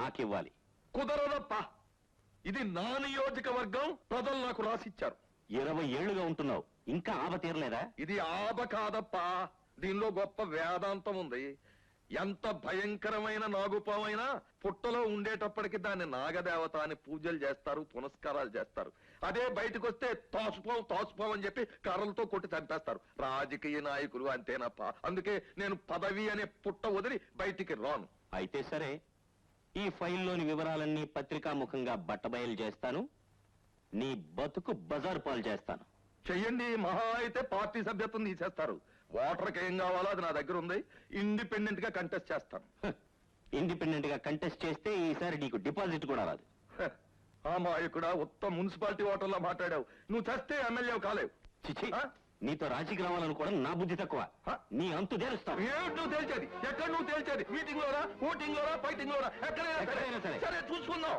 నాకివ్వాలి. కుదరదప్ప, ఇది నా నియోజకవర్గం, ప్రజలు నాకు రాసిచ్చారు. 20 ఏళ్లుగా ఉంటున్నావు, ఇంకా ఆబ తీరలేదా? ఇది ఆబ కాదప్ప, దీనిలో గొప్ప వేదాంతం ఉంది. ఎంత భయంకరమైన నాగుపామైనా పుట్టలో ఉండేటప్పటికి దాన్ని నాగదేవత అని పూజలు చేస్తారు, పునస్కారాలు చేస్తారు. అదే బయటకు వస్తే తోసుపోం అని చెప్పి కర్రలతో కొట్టి చంపేస్తారు. రాజకీయ నాయకులు అంతేనప్ప. అందుకే నేను పదవి అనే పుట్ట వదిలి బయటికి రాను. అయితే సరే, ఈ ఫైల్లోని వివరాలన్నీ పత్రికాముఖంగా బట్టబయలు చేస్తాను. నీ బతుకు బజార్ పాలు చేస్తాను. చెయ్యండి. మహా అయితే పార్టీ సభ్యత్వం తీసేస్తారు. ఓటర్కి ఏం కావాలో అది నా దగ్గర ఉంది. ఇండిపెండెంట్ గా కంటెస్ట్ చేస్తాను. ఇండిపెండెంట్ గా కంటెస్ట్ చేస్తే ఈసారి నీకు డిపాజిట్ కూడా రాదు. ఆ మాయకుడా, ఉత్తమ మున్సిపాలిటీ ఓటర్లా మాట్లాడావు. నువ్వు చస్తే ఎమ్మెల్యే కాలేవు. చిచి, నీతో రాజీకి రావాలనుకోవడం నా బుద్ధి తక్కువ. నీ అంతు తేలుస్తావు. ఏమిటి నువ్వు తేల్చేది? ఎక్కడ నువ్వు తేల్చేది? మీటింగ్ లోనా, ఓటింగ్ లోనా, ఫైటింగ్ లోనా? ఎక్కడైనా సరే. సరే, చూసుకుందాం.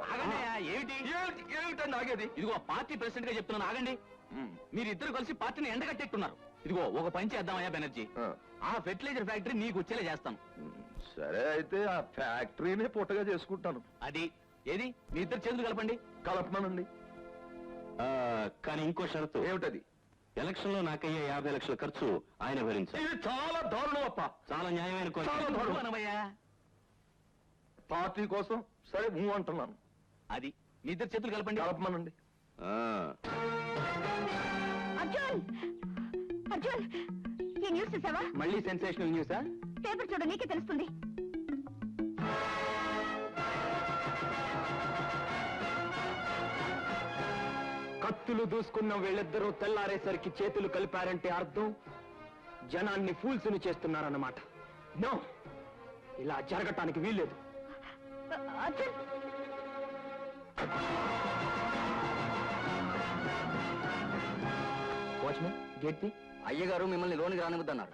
ఏమిటండి ఆగేది? ఇదిగో పార్టీ ప్రెసిడెంట్ గా చెప్తున్నాను, ఆగండి. మీరిద్దరు కలిసి పార్టీని ఎండగట్టెట్టున్నారు. ఇదిగో ఒక పని చేద్దామయ్యా బెనర్జీ, ఆ ఫెర్టిలైజర్ ఫ్యాక్టరీ నీకు వచ్చేలా చేస్తాను. సరే, అయితే ఆ ఫ్యాక్టరీని పుట్టగా చేసుకుంటాను. అది ఏది? మీ ఇద్దరు చేతులు కలపండి. కలపమనండి. కానీ ఇంకో షరతు. ఏమిటది? ఎలక్షన్ లో నాకయ్యే 50 లక్షల ఖర్చు ఆయన భరించాలి. ఇది చాలా దారుణం అప్ప. చాలా న్యాయమైన చాలా దారుణం. పార్టీ కోసం సరే అంటున్నాను. అది మీ ఇద్దరు చేతులు కలపండి. కలపమనండి. అర్జున్, అర్జున్, ఈ న్యూస్ చూసావా? మళ్ళీ సెన్సేషనల్ న్యూసా? పేపర్ చూడు, నీకే తెలుస్తుంది. కత్తులు దూసుకున్న వీళ్ళిద్దరూ తెల్లారేసరికి చేతులు కలిపారంటే అర్థం జనాన్ని ఫూల్స్ని చేస్తున్నారన్నమాట. నో, ఇలా జరగటానికి వీల్లేదు. అర్జున్, వాచ్మెన్, గేట్ ది. అయ్యగారు మిమ్మల్ని లోనికి రానివద్దన్నారు.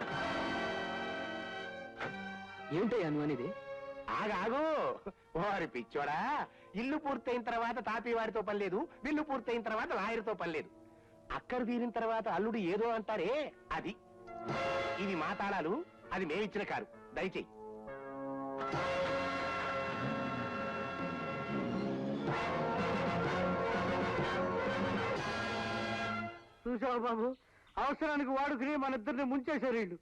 ఏమిటయ్యా నువ్వు అనేది? ఆగాగు వారి పిచ్చోడా, ఇల్లు పూర్తయిన తర్వాత తాపీ వారితో పని లేదు, బిల్లు పూర్తయిన తర్వాత లాయర్తో పని లేదు. అక్కడ తీరిన తర్వాత అల్లుడు ఏదో అంటారే అది. ఇవి మా తాళాలు, అది మేమిచ్చిన కారు. దయచేయి. చూసావు బాబు, అవసరానికి వాడుకుని మన ఇద్దరిని ముంచేశారు వీళ్ళు.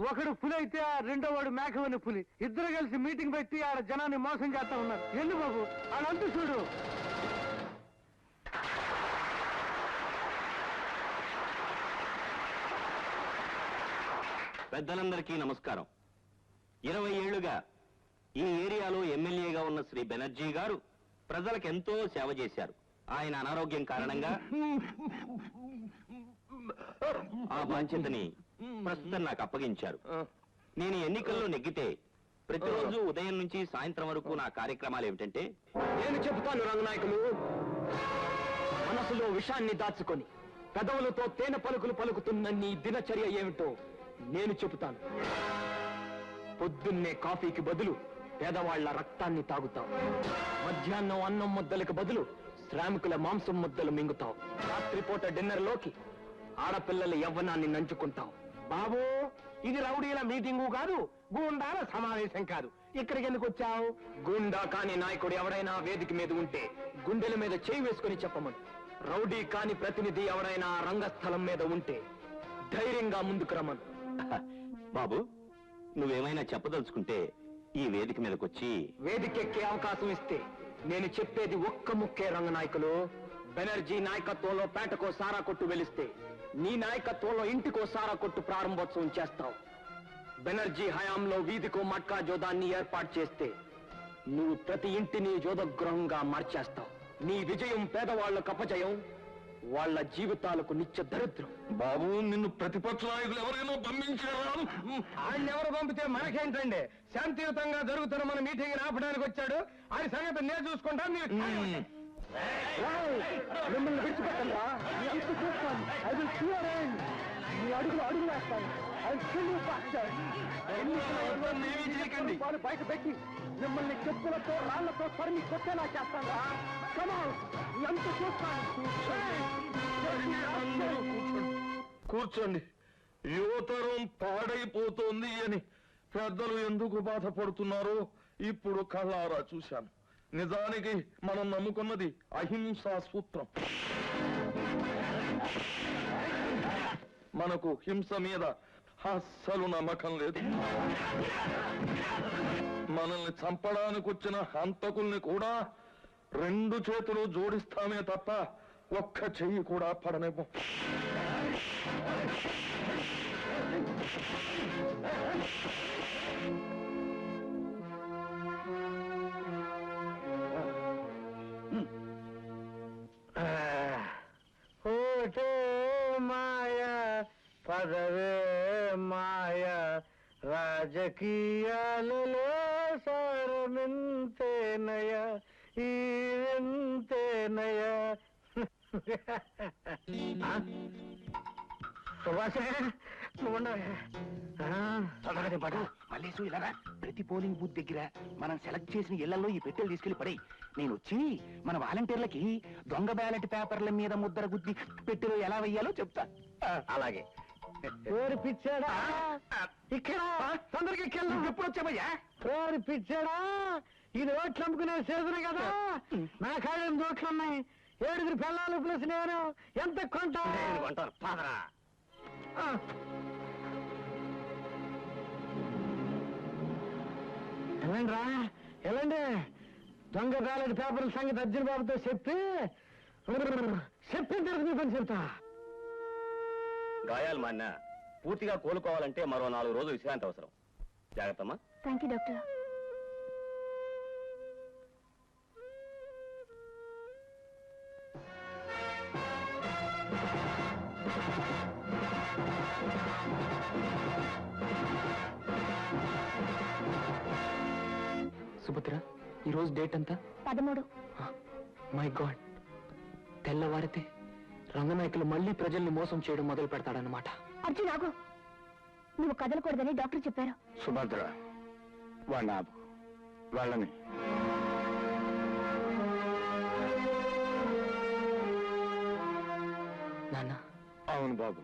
ఒకడు పులి అయితే ఆ రెండో వాడు మేకవని పులి. ఇద్దరు కలిసి మీటింగ్ పెట్టి ఆడ జనాన్ని మోసం చేస్తా ఉన్నారు. ఎందు బాబు ఆడంతు చూడు. పెద్దలందరికీ నమస్కారం. 20 ఏళ్లుగా ఈ ఏరియాలో ఎమ్మెల్యేగా ఉన్న శ్రీ బెనర్జీ గారు ప్రజలకు ఎంతో సేవ చేశారు. ఆయన అనారోగ్యం కారణంగా ఆ బాధ్యతని ప్రస్తుతం నాకు అప్పగించారు. నేను ఎన్నికల్లో నెగ్గితే ప్రతిరోజు ఉదయం నుంచి సాయంత్రం వరకు నా కార్యక్రమాలు ఏమిటంటే, నేను చెబుతాను రంగనాయకులు. మనసులో విషాన్ని దాచుకొని పెదవులతో తేనె పలుకులు పలుకుతున్న నీ దినచర్య ఏమిటో నేను చెబుతాను. పొద్దున్నే కాఫీకి బదులు పేదవాళ్ల రక్తాన్ని తాగుతావు. మధ్యాహ్నం అన్నం ముద్దలకు బదులు శ్రామికుల మాంసం ముద్దలు మింగుతావు. రాత్రిపూట డిన్నర్లోకి ఆడపిల్లల యవ్వనాన్ని నంచుకుంటావు. బాబు, ఇది రౌడీల మీటింగు కాదు, గూండాల సమావేశం కాదు. ఇక్కడికి ఎందుకు వచ్చావు? గుండా కాని నాయకుడు ఎవరైనా వేదిక మీద ఉంటే గుండెల మీద చేయి వేసుకుని చెప్పమను. రౌడీ కాని ప్రతినిధి ఎవరైనా రంగస్థలం మీద ఉంటే ధైర్యంగా ముందుకు రమ్మను. బాబు, నువ్వేమైనా చెప్పదలుచుకుంటే ఈ వేదిక మీదకొచ్చి. వేదికెక్కే అవకాశం ఇస్తే నేను చెప్పేది ఒక్క ముక్కే రంగనాయకులు. బెనర్జీ నాయకత్వంలో పేటకో సారా కొట్టు వెలిస్తే నీ నాయకత్వంలో ఇంటికో సారా కొట్టు ప్రారంభోత్సవం చేస్తావు. బెనర్జీ హయాంలో వీధికో మట్కా జోదాన్ని ఏర్పాటు చేస్తే నువ్వు ప్రతి ఇంటిని జోదగృహంగా మార్చేస్తావు. నీ విజయం పేదవాళ్లకు అపజయం, వాళ్ళ జీవితాలకు నిత్య దరిద్రం. బాబు, నిన్ను ప్రతిపక్ష నాయకులు ఎవరైనా పంపించారా? ఆయన ఎవరు పంపితే మనకేంటండి? శాంతియుతంగా జరుగుతున్న మన మీటింగ్ ఆపడానికి వచ్చాడు. ఆయన సంగతి నేను చూసుకుంటాను. మిమ్మల్ని విడిచిపెట్టండి. మీ అడుగులు అడుగు వేస్తాను. బయట పెట్టి మిమ్మల్ని చెప్పులతో రాళ్లతో తరిమి కొట్టేలా చేస్తాను. ఎంత చూస్తాను. కూర్చోండి. యువతరం పాడైపోతోంది అని పెద్దలు ఎందుకు బాధపడుతున్నారో ఇప్పుడు కళ్ళారా చూశాను. నిజానికి మనం నమ్ముకున్నది అహింసా సూత్రం. మనకు హింస మీద అస్సలు నమ్మకం లేదు. మనల్ని చంపడానికి వచ్చిన హంతకుల్ని కూడా 2 చేతులు జోడిస్తామే తప్ప ఒక్క చెయ్యి కూడా పడనివ్వం. ఓటే మాయ పదవే మాయ రాజకీయాలలో సారమింతేనయ ఈంతేనయ. మల్లేసు ఇలాగా ప్రతి పోలింగ్ బూత్ దగ్గర మనం సెలెక్ట్ చేసిన ఇళ్లలో ఈ పెట్టెలు తీసుకెళ్లి పడే. నేను వచ్చి మన వాలంటీర్లకి దొంగ బ్యాలెట్ పేపర్ల మీద ముద్ర గుద్ది పెట్టెలు ఎలా వెయ్యాలో చెప్తా. అలాగే. ఓరి పిచ్చాడా, ఇక్కడ తొందరగా ఎప్పుడు వచ్చామయ్యా? ఓరి పిచ్చాడా, ఇది ఓట్లు అమ్ముకునే సీజన్ కదా. నా కాళ్ళ ఓట్లున్నాయి. 7 పిల్లలు ప్లస్ నేను ఎంత కొంటాను? వెళ్ళండి రా, వెళ్ళండి. దొంగ బ్యాలెట్ పేపర్ల సంగతి అర్జున్ బాబుతో చెప్పిన తర్వాత మీ పని చెప్తా. గాయాలు మాన్న పూర్తిగా కోలుకోవాలంటే మరో 4 రోజులు విశ్రాంతి అవసరం. జాగ్రత్తమ్మా. Thank you doctor. సుభద్ర, ఈరోజు డేట్ ఎంత? 13. మై గాడ్, తెల్లవారితే రంగనాయకులు మళ్ళీ ప్రజల్ని మోసం చేయడం మొదలు పెడతాడన్నమాట. అర్జున్ ఆగు, నువ్వు కదలకూడదని డాక్టర్ చెప్పారు. సుభద్ర, వాళ్ళ వాళ్ళని నాన్న, అవును బాబు,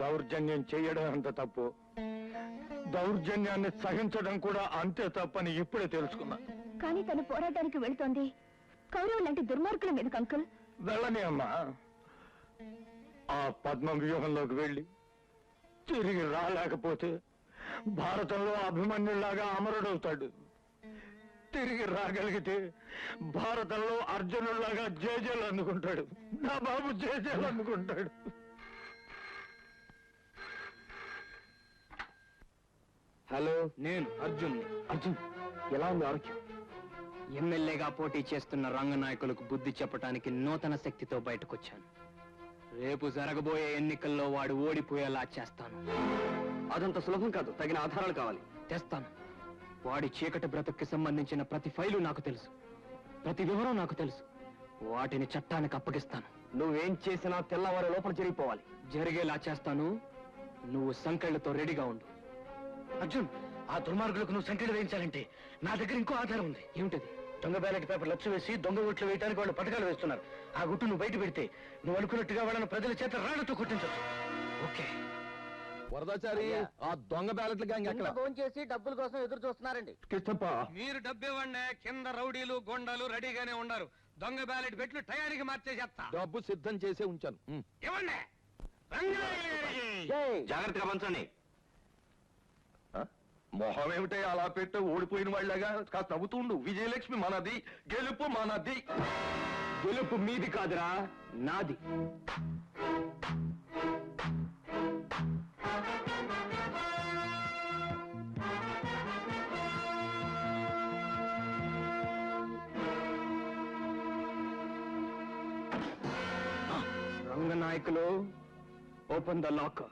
దౌర్జన్యం చేయడం అంత తప్పు, దౌర్జన్యాన్ని సహించడం కూడా అంతే తప్పని ఇప్పుడే తెలుసుకున్నా. కానీ తను పోరాటానికి వెళుతోంది కౌరవులు లాంటి దుర్మార్గుల మీద అంకుల్. వెళ్ళని అమ్మా, ఆ పద్మ వ్యూహంలోకి వెళ్ళి తిరిగి రాలేకపోతే భారతంలో అభిమన్యులాగా అమరుడవుతాడు. తిరిగి రాగలిగితే భారతంలో అర్జునులాగా జేజేలు అందుకుంటాడు. నా బాబు జేజేలు అందుకుంటాడు. హలో, నేను అర్జున్. అర్జున్, ఎలా ఉంది ఆరోగ్యం? ఎమ్మెల్యేగా పోటీ చేస్తున్న రంగనాయకులకు బుద్ధి చెప్పడానికి నూతన శక్తితో బయటకొచ్చాను. రేపు జరగబోయే ఎన్నికల్లో వాడు ఓడిపోయేలా చేస్తాను. అదంత సులభం కాదు, తగిన ఆధారాలు కావాలి. తెస్తాను. వాడి చీకటి బ్రతుక్కి సంబంధించిన ప్రతి ఫైలు నాకు తెలుసు, ప్రతి వివరం నాకు తెలుసు. వాటిని చట్టానికి అప్పగిస్తాను. నువ్వేం చేసినా తెల్లవారి లోపల జరిగిపోవాలి. జరిగేలా చేస్తాను. నువ్వు సంకెళ్లతో రెడీగా ఉండు. అర్జున్, ఆ దుర్మార్గులకు నువ్వు సంఖ్యలు వేయించాలంటే నా దగ్గర ఇంకో ఆధారం ఉంది. ఏమిటది? దొంగ బ్యాలెట్ పేపర్ లక్ష వేసి దొంగ ఓట్లు వేయడానికి వాళ్ళు పథకాలు వేస్తున్నారు. ఆ గుట్టు నువ్వు బయట పెడితే నువ్వు అనుకున్నట్టుగా వాళ్ళని ప్రజల చేత రాళ్లతో కొట్టించవచ్చు. ఓకే. వరదాచారి, ఆ దొంగ బ్యాలెట్ల గ్యాంగ్ ఎక్కడ? చేసి డబ్బుల కోసం ఎదురు చూస్తున్నారండి. మీరు డబ్బివ్వండి, కింద రౌడీలు గొండాలు రెడీగానే ఉన్నారు. దొంగ బ్యాలెట్ పెట్లు టయానికి మార్చేసేస్తా. డబ్బు సిద్ధం చేసే ఉంచాను. ఇవ్వండి. జాగ్రత్తగా పంచండి. మొహం ఏమిటే అలా పెట్టు? ఓడిపోయిన వాళ్ళగా కాస్త నవ్వుతుండు. విజయలక్ష్మి మనది, గెలుపు మనది. గెలుపు మీది కాదురా, నాది. Ranganayakulu, open the lock.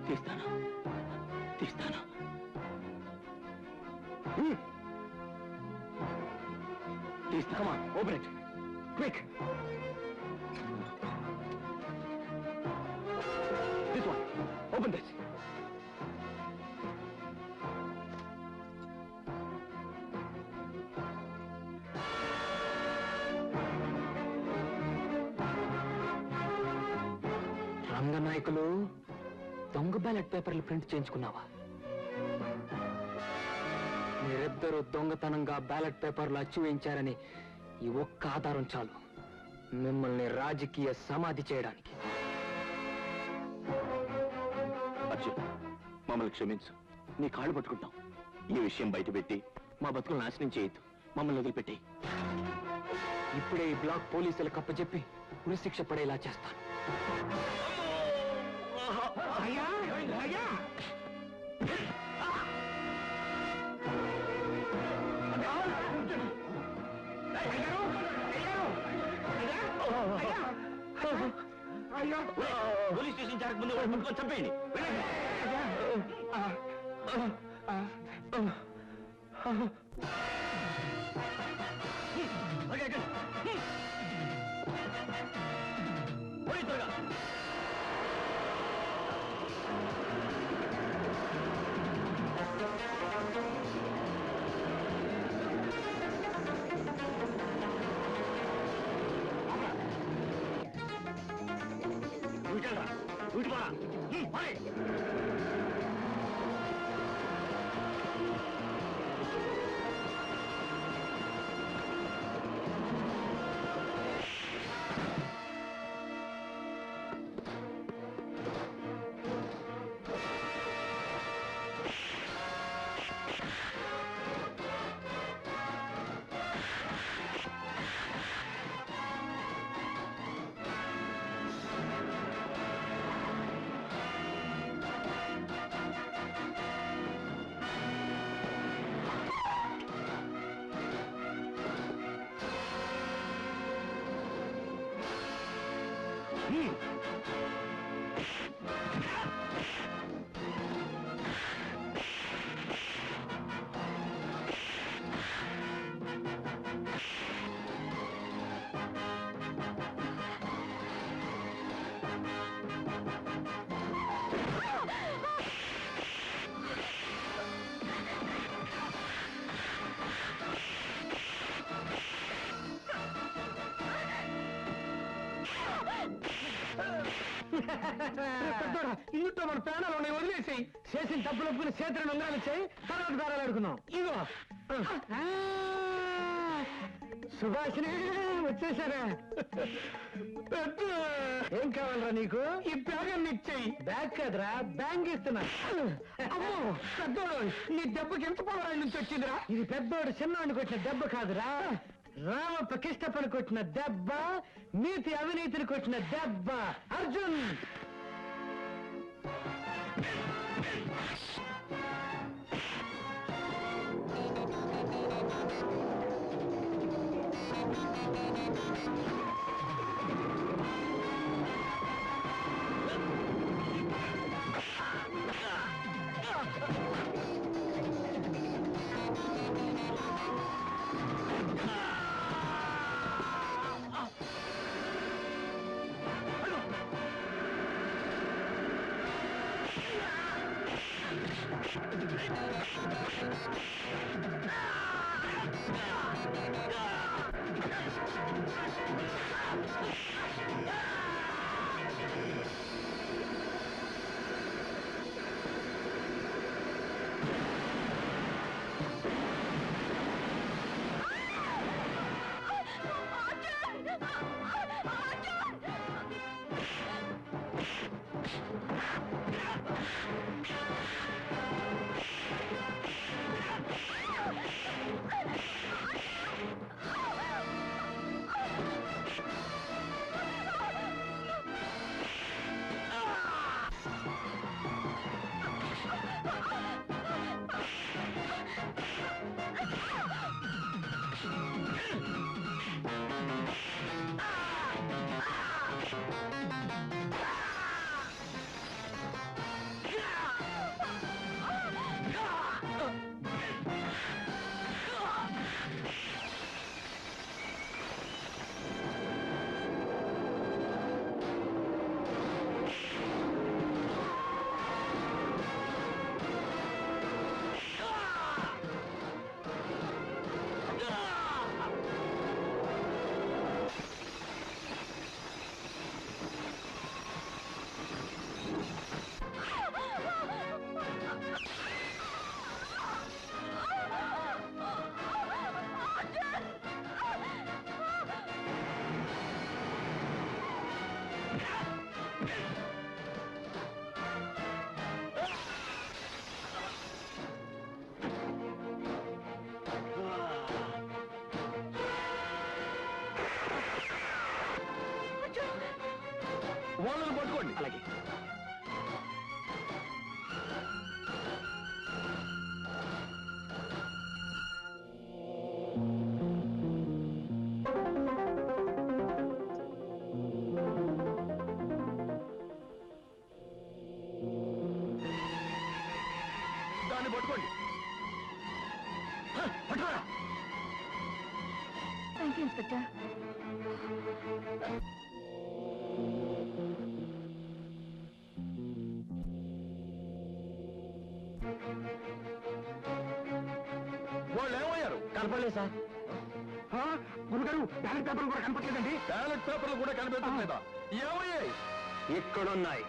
తీస్తాను. Come on, open it. Quick. This one. Open this. Ranganayakulu, దొంగ బ్యాలెట్ పేపర్లు ప్రింట్ చేయించుకున్నావా? మీరిద్దరూ దొంగతనంగా బ్యాలెట్ పేపర్లు అచ్చు వేయించారని ఈ ఒక్క ఆధారం చాలు మిమ్మల్ని రాజకీయ సమాధి చేయడానికి. అర్జున్, మమ్మల్ని క్షమించు. నీ కాళ్ళు పట్టుకుంటాం. ఈ విషయం బయటపెట్టి మా బతుకులు నాశనం చేయొద్దు. మమ్మల్ని వదిలిపెట్టి. ఇప్పుడే ఈ బ్లాక్ పోలీసులకు అప్పచెప్పి ఉరిశిక్ష పడేలా చేస్తాను. పోలీస్ స్టేషన్ జరగక ముందు వాడు ముట్టుకొని చంపేయండి. ఇంట్లో మన ప్రాణాలు ఉన్నాయి, వదిలేసాయి. చేసిన తప్పులు ఒప్పుకుని చేతులను ఉంగరాలు ఇచ్చాయి, తర్వాత దారాలు ఆడుకున్నాం. ఇగో సుభాషిని వచ్చేసారా? ఏం కావాలరా నీకు? ఈ బ్యాగ్ అన్ని ఇచ్చాయి. బ్యాగ్ కాదురా, బ్యాంగ్ ఇస్తున్నా. అమ్మో పెద్దోడు, నీ దెబ్బకి ఎంత పొలం నుంచి వచ్చిందిరా? ఇది పెద్దోడు చిన్నవాడిని కొట్టిన దెబ్బ కాదురా, రామప్ప కిష్టపని కొట్టిన దెబ్బ, నీతి అవినీతిని కొట్టిన దెబ్బ. అర్జున్ వాళ్ళని పట్టుకోండి. అలాగే దాన్ని పట్టుకోండి. పట్టుకోరా. Thank you inspector. వాళ్ళు ఏమయ్యారు? కనపడలేదు సార్. గురుగారు బ్యాలెట్ పేపర్లు కూడా కనపడలేదండి. బ్యాలెట్ పేపర్లు కూడా కనిపించలేదా? ఏమయ్యాయి? ఇక్కడున్నాయి.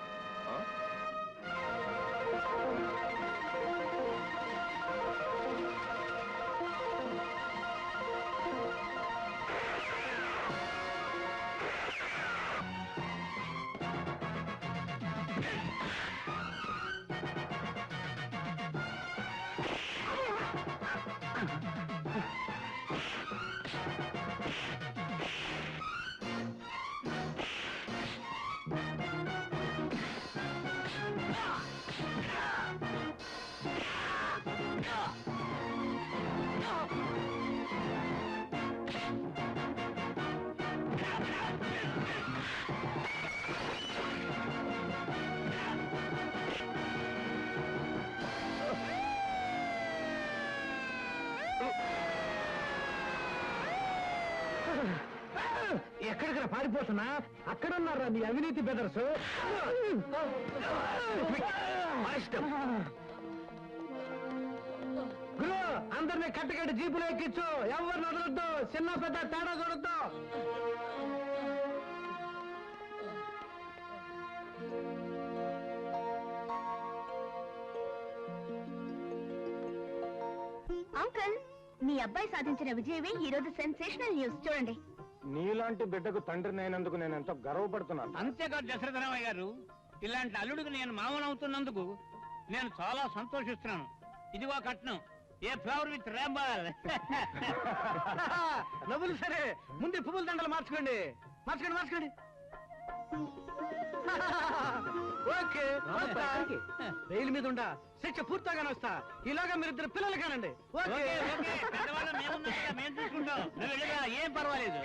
ఎక్కడికి పారిపోతున్నా? అక్కడ ఉన్నారా నీ అవినీతి బెదర్స్? గురు, అందరినీ కట్టకట్టి జీపులో ఎక్కించు. ఎవరిని వదలొద్దు. చిన్న పెద్ద తేడా చూడొద్దు. అంకుల్, మీ అబ్బాయి సాధించిన విజయమే ఈ రోజు సెన్సేషనల్ న్యూస్. చూడండి. నీలాంటి బిడ్డకు తండ్రిని అయినందుకు నేను ఎంతో గర్వపడుతున్నాను. అంతేకాదు దశరథరామయ్య గారు, ఇలాంటి అల్లుడికి నేను మామూలవుతున్నందుకు నేను చాలా సంతోషిస్తున్నాను. ఇదిగో కట్నం. ఏ ఫ్లవర్ విత్ రేంబాల్. నవ్వులు సరే, ముందు పువ్వుల దండలు మార్చుకోండి. మార్చుకోండి. ఓకే, రైలు మీద ఉండా శిక్ష పూర్తిగానే వస్తా. ఇలాగా మీరిద్దరు పిల్లలు కానండి. మేము చూసుకుంటాం. ఏం పర్వాలేదు.